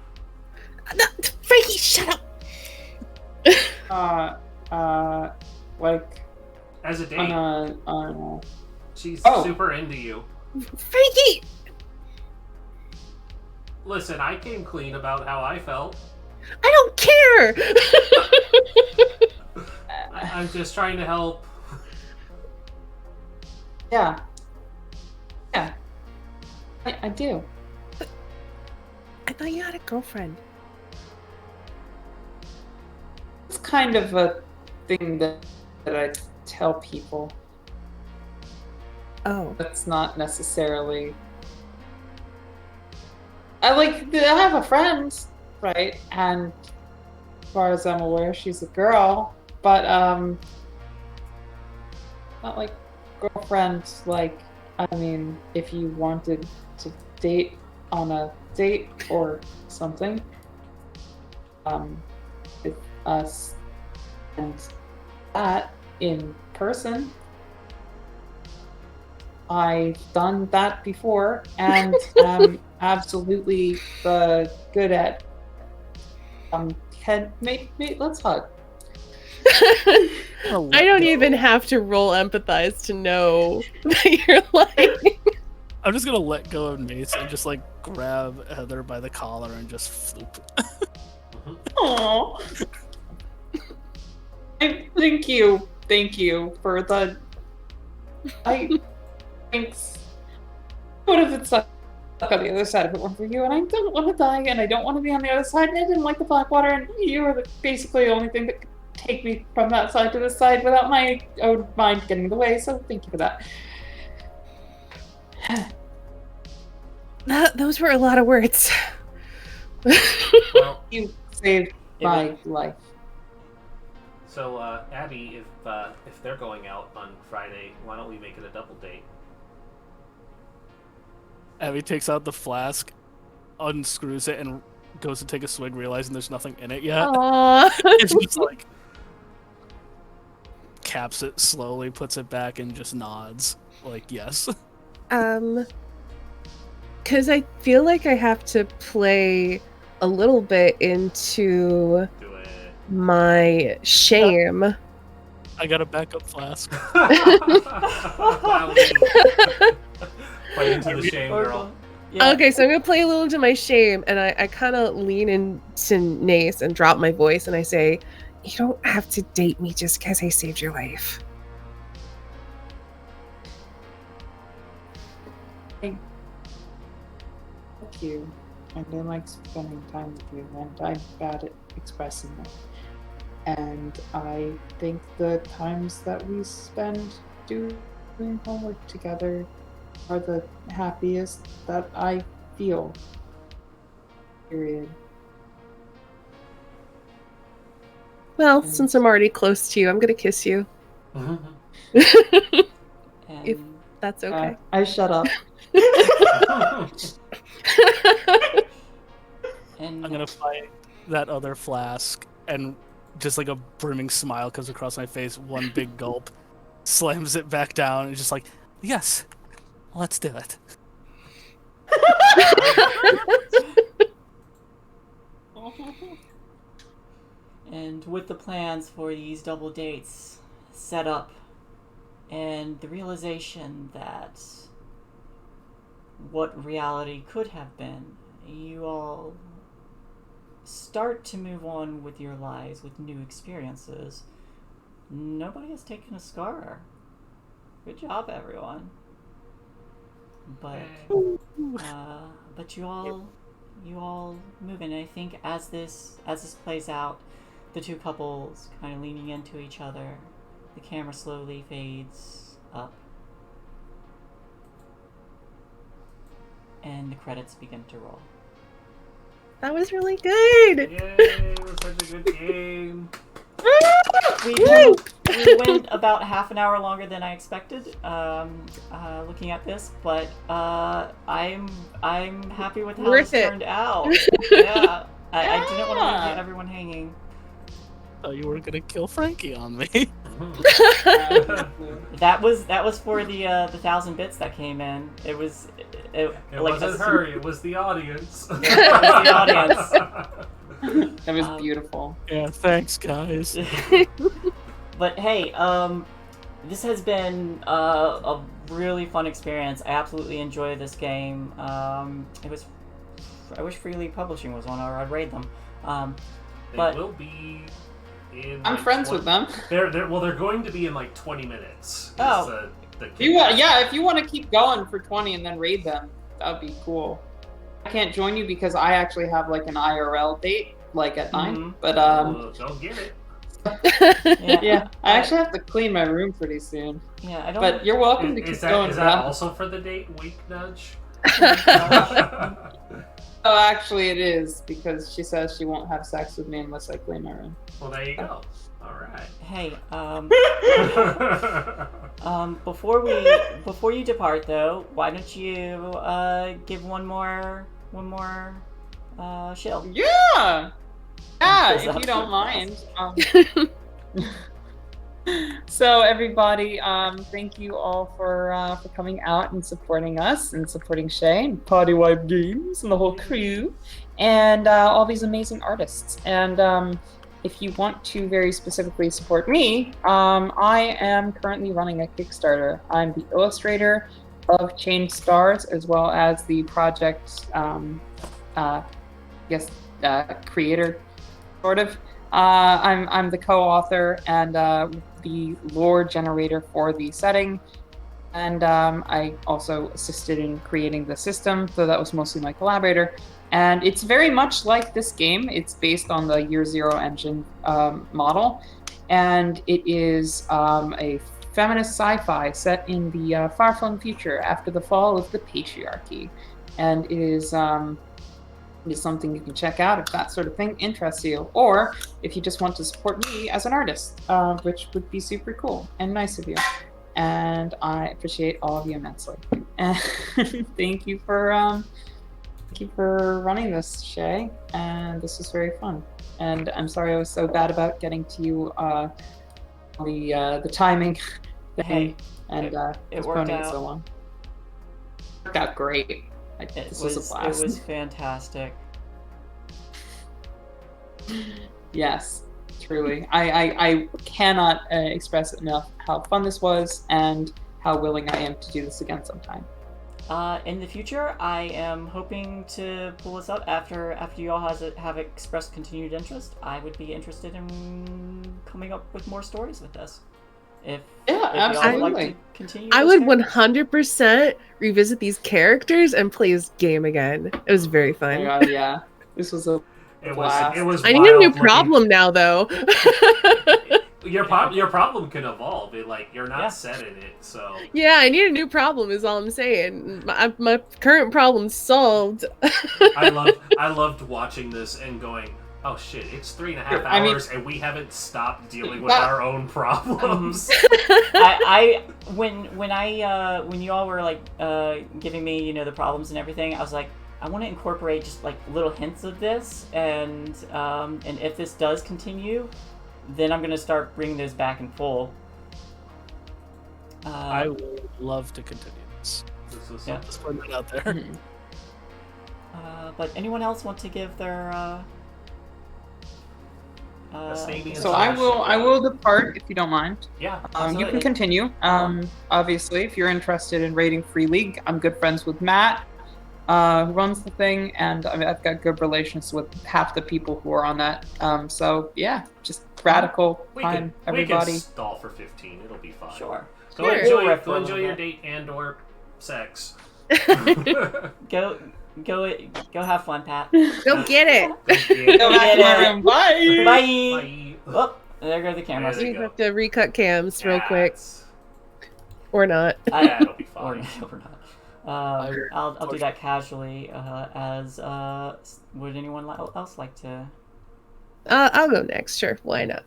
No, Frankie, shut up! Like As a date. on She's Oh. super into you. Frankie! Listen, I came clean about how I felt. I don't care! I'm just trying to help. Yeah. Yeah. I do. I thought you had a girlfriend. It's kind of a thing that I tell people. Oh. That's not necessarily. I have a friend, right? And as far as I'm aware, she's a girl, but not like girlfriend. Like, I mean, if you wanted to date on a date or something, with us and that in person. I've done that before and am absolutely good at. Let's hug. I don't even have to roll empathize to know that you're lying. I'm just gonna let go of Nace and just like grab Heather by the collar and just floop. Aww. Thank you for the. Thanks. What if it's stuck on the other side if it weren't for you? And I don't want to die, and I don't want to be on the other side, and I didn't like the Blackwater, and you are basically the only thing that could take me from that side to this side without my own mind getting in the way, so thank you for that. Those were a lot of words. Well, You saved my life. so Abby, if they're going out on Friday, why don't we make it a double date? Abby takes out the flask, unscrews it, and goes to take a swig, realizing there's nothing in it yet. Aww. It's just like caps it slowly, puts it back, and just nods. Like, yes. Because I feel like I have to play a little bit into Do it. my shame. I got a backup flask. Wow. Play into the shame, girl. Yeah. Okay, so I'm gonna play a little into my shame, and I kind of lean into Nace and drop my voice, and I say, "You don't have to date me just because I saved your life." Thank you. And I like spending time with you, and I'm bad at expressing it. And I think the times that we spend doing homework together are the happiest that I feel. Period. Well, since I'm already close to you, I'm gonna kiss you. And If that's okay. I shut up. and I'm gonna find that other flask, and just like a brimming smile comes across my face, one big gulp, slams it back down, and just like, yes, let's do it. And with the plans for these double dates set up, and the realization that what reality could have been, you all start to move on with your lives with new experiences. Nobody has taken a scar. Good job, everyone. But you all move in. And I think as this plays out, the two couples kind of leaning into each other, the camera slowly fades up, and the credits begin to roll. That was really good. Yay, it was such a good game. We went about half an hour longer than I expected, looking at this, but I'm happy with how Worth this it. turned out. Yeah, I didn't want to leave everyone hanging. thought you were gonna kill Frankie on me. That was for the 1,000 bits that came in. It was It like wasn't her, it was the audience. It was the audience. That was beautiful. Yeah, thanks, guys. But hey, this has been a really fun experience. I absolutely enjoyed this game. I wish Free League Publishing was on, or I'd raid them. But They will be in. I'm like, friends 20 with them. They're going to be in like 20 minutes. Oh. If you want to keep going for 20 and then raid them, that'd be cool. I can't join you because I actually have like an IRL date, like at 9. But don't get it. yeah, I actually have to clean my room pretty soon. Yeah, I don't. But you're welcome to keep going. Is that also for the date week nudge? Oh, actually, it is because she says she won't have sex with me unless I clean my room. Well, there you go. All right. Hey, before you depart though, why don't you give one more shill? Yeah, Because if you don't that's- mind. So everybody, thank you all for coming out and supporting us and supporting Shae and Party Wipe Games and the whole crew and all these amazing artists. And if you want to very specifically support me, I am currently running a Kickstarter. I'm the illustrator of Changed Stars as well as the project, creator, sort of. I'm the co-author and the lore generator for the setting, and I also assisted in creating the system, though that was mostly my collaborator. And it's very much like this game. It's based on the Year Zero engine model, and it is a feminist sci-fi set in the far-flung future after the fall of the patriarchy, and it is something you can check out if that sort of thing interests you, or if you just want to support me as an artist, which would be super cool and nice of you. And I appreciate all of you immensely. And thank you for running this, Shae. And this was very fun. And I'm sorry I was so bad about getting to you the timing thing, Hey, and it worked postponing it out. so long. It worked out great. This was a blast. It was fantastic. Yes, truly. I cannot express enough how fun this was and how willing I am to do this again sometime. In the future, I am hoping to pull this up after you all have expressed continued interest. I would be interested in coming up with more stories with this. If y'all would absolutely. like to continue, I those would characters. 100% revisit these characters and play this game again. It was very Oh fun. my god, yeah. This was a blast. It was. I need a new wild looking. problem now, though. Your problem can evolve. You're not set in it, so. Yeah, I need a new problem. Is all I'm saying. My current problem's solved. I loved watching this and going, oh shit, it's 3.5 hours and we haven't stopped dealing with our own problems. When you all were like giving me the problems and everything, I was like, I want to incorporate just like little hints of this, and if this does continue, then I'm gonna start bringing those back in full. I would love to continue this. Yeah. Just putting it out there. But anyone else want to give their so I will depart if you don't mind. Yeah. You can continue. Obviously, if you're interested in raiding Free League, I'm good friends with Matt, who runs the thing, and I've got good relations with half the people who are on that. So yeah, just radical time, everybody. We can stall for 15. It'll be fine. Sure. Go enjoy your date and/or sex. Go have fun, Pat. Go get it. Go back to my room. Bye. Bye. Oh, there go the cameras. There We you have to recut cams real quick, Yes. or not. Yeah, it'll be Or, fine. or not. I'll do that casually. Would anyone else like to? I'll go next. Sure, why not?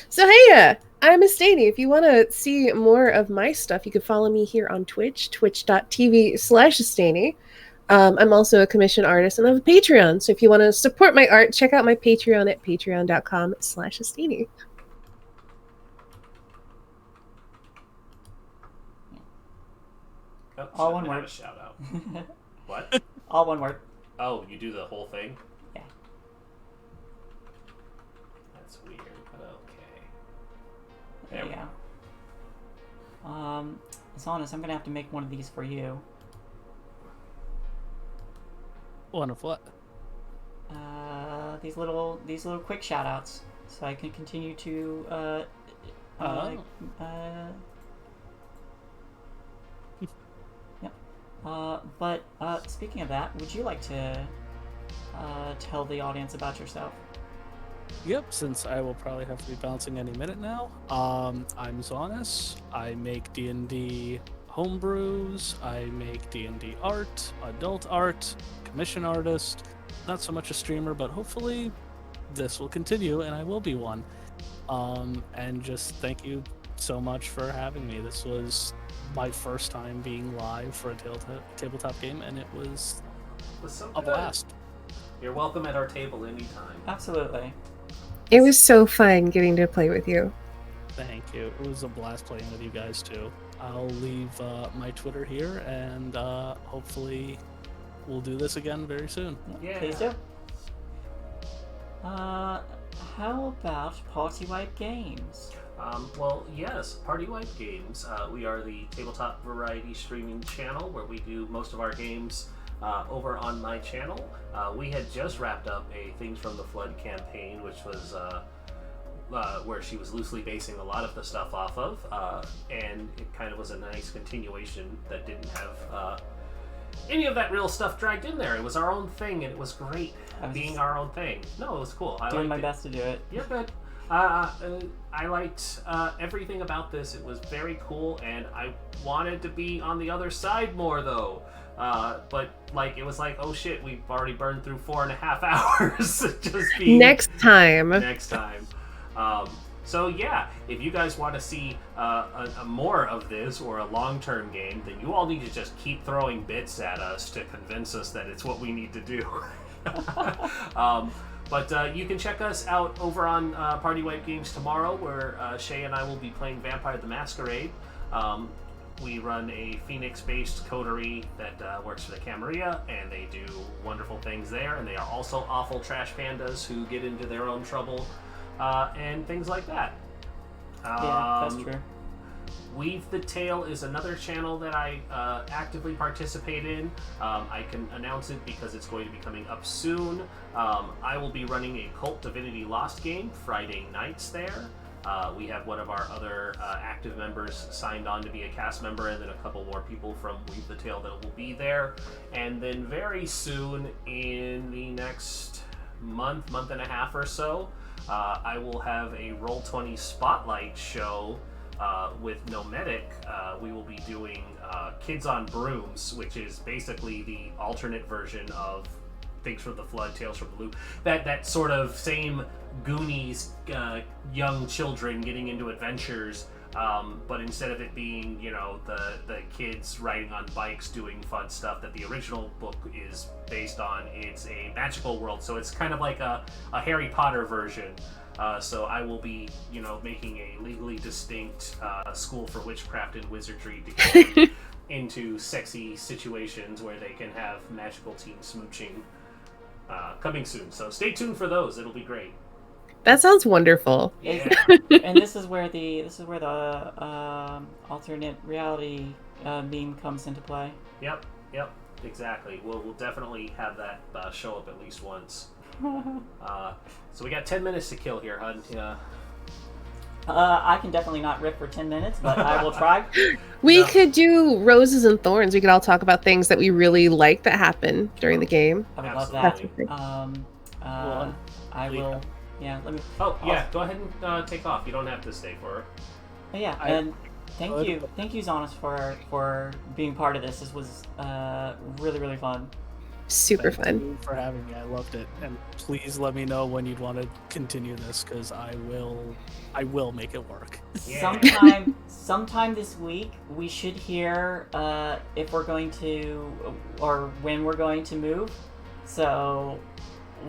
So hey, I'm Estani. If you want to see more of my stuff, you can follow me here on Twitch, twitch.tv/Estani. I'm also a commission artist and I have a Patreon. So if you want to support my art, check out my Patreon at patreon.com/Estani. Oh, All one I have word. a shout out. What? All one word. Oh, you do the whole thing? Yeah. That's weird, but okay. There you go. Sonus, I'm gonna have to make one of these for you. One of what? These little quick shout outs, so I can continue to but speaking of that, would you like to tell the audience about yourself? Yep, since I will probably have to be bouncing any minute now. I'm Zonus. I make D&D homebrews. I make D&D art, adult art, commission artist. Not so much a streamer, but hopefully this will continue and I will be one. And just thank you so much for having me. This was my first time being live for a tabletop game, and it was So a good. blast. You're welcome at our table anytime. Absolutely. It was so fun getting to play with you. Thank you. It was a blast playing with you guys too. I'll leave my Twitter here, and hopefully we'll do this again very soon. Yeah. Please do. How about Party Wipe Games? Well, yes, Party Wipe Games. We are the tabletop variety streaming channel where we do most of our games over on my channel. We had just wrapped up a Things from the Flood campaign, which was where she was loosely basing a lot of the stuff off of, and it kind of was a nice continuation that didn't have any of that real stuff dragged in there. It was our own thing, and it was great being our own thing. No, it was cool. I Doing liked my it. best to do it. You're good. I liked everything about this. It was very cool, and I wanted to be on the other side more, though. But like, it was like, oh shit, we've already burned through 4.5 hours. Just being Next time. next time. So yeah, if you guys want to see a more of this or a long-term game, then you all need to just keep throwing bits at us to convince us that it's what we need to do. But you can check us out over on Party Wipe Games tomorrow, where Shae and I will be playing Vampire the Masquerade. We run a Phoenix-based coterie that works for the Camarilla, and they do wonderful things there, and they are also awful trash pandas who get into their own trouble and things like that. Yeah, that's true. Weave the Tale is another channel that I actively participate in. I can announce it because it's going to be coming up soon. I will be running a Cult Divinity Lost game Friday nights there. We have one of our other active members signed on to be a cast member, and then a couple more people from Weave the Tale that will be there. And then very soon, in the next month and a half or so, I will have a Roll20 Spotlight show with Nomadic. We will be doing Kids on Brooms, which is basically the alternate version of Things from the Flood, Tales from the Loop. That sort of same Goonies, young children getting into adventures, but instead of it being, the kids riding on bikes doing fun stuff that the original book is based on, it's a magical world. So it's kind of like a Harry Potter version. So I will be, making a legally distinct school for witchcraft and wizardry to get them into sexy situations where they can have magical teen smooching coming soon. So stay tuned for those. It'll be great. That sounds wonderful. Yeah. And this is where the alternate reality meme comes into play. Yep. Exactly. We'll definitely have that show up at least once. So we got 10 minutes to kill here, Hud. I can definitely not rip for 10 minutes, but I will try. We could do Roses and Thorns. We could all talk about things that we really like that happen during the game. I would love Absolutely. that. I will. Yeah, let me. Oh, yeah. Go ahead and take off. You don't have to stay for it. Oh, yeah, and thank you, Zonus, for being part of this. This was really, really fun. Super Thank fun. you for having me. I loved it, and please let me know when you'd want to continue this, because I will make it work. Yeah. Sometime this week, we should hear if we're going to, or when we're going to move. So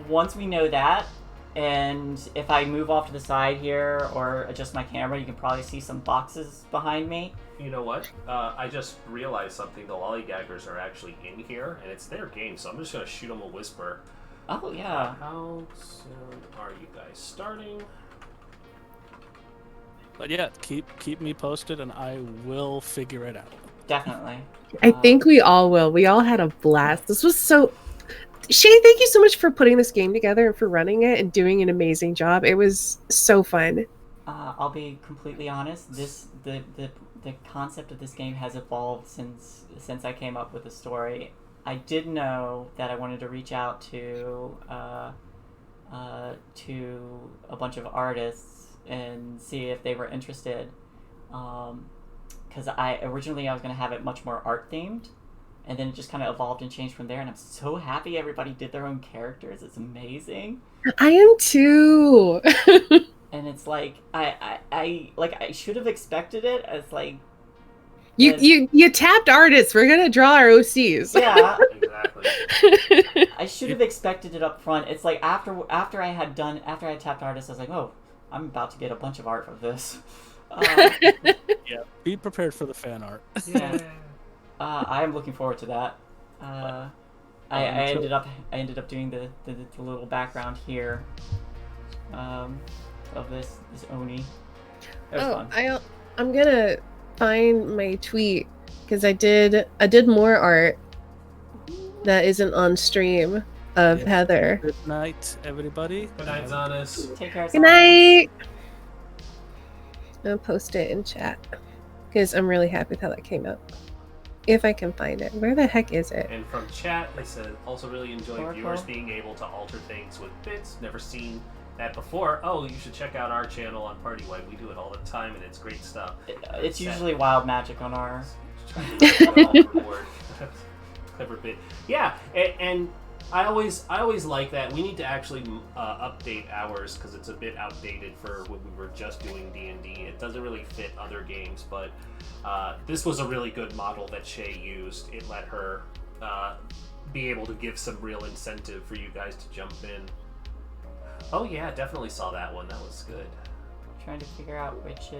once we know that, And if I move off to the side here or adjust my camera, you can probably see some boxes behind me. You know what? I just realized something. The lollygaggers are actually in here, and it's their game, so I'm just going to shoot them a whisper. Oh, yeah. How soon are you guys starting? But yeah, keep me posted, and I will figure it out. Definitely. I think we all will. We all had a blast. This was so... Shae, thank you so much for putting this game together and for running it and doing an amazing job. It was so fun. I'll be completely honest. The concept of this game has evolved since I came up with the story. I did know that I wanted to reach out to a bunch of artists and see if they were interested. Because originally I was going to have it much more art themed, and then it just kind of evolved and changed from there. And I'm so happy everybody did their own characters. It's amazing. I am too. And it's like I should have expected it as like you tapped artists. We're gonna draw our OCs. yeah. Exactly. I should have expected it up front. It's like after I had tapped artists, I was like, oh, I'm about to get a bunch of art of this. Yeah, be prepared for the fan art. Yeah. I am looking forward to that. I ended up doing the little background here of this Oni. It was fun. I'm gonna find my tweet because I did more art that isn't on stream of Heather. Good night, everybody. Good night, Zanis. Take care. Good night. I'll post it in chat because I'm really happy with how that came out. If I can find it. Where the heck is it? And from chat, they said, also really enjoy Oracle. viewers being able to alter things with bits. Never seen that before. Oh, you should check out our channel on Party White. We do it all the time, and it's great stuff. It's usually wild magic on our. Clever bit. Yeah, and I always like that. We need to actually update ours because it's a bit outdated for when we were just doing D&D. It doesn't really fit other games, but this was a really good model that Shae used. It let her be able to give some real incentive for you guys to jump in. Oh yeah, definitely saw that one. That was good. Trying to figure out which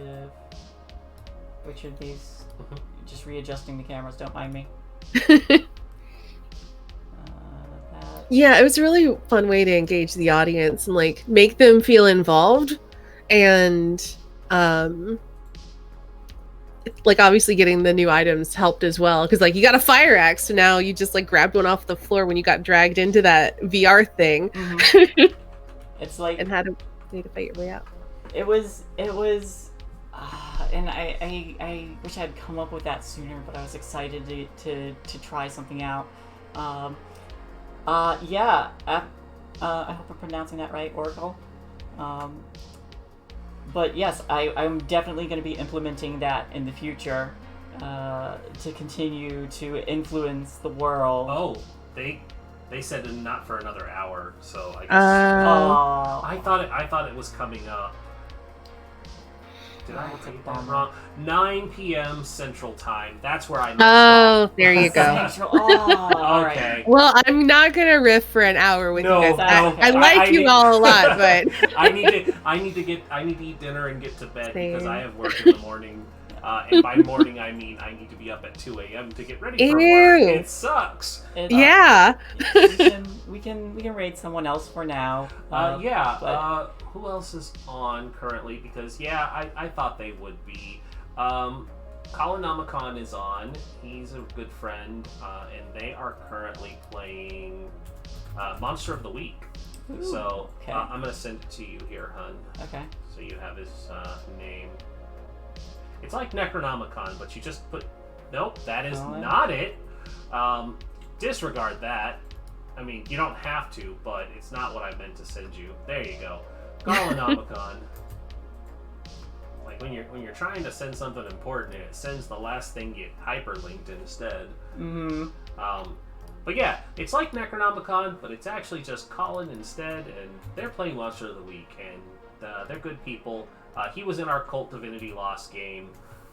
of these. Just readjusting the cameras. Don't mind me. Yeah, it was a really fun way to engage the audience and like make them feel involved, and like obviously getting the new items helped as well because like you got a fire axe, so now you just like grabbed one off the floor when you got dragged into that VR thing. Mm-hmm. It's like and had to fight your way out. It was and I wish I had come up with that sooner, but I was excited to try something out. I hope I'm pronouncing that right, Oracle. But yes, I'm definitely going to be implementing that in the future to continue to influence the world. Oh, they said not for another hour, so I guess I thought it was coming up. Did I take that wrong? 9 p.m. Central Time. That's where I messed up. There you go. Okay. Well, I'm not gonna riff for an hour with you guys. No. I like you all a lot, but I need to eat dinner and get to bed because I have work in the morning. And by morning, I mean I need to be up at 2 a.m. to get ready for work. It sucks. Yeah. we can raid someone else for now. Who else is on currently? Because I thought they would be. Kalanomicon is on. He's a good friend, and they are currently playing Monster of the Week. Ooh, so okay. I'm gonna send it to you here, hun. Okay. So you have his name. It's like Necronomicon, but you just put... Nope, that is not it. Disregard that. I mean, you don't have to, but it's not what I meant to send you. There you go. Galanomicon. Like when you're trying to send something important, it sends the last thing you hyperlinked instead. Mm-hmm. But yeah, it's like Necronomicon, but it's actually just Colin instead, and they're playing Monster of the Week, and they're good people. He was in our Cult Divinity Lost game,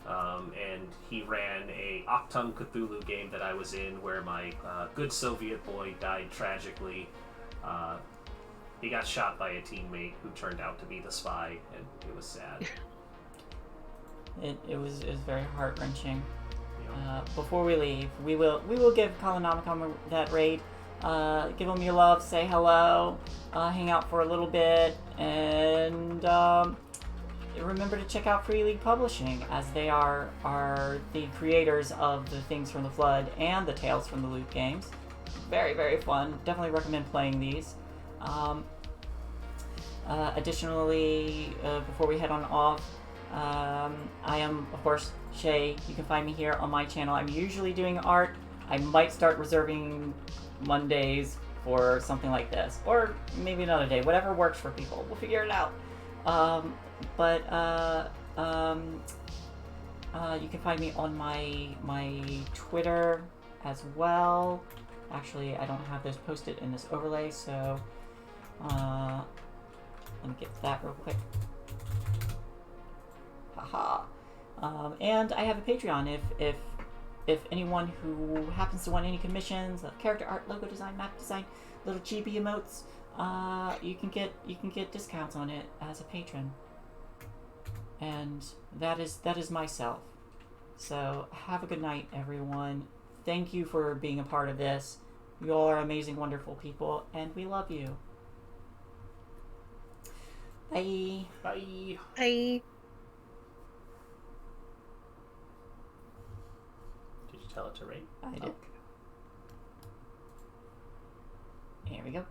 and he ran a Octung Cthulhu game that I was in where my good Soviet boy died tragically. He got shot by a teammate who turned out to be the spy, and it was sad. It was very heart wrenching. You know? Before we leave, we will give Kalanomicon that raid. Give them your love, say hello, hang out for a little bit, and remember to check out Free League Publishing, as they are the creators of the Things from the Flood and the Tales from the Loop games. Very, very fun. Definitely recommend playing these. Additionally, before we head on off, I am, of course, Shae. You can find me here on my channel. I'm usually doing art. I might start reserving Mondays for something like this, or maybe another day. Whatever works for people. We'll figure it out. You can find me on my Twitter as well. Actually, I don't have those posted in this overlay, so let me get to that real quick. Haha. And I have a Patreon if anyone who happens to want any commissions, character art, logo design, map design, little chibi emotes, you can get discounts on it as a patron. And that is myself. So have a good night, everyone. Thank you for being a part of this. You all are amazing, wonderful people, and we love you. Bye. Bye. Bye. Did you tell it to rate? I did. Okay. Here we go.